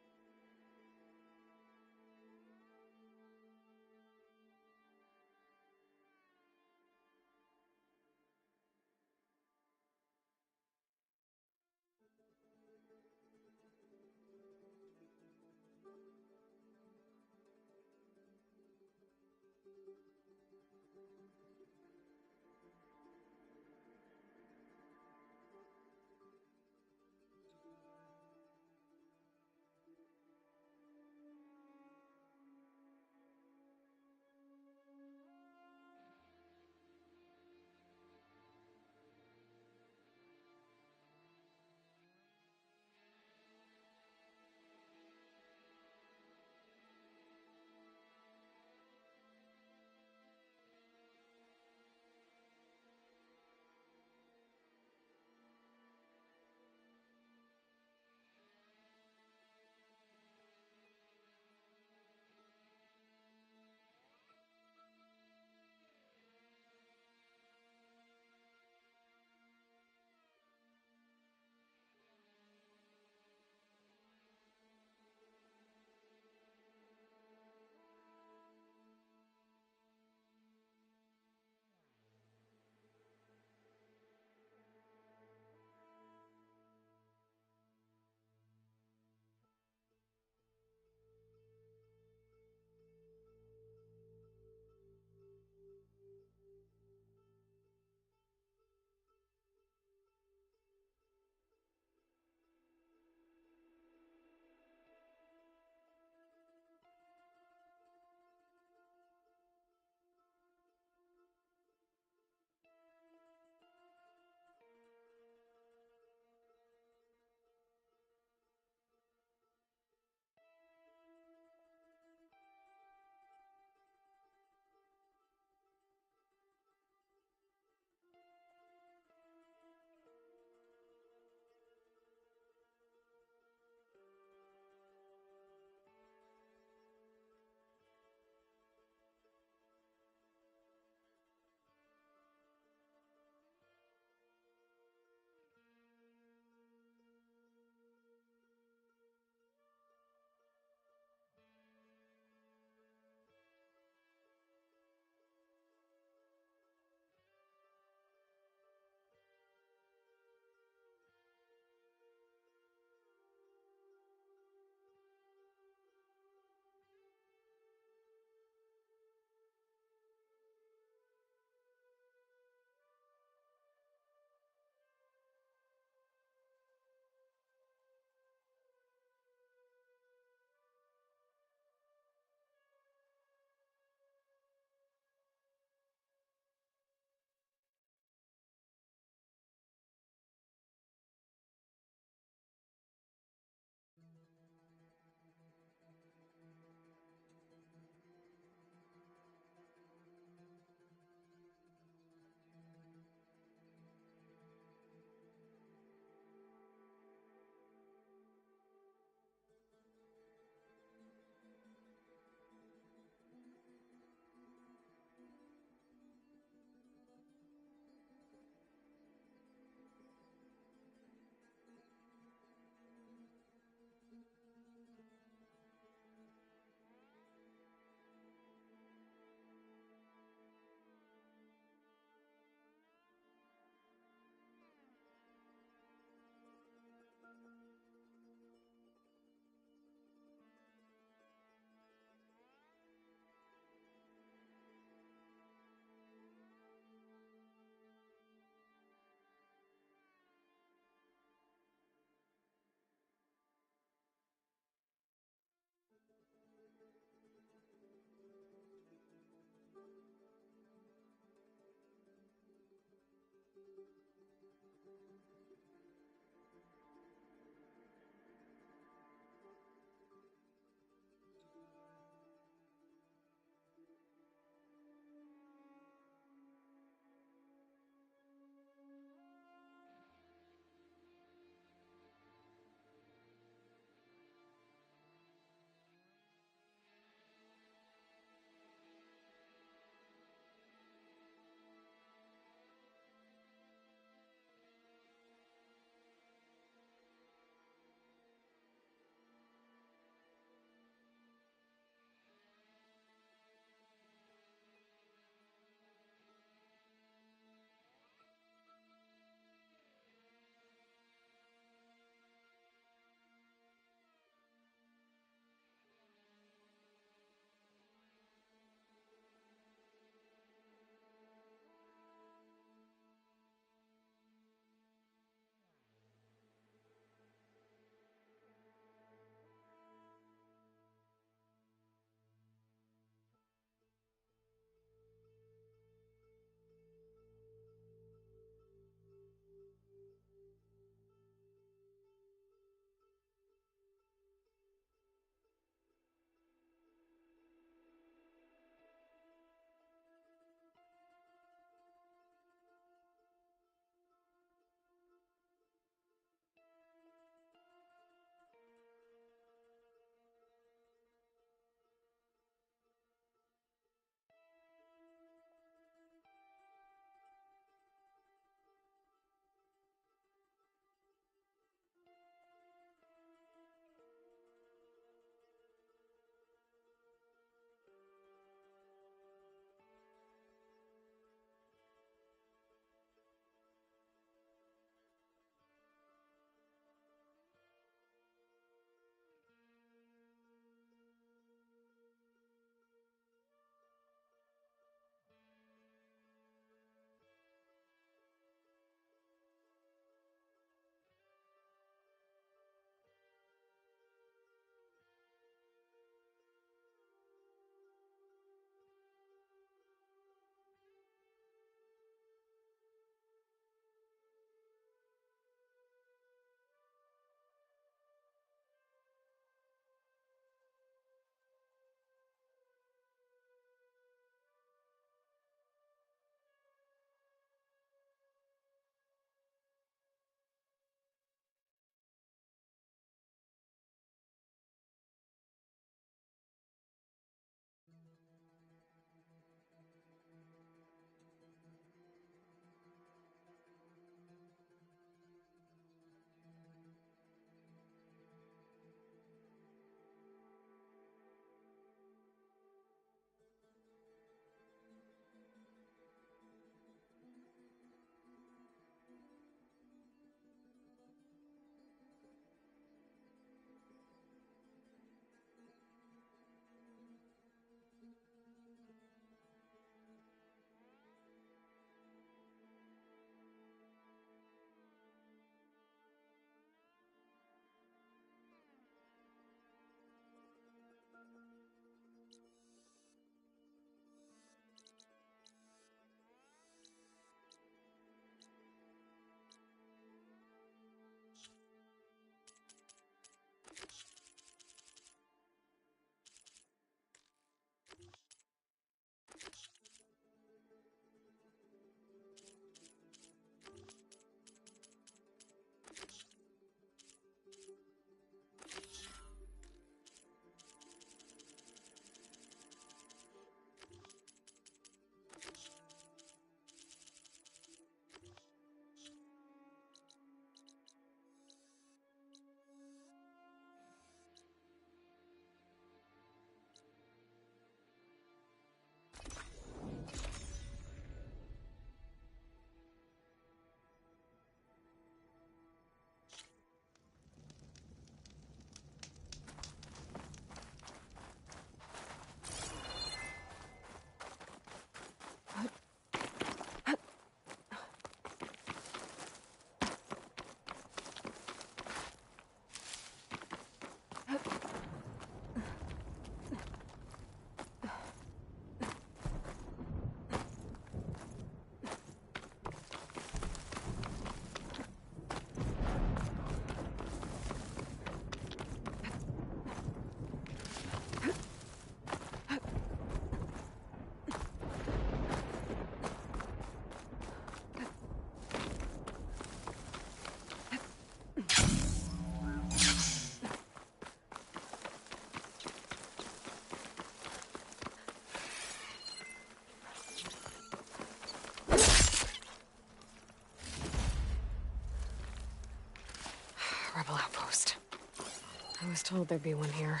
was told there'd be one here.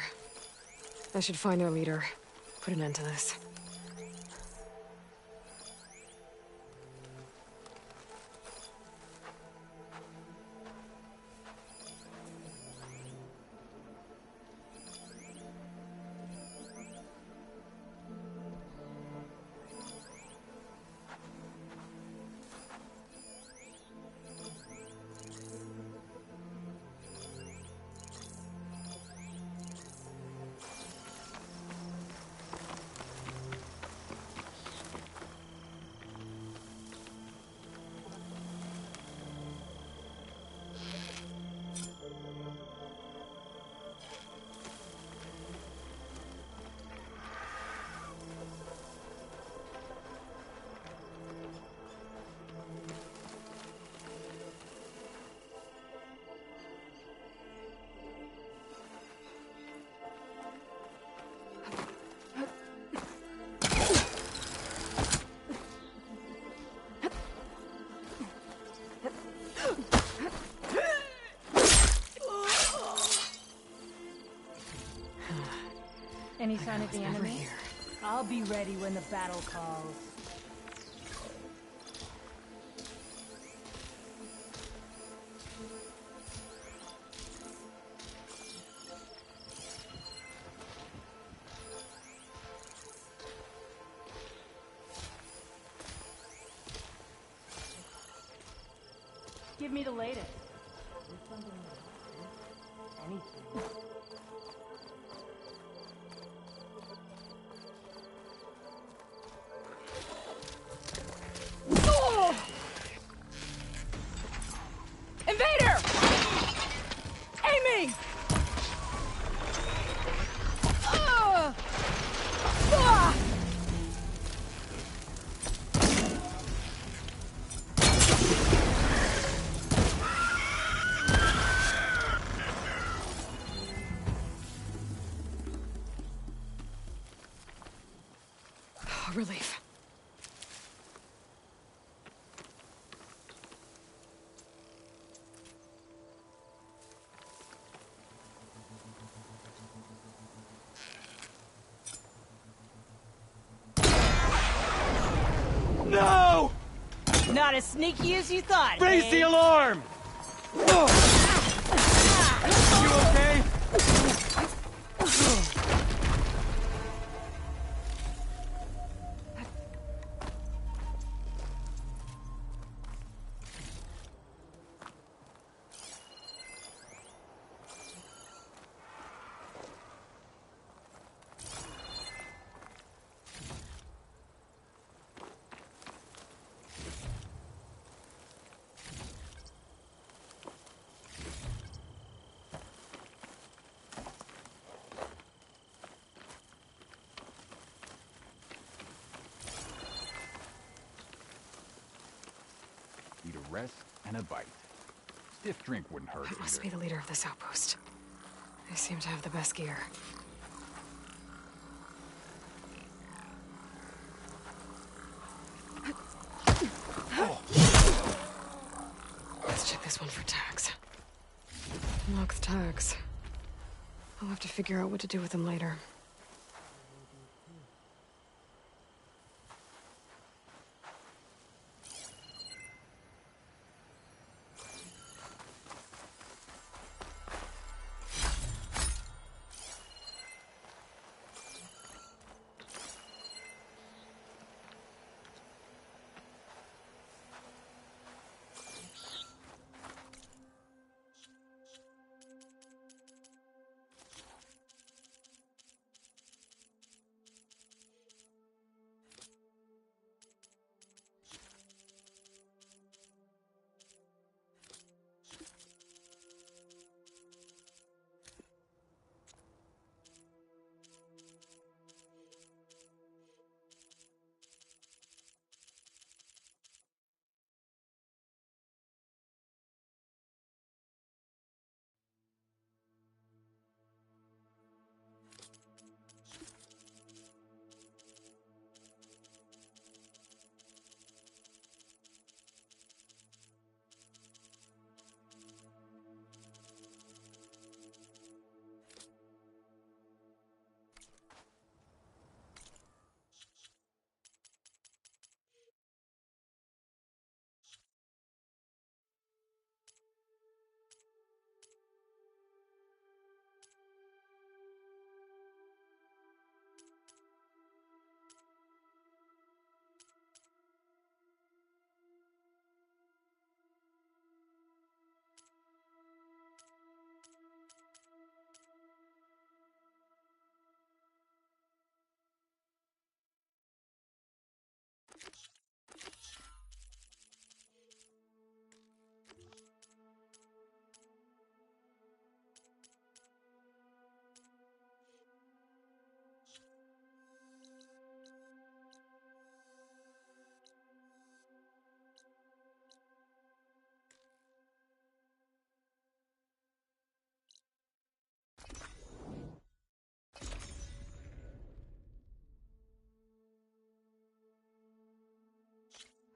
I should find their leader. Put an end to this. Any sign of the enemy? I'll be ready when the battle calls. Give me the latest. Anything. Invader! Aiming! Relief. No! Not as sneaky as you thought. Raise the alarm! You okay? Need a rest and a bite. Stiff drink wouldn't hurt That must either. be the leader of this outpost. They seem to have the best gear. Let's check this one for tags. Unlock the tags. I'll have to figure out what to do with them later.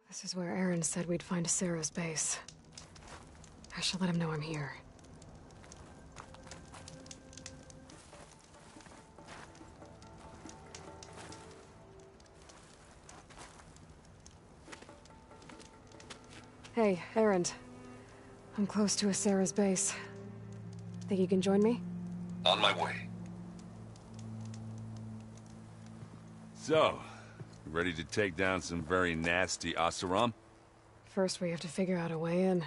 This is where Aaron said we'd find Sarah's base. I should let him know I'm here. Hey, Aaron. I'm close to Sarah's base. Think you can join me? On my way. So, ready to take down some very nasty Oseram? First, we have to figure out a way in.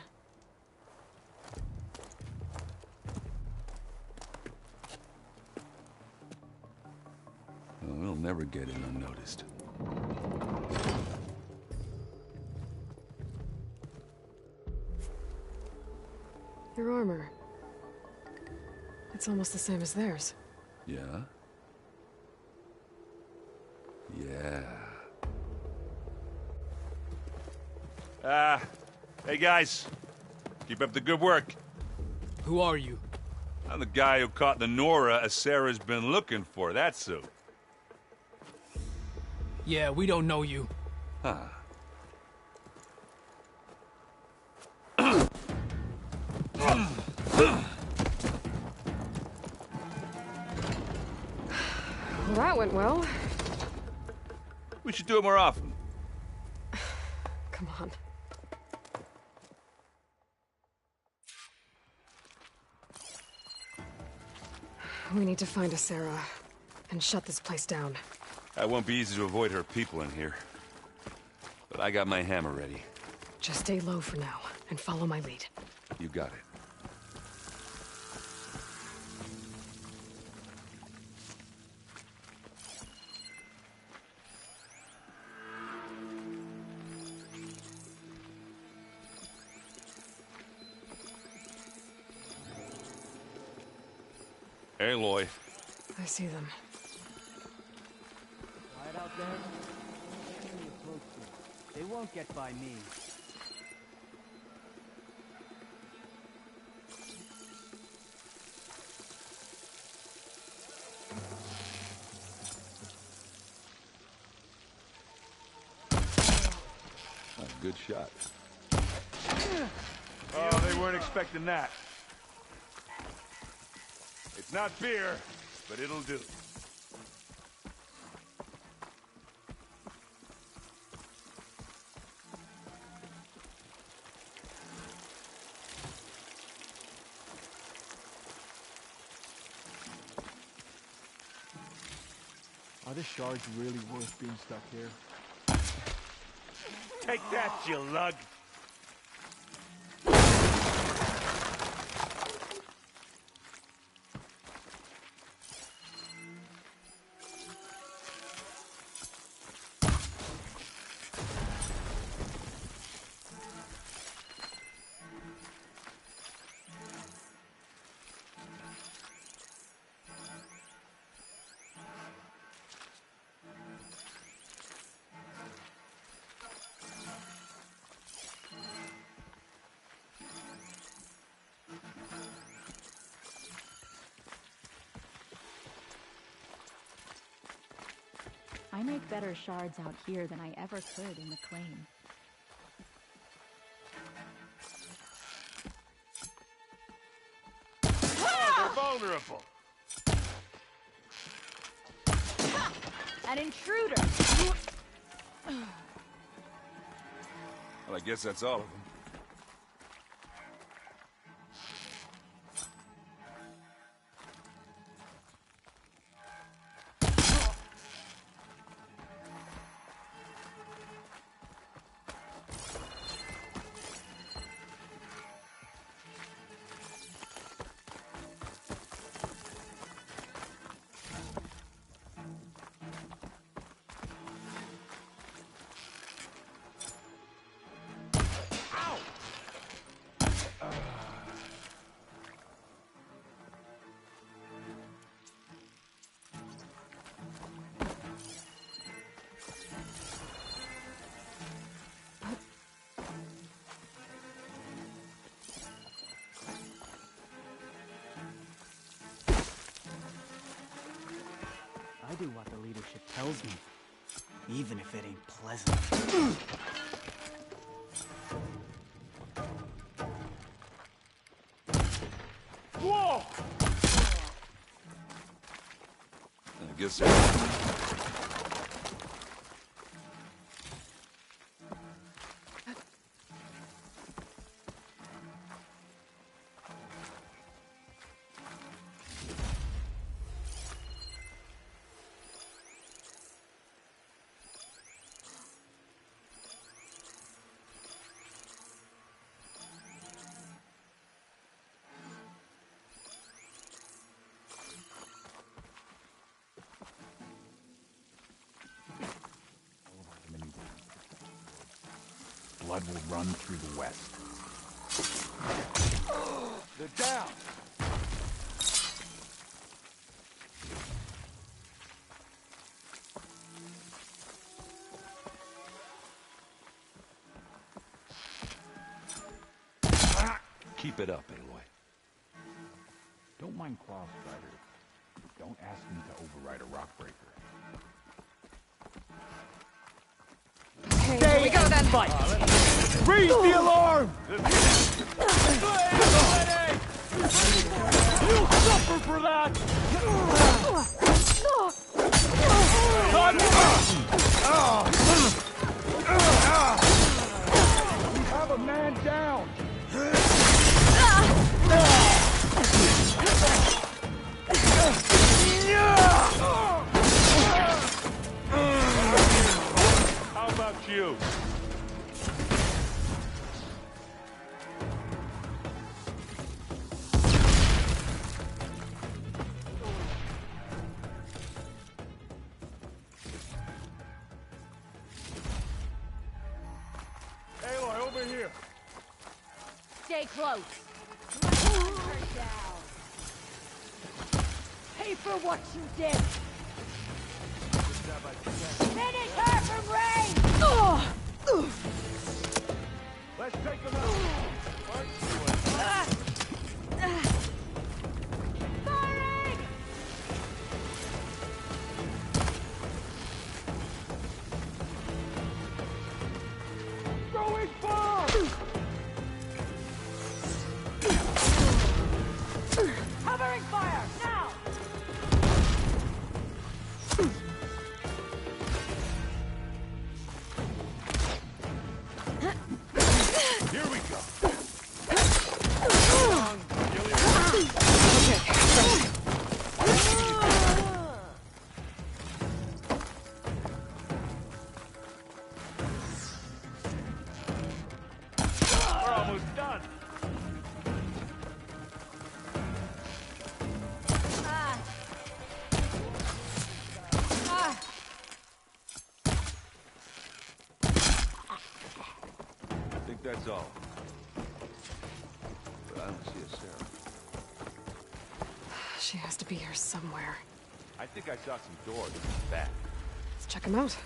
Well, we'll never get in unnoticed. Your armor. It's almost the same as theirs. Yeah? Yeah. Hey guys. Keep up the good work. Who are you? I'm the guy who caught the Nora Sarah's been looking for, that's who. Yeah, we don't know you. Huh. Well, that went well. We should do it more often. Come on. We need to find a Sarah and shut this place down. It won't be easy to avoid her people in here. But I got my hammer ready. Just stay low for now and follow my lead. You got it. Aloy. I see them. Right out there? Really approach them. They won't get by me. Good shot. Oh, they weren't expecting that. It's not beer, but it'll do. Are the shards really worth being stuck here? Take that, you lug! I make better shards out here than I ever could in the claim. Oh, they're vulnerable. An intruder! Well, I guess that's all of them. do what the leadership tells me, even if it ain't pleasant. Whoa! I guess blood will run through the West. They're down! keep it up, Aloy. Don't mind Claw Strider. Don't ask me to override a rock breaker. Okay, here we go then. Raise the alarm! You'll suffer for that! You have a man down! How about you? Aloy, over here. Stay close. Pay for what you did! Finish her from Ray! Let's take him out. Firing! Throwing bomb! Covering fire, now! Here we go. We're almost done. I think that's all. But I don't see a Sarah. She has to be here somewhere. I think I saw some doors in the back. Let's check them out.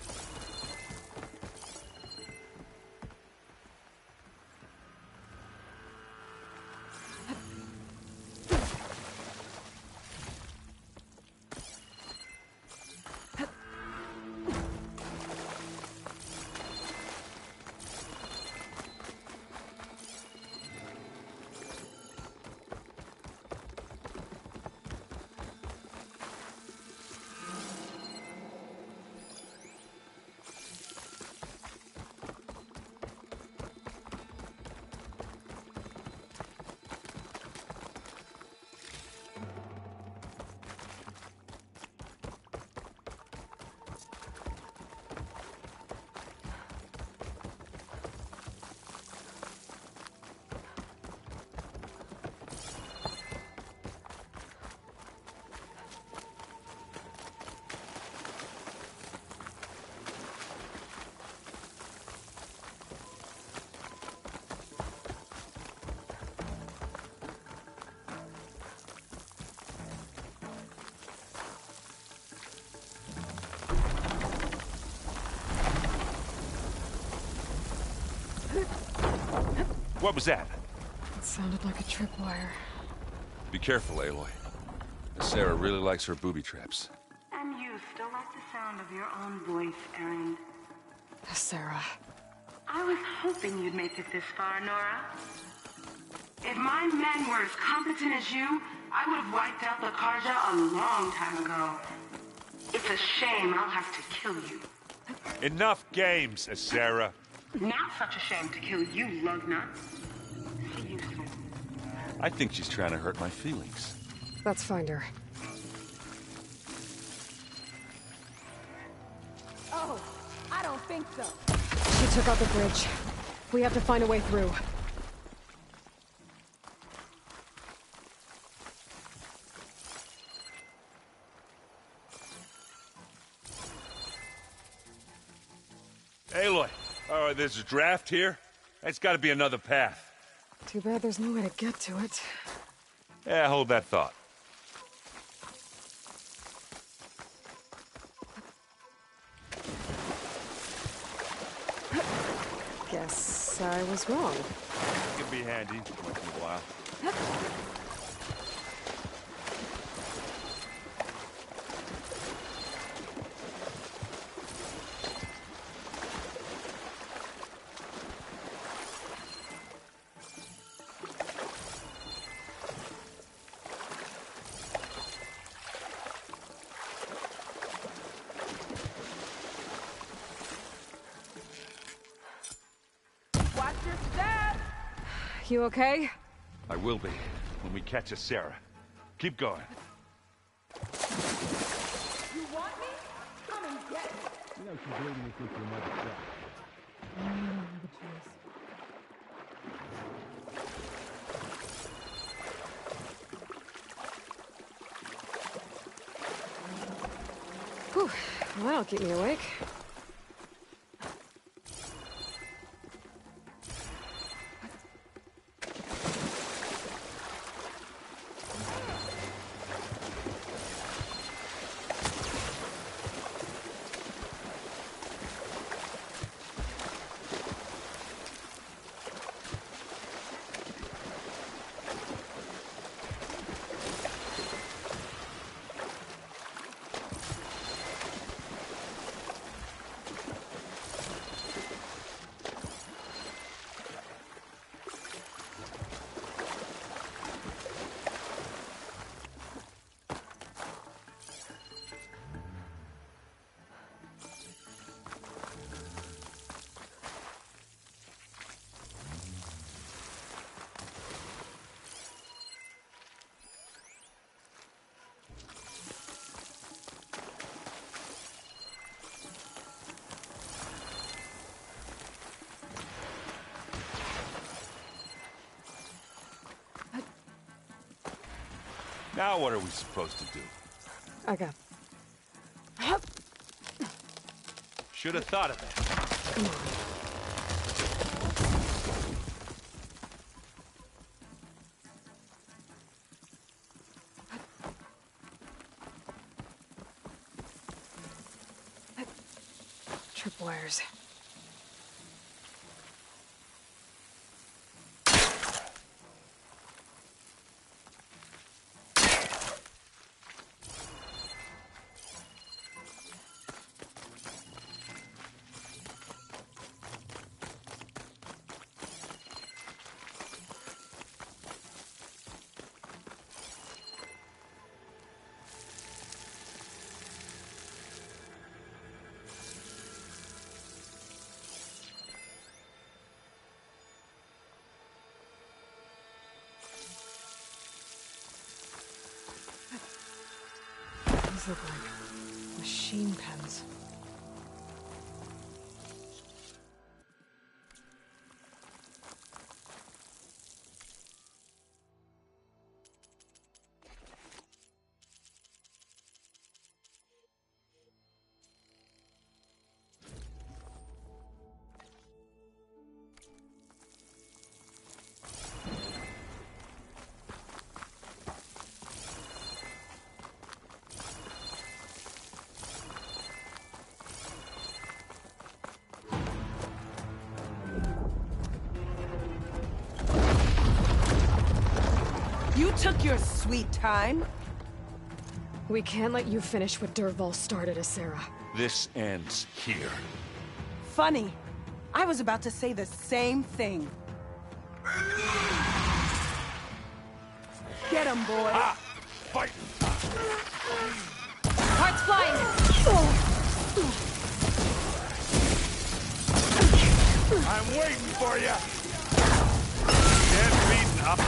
What was that? It sounded like a tripwire. Be careful, Aloy. Sarah really likes her booby traps. And you still of your own voice, Erin. Sarah. I was hoping you'd make it this far, Nora. If my men were as competent as you, I would have wiped out the Karja a long time ago. It's a shame I'll have to kill you. Enough games, Sarah. Not such a shame to kill you, lugnut. See you soon. I think she's trying to hurt my feelings. Let's find her. Oh, I don't think so. She took out the bridge. We have to find a way through. Aloy, there's a draft here. There's got to be another path. Too bad there's no way to get to it. Yeah, hold that thought. Guess I was wrong. It could be handy once in a while. You okay? I will be, when we catch a Sarah. Keep going. You want me? Come and get me. You know she's leading us into another trap. I don't have a choice. Whew. Well, that'll keep me awake. Now what are we supposed to do? I got. Should have thought of that. Come on. Tripwires. These look like machine pens. You took your sweet time. We can't let you finish what Dervahl started, Sarah. This ends here. Funny. I was about to say the same thing. Get him, boy. Ah! Fight! Hearts flying! I'm waiting for you! Get beaten up.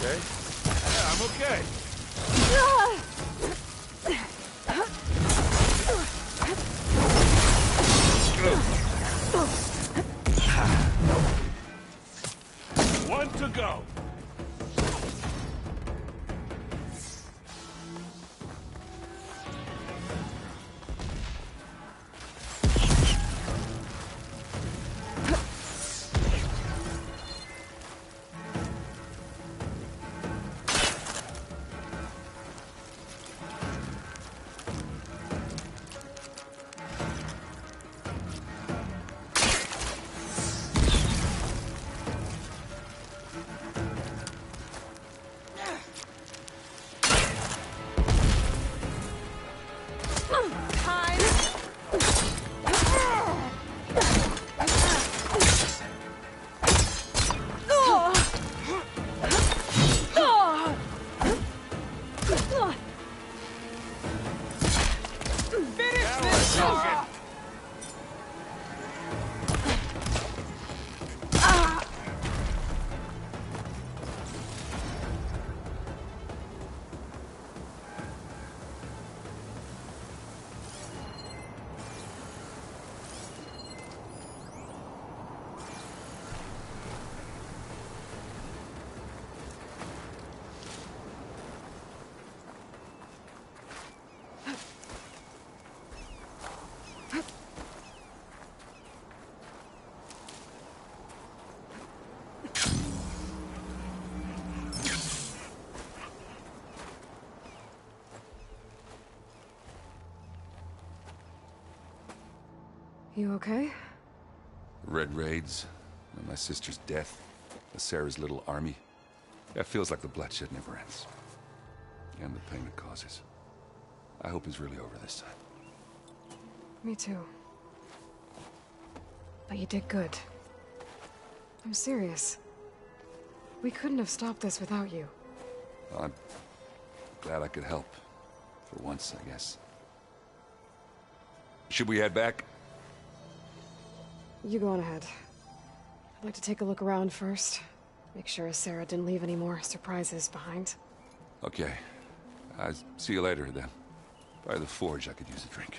Okay? Yeah, I'm okay. One to go. You okay? Red raids, and my sister's death, Sarah's little army. That feels like the bloodshed never ends. And the pain it causes. I hope it's really over this time. Me too. But you did good. I'm serious. We couldn't have stopped this without you. I'm glad I could help. For once, I guess. Should we head back? You go on ahead. I'd like to take a look around first. Make sure Sarah didn't leave any more surprises behind. Okay. I'll see you later, then. By the forge, I could use a drink.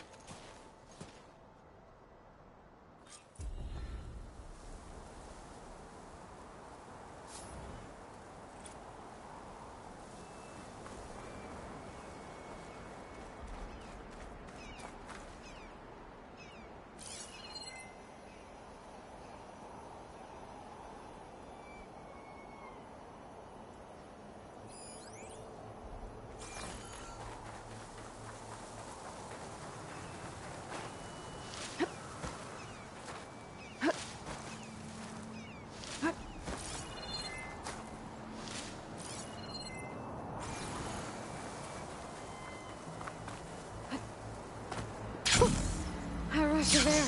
I rushed you there.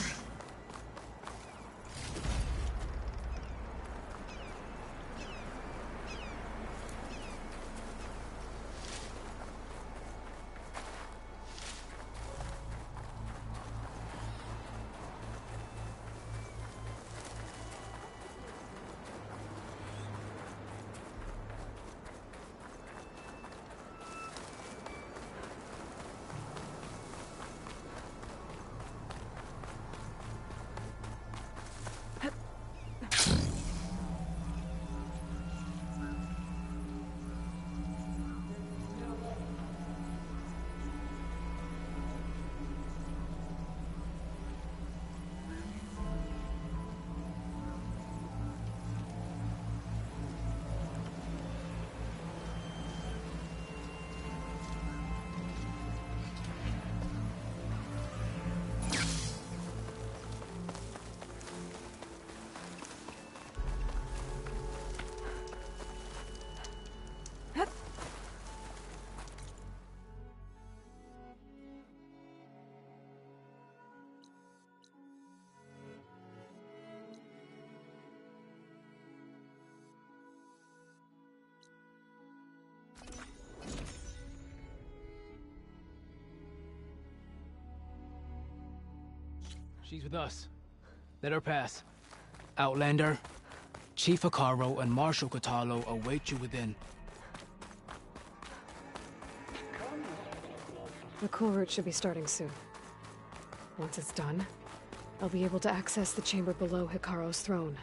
She's with us. Let her pass. Outlander, Chief Hikaro and Marshal Katalo await you within. The cool route should be starting soon. Once it's done, I'll be able to access the chamber below Hikaro's throne.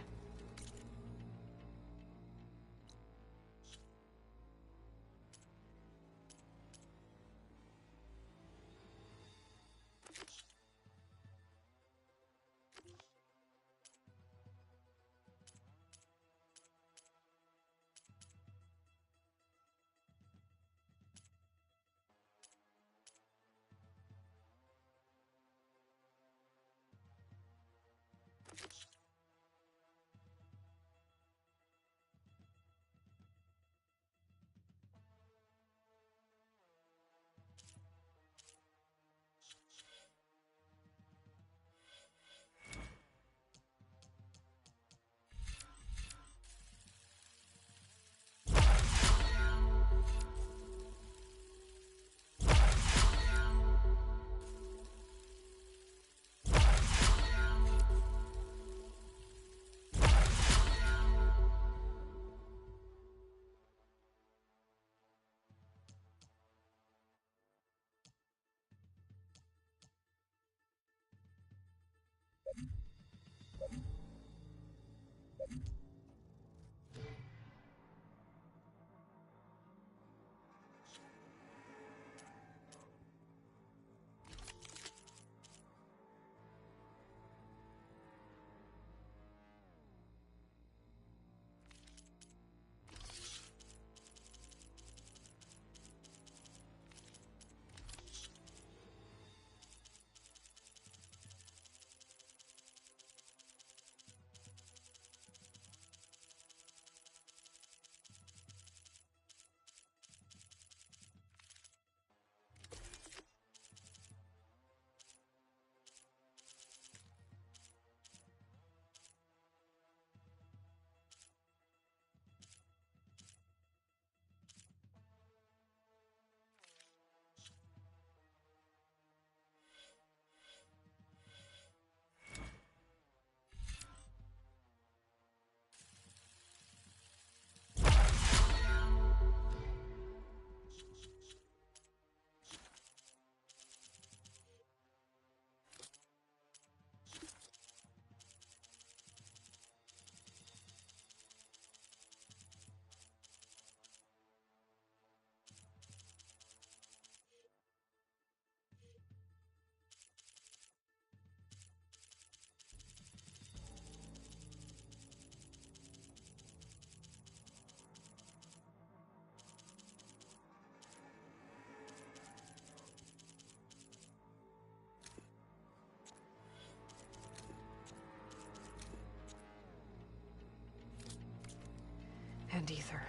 And ether.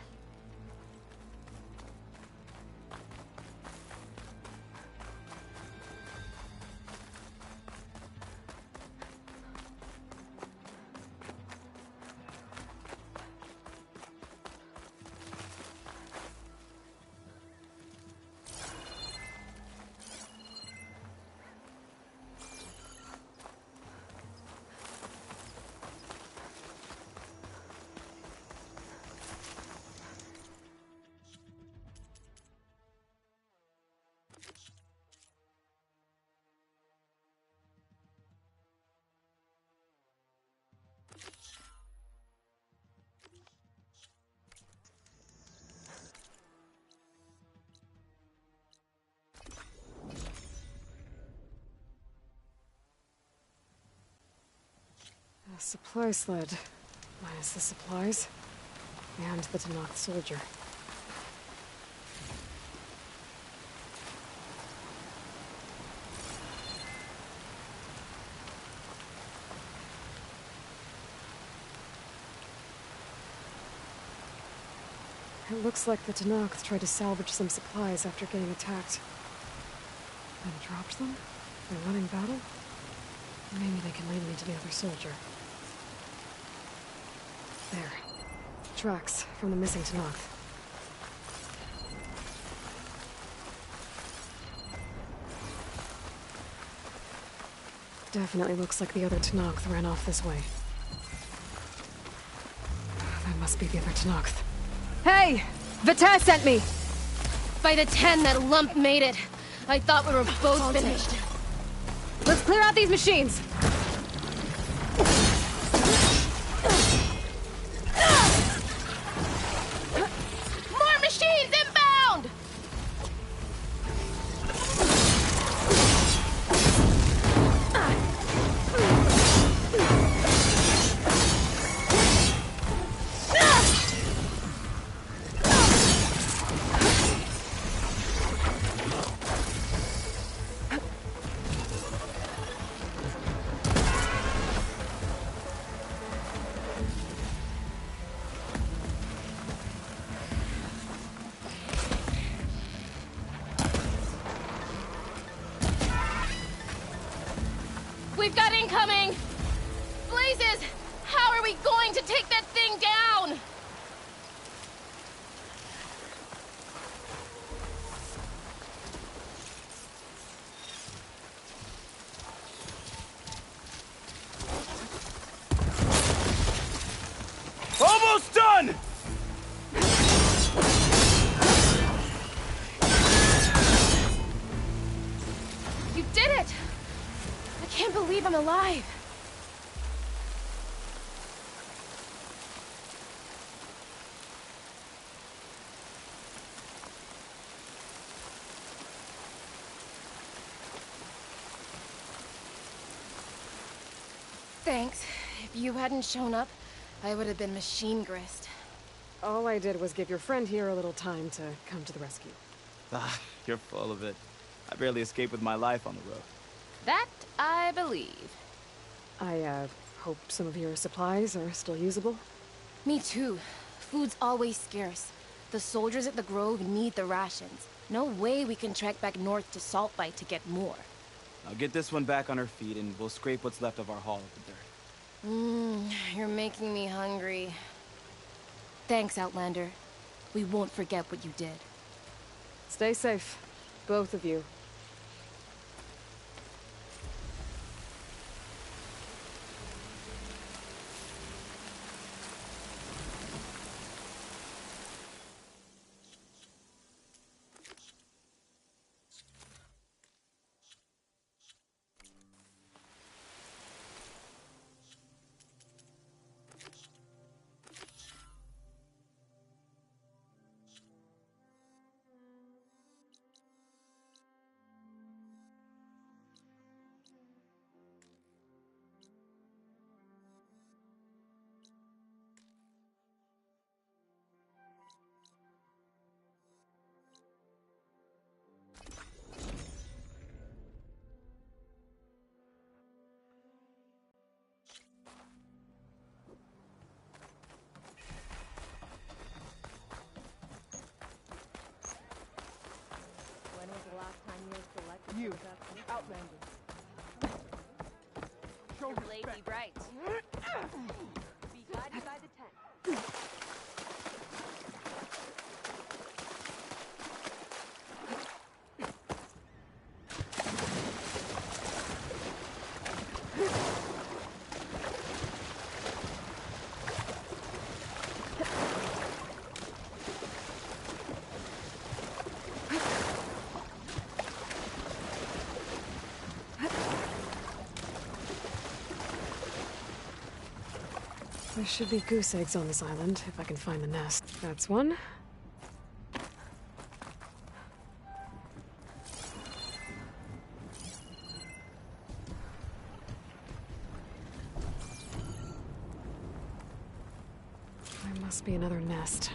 A supply sled. Minus the supplies. And the Tanakh soldier. It looks like the Tanakh tried to salvage some supplies after getting attacked. Then dropped them? In running battle? Maybe they can lead me to the other soldier. There. Tracks from the missing Tanakh. Definitely looks like the other Tenakth ran off this way. That must be the other Tenakth. Hey! Vita sent me! By the 10, that lump made it. I thought we were both finished. Let's clear out these machines! More machines inbound! We've got incoming! Blazes! How are we going to take that thing down? Almost done! You did it! I can't believe I'm alive. Thanks. If you hadn't shown up, I would have been machine grist. All I did was give your friend here a little time to come to the rescue. Ah, you're full of it. I barely escaped with my life on the road. That I believe. I, hope some of your supplies are still usable? Me too. Food's always scarce. The soldiers at the Grove need the rations. No way we can trek back north to Saltbite to get more. I'll get this one back on her feet and we'll scrape what's left of our haul of the dirt. You're making me hungry. Thanks, Outlander. We won't forget what you did. Stay safe, both of you. You, Outlander. Shoulder Lady Bright. Be guided by the 10. There should be goose eggs on this island, if I can find the nest. That's one. There must be another nest.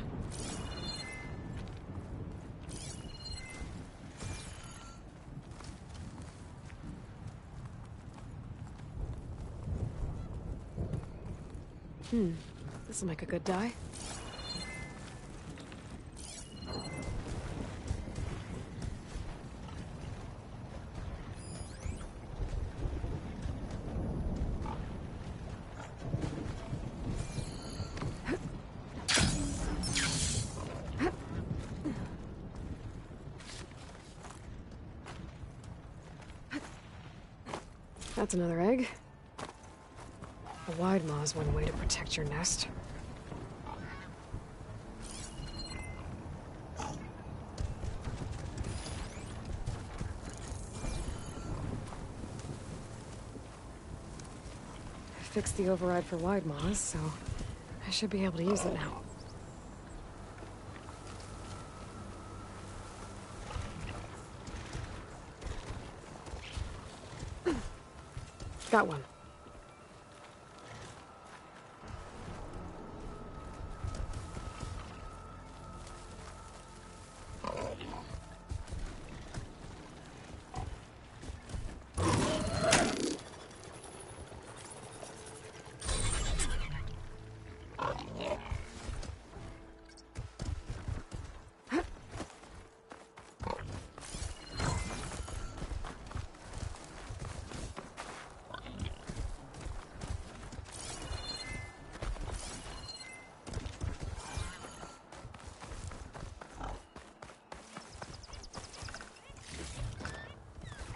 This'll make a good dye. That's another egg. A wide maw is one way to protect your nest. I fixed the override for wide maws, so I should be able to use it now. Got one.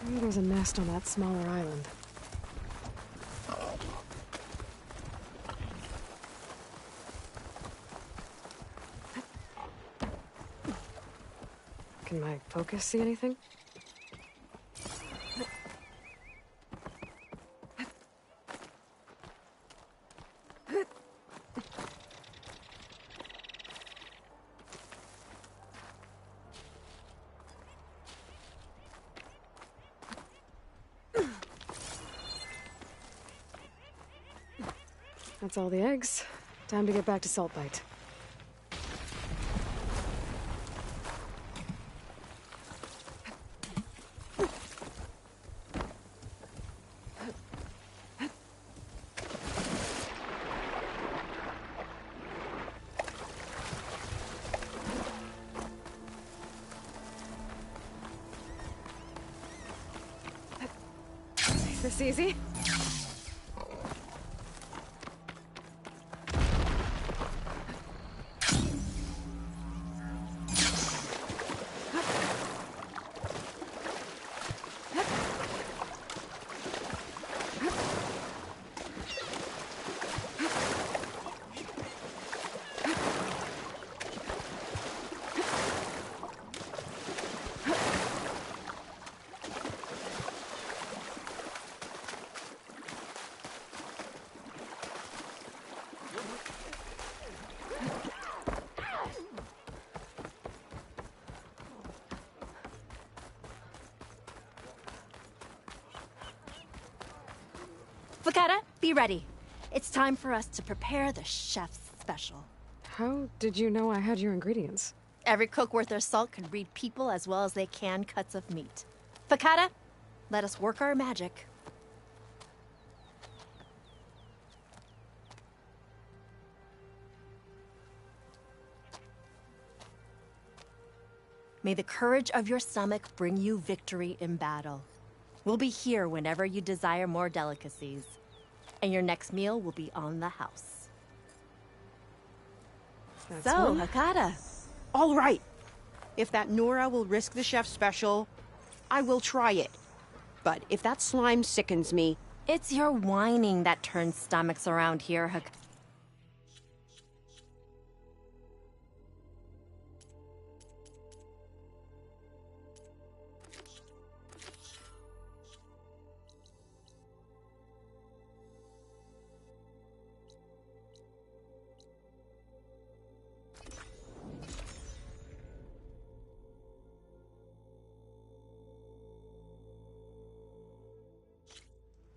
Maybe there's a nest on that smaller island. Can my focus see anything? That's all the eggs. Time to get back to Salt Bite. This easy? Al-Khater, be ready. It's time for us to prepare the chef's special. How did you know I had your ingredients? Every cook worth their salt can read people as well as they can cuts of meat. Al-Khater, let us work our magic. May the courage of your stomach bring you victory in battle. We'll be here whenever you desire more delicacies. And your next meal will be on the house. That's so, one. Al-Khater. All right. If that Nora will risk the chef's special, I will try it. But if that slime sickens me... It's your whining that turns stomachs around here, Al-Khater.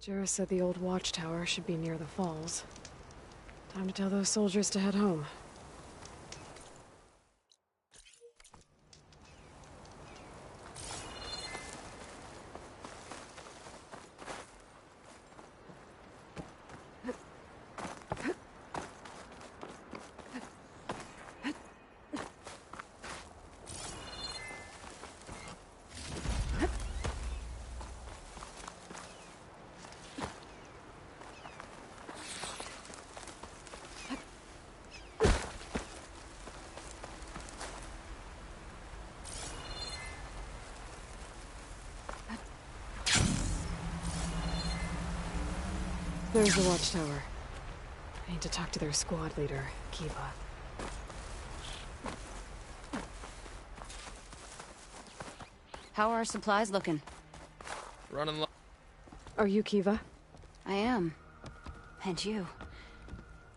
Jarrah said the old watchtower should be near the falls. Time to tell those soldiers to head home. There's the watchtower. I need to talk to their squad leader, Kiva. How are our supplies looking? Running low. Are you Kiva? I am. And you.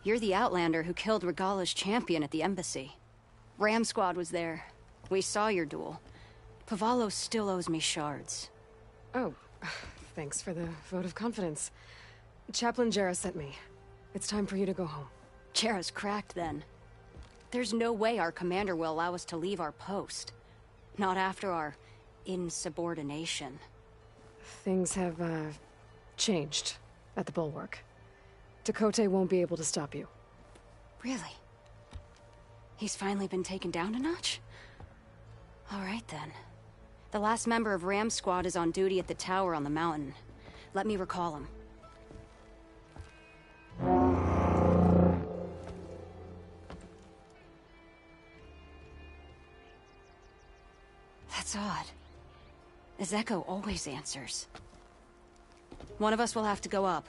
You're the Outlander who killed Regala's champion at the embassy. Ram Squad was there. We saw your duel. Pavallo still owes me shards. Oh, thanks for the vote of confidence. Chaplain Jarrah sent me. It's time for you to go home. Jarrah's cracked then. There's no way our commander will allow us to leave our post. Not after our insubordination. Things have, changed at the Bulwark. Tekote won't be able to stop you. Really? He's finally been taken down a notch? All right then. The last member of Ram Squad is on duty at the tower on the mountain. Let me recall him. That's odd. Ezeko always answers. One of us will have to go up.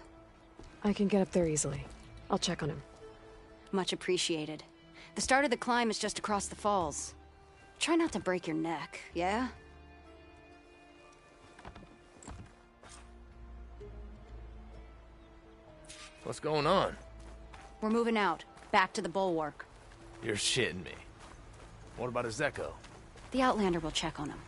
I can get up there easily. I'll check on him. Much appreciated. The start of the climb is just across the falls. Try not to break your neck, yeah? What's going on? We're moving out, back to the Bulwark. You're shitting me. What about Ezeko? The Outlander will check on him.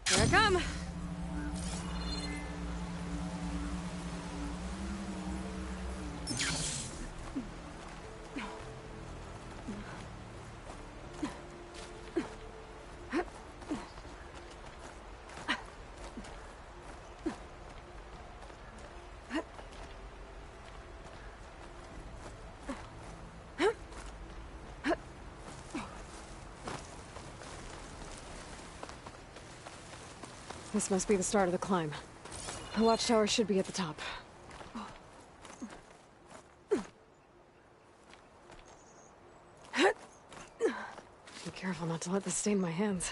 Here I come! This must be the start of the climb. The watchtower should be at the top. Be careful not to let this stain my hands.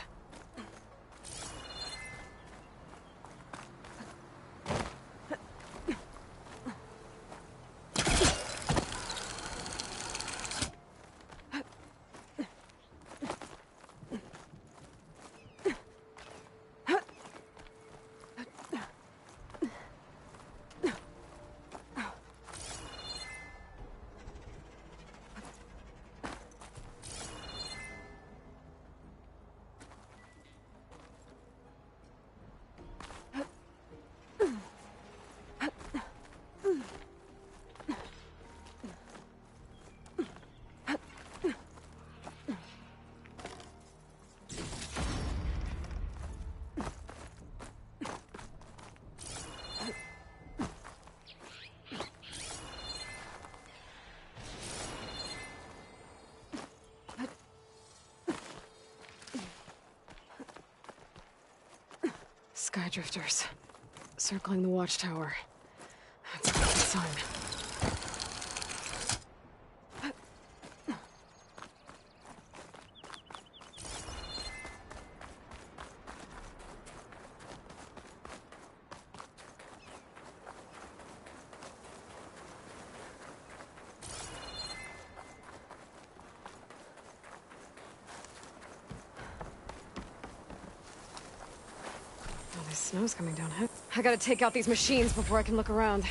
Skydrifters. Circling the watchtower. That's a good sign. The snow's coming down. I gotta take out these machines before I can look around.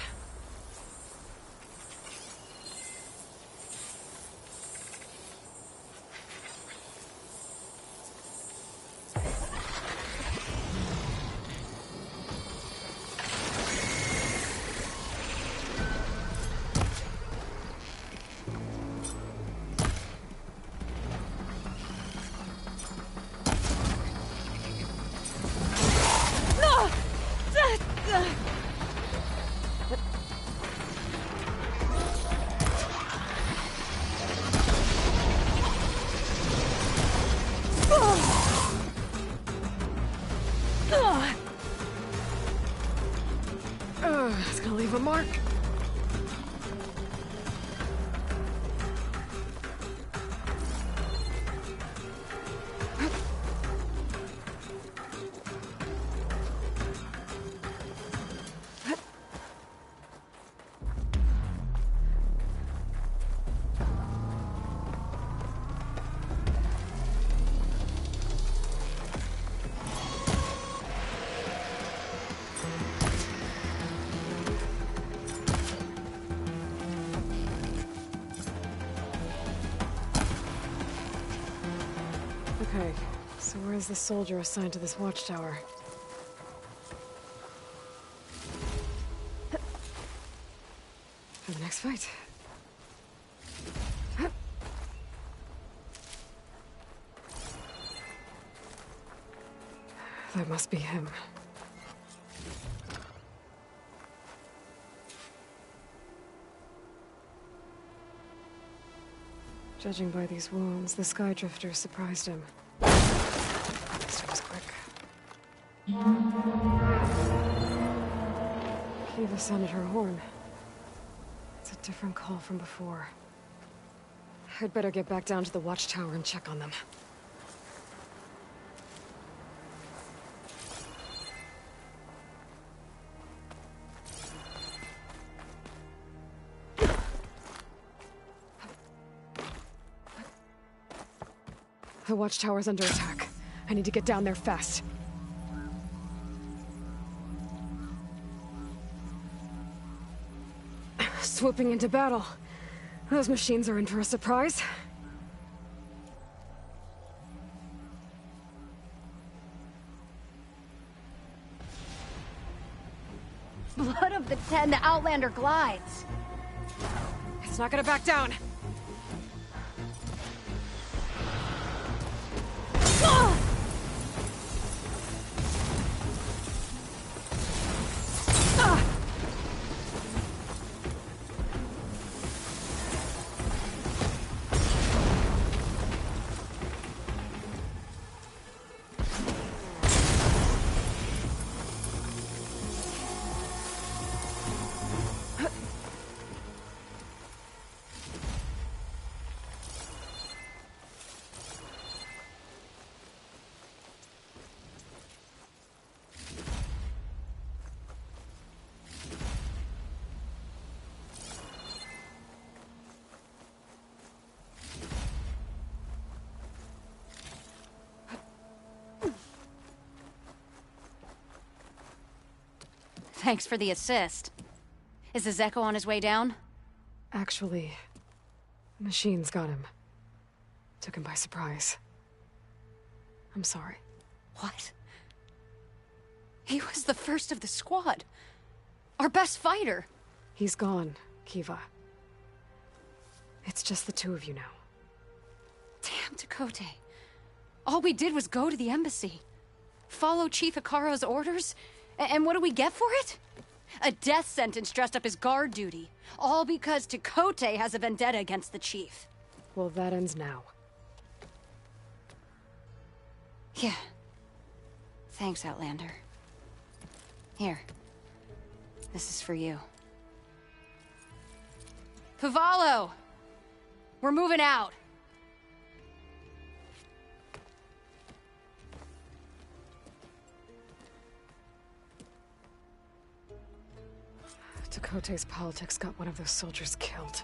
Okay, so where's the soldier assigned to this watchtower? For the next fight. That must be him. Judging by these wounds, the Skydrifter surprised him. At least it was quick. Kiva sounded her horn. It's a different call from before. I'd better get back down to the watchtower and check on them. The watchtower's under attack. I need to get down there fast. Swooping into battle. Those machines are in for a surprise. Blood of the Ten, the Outlander glides. It's not gonna back down. Thanks for the assist. Is the Zeko on his way down? Actually, the machines got him. Took him by surprise. I'm sorry. What? He was the first of the squad. Our best fighter. He's gone, Kiva. It's just the two of you now. Damn Tekote. All we did was go to the embassy. Follow Chief Hikaro's orders? And what do we get for it? A death sentence dressed up as guard duty. All because Tekote has a vendetta against the chief. Well, that ends now. Yeah. Thanks, Outlander. Here. This is for you. Pavalo! We're moving out. Tekote's politics got one of those soldiers killed.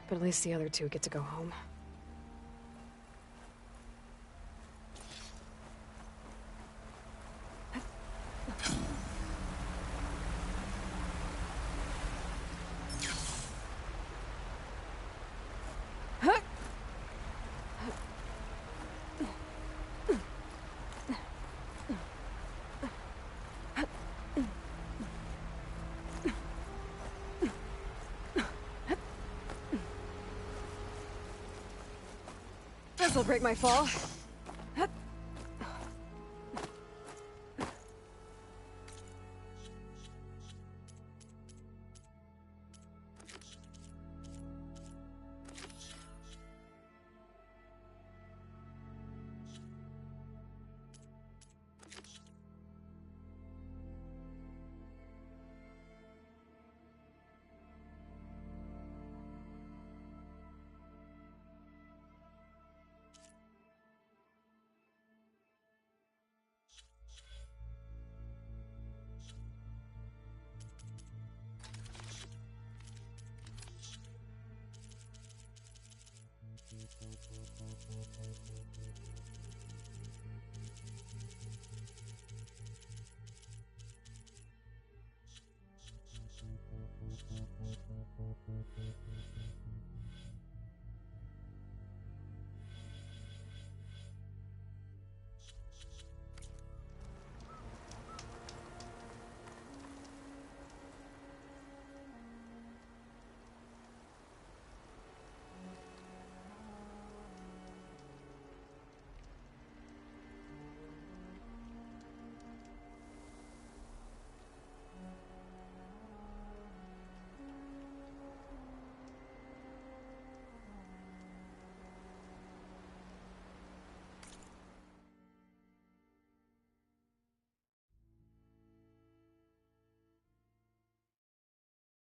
But at least the other two get to go home. This'll break my fall.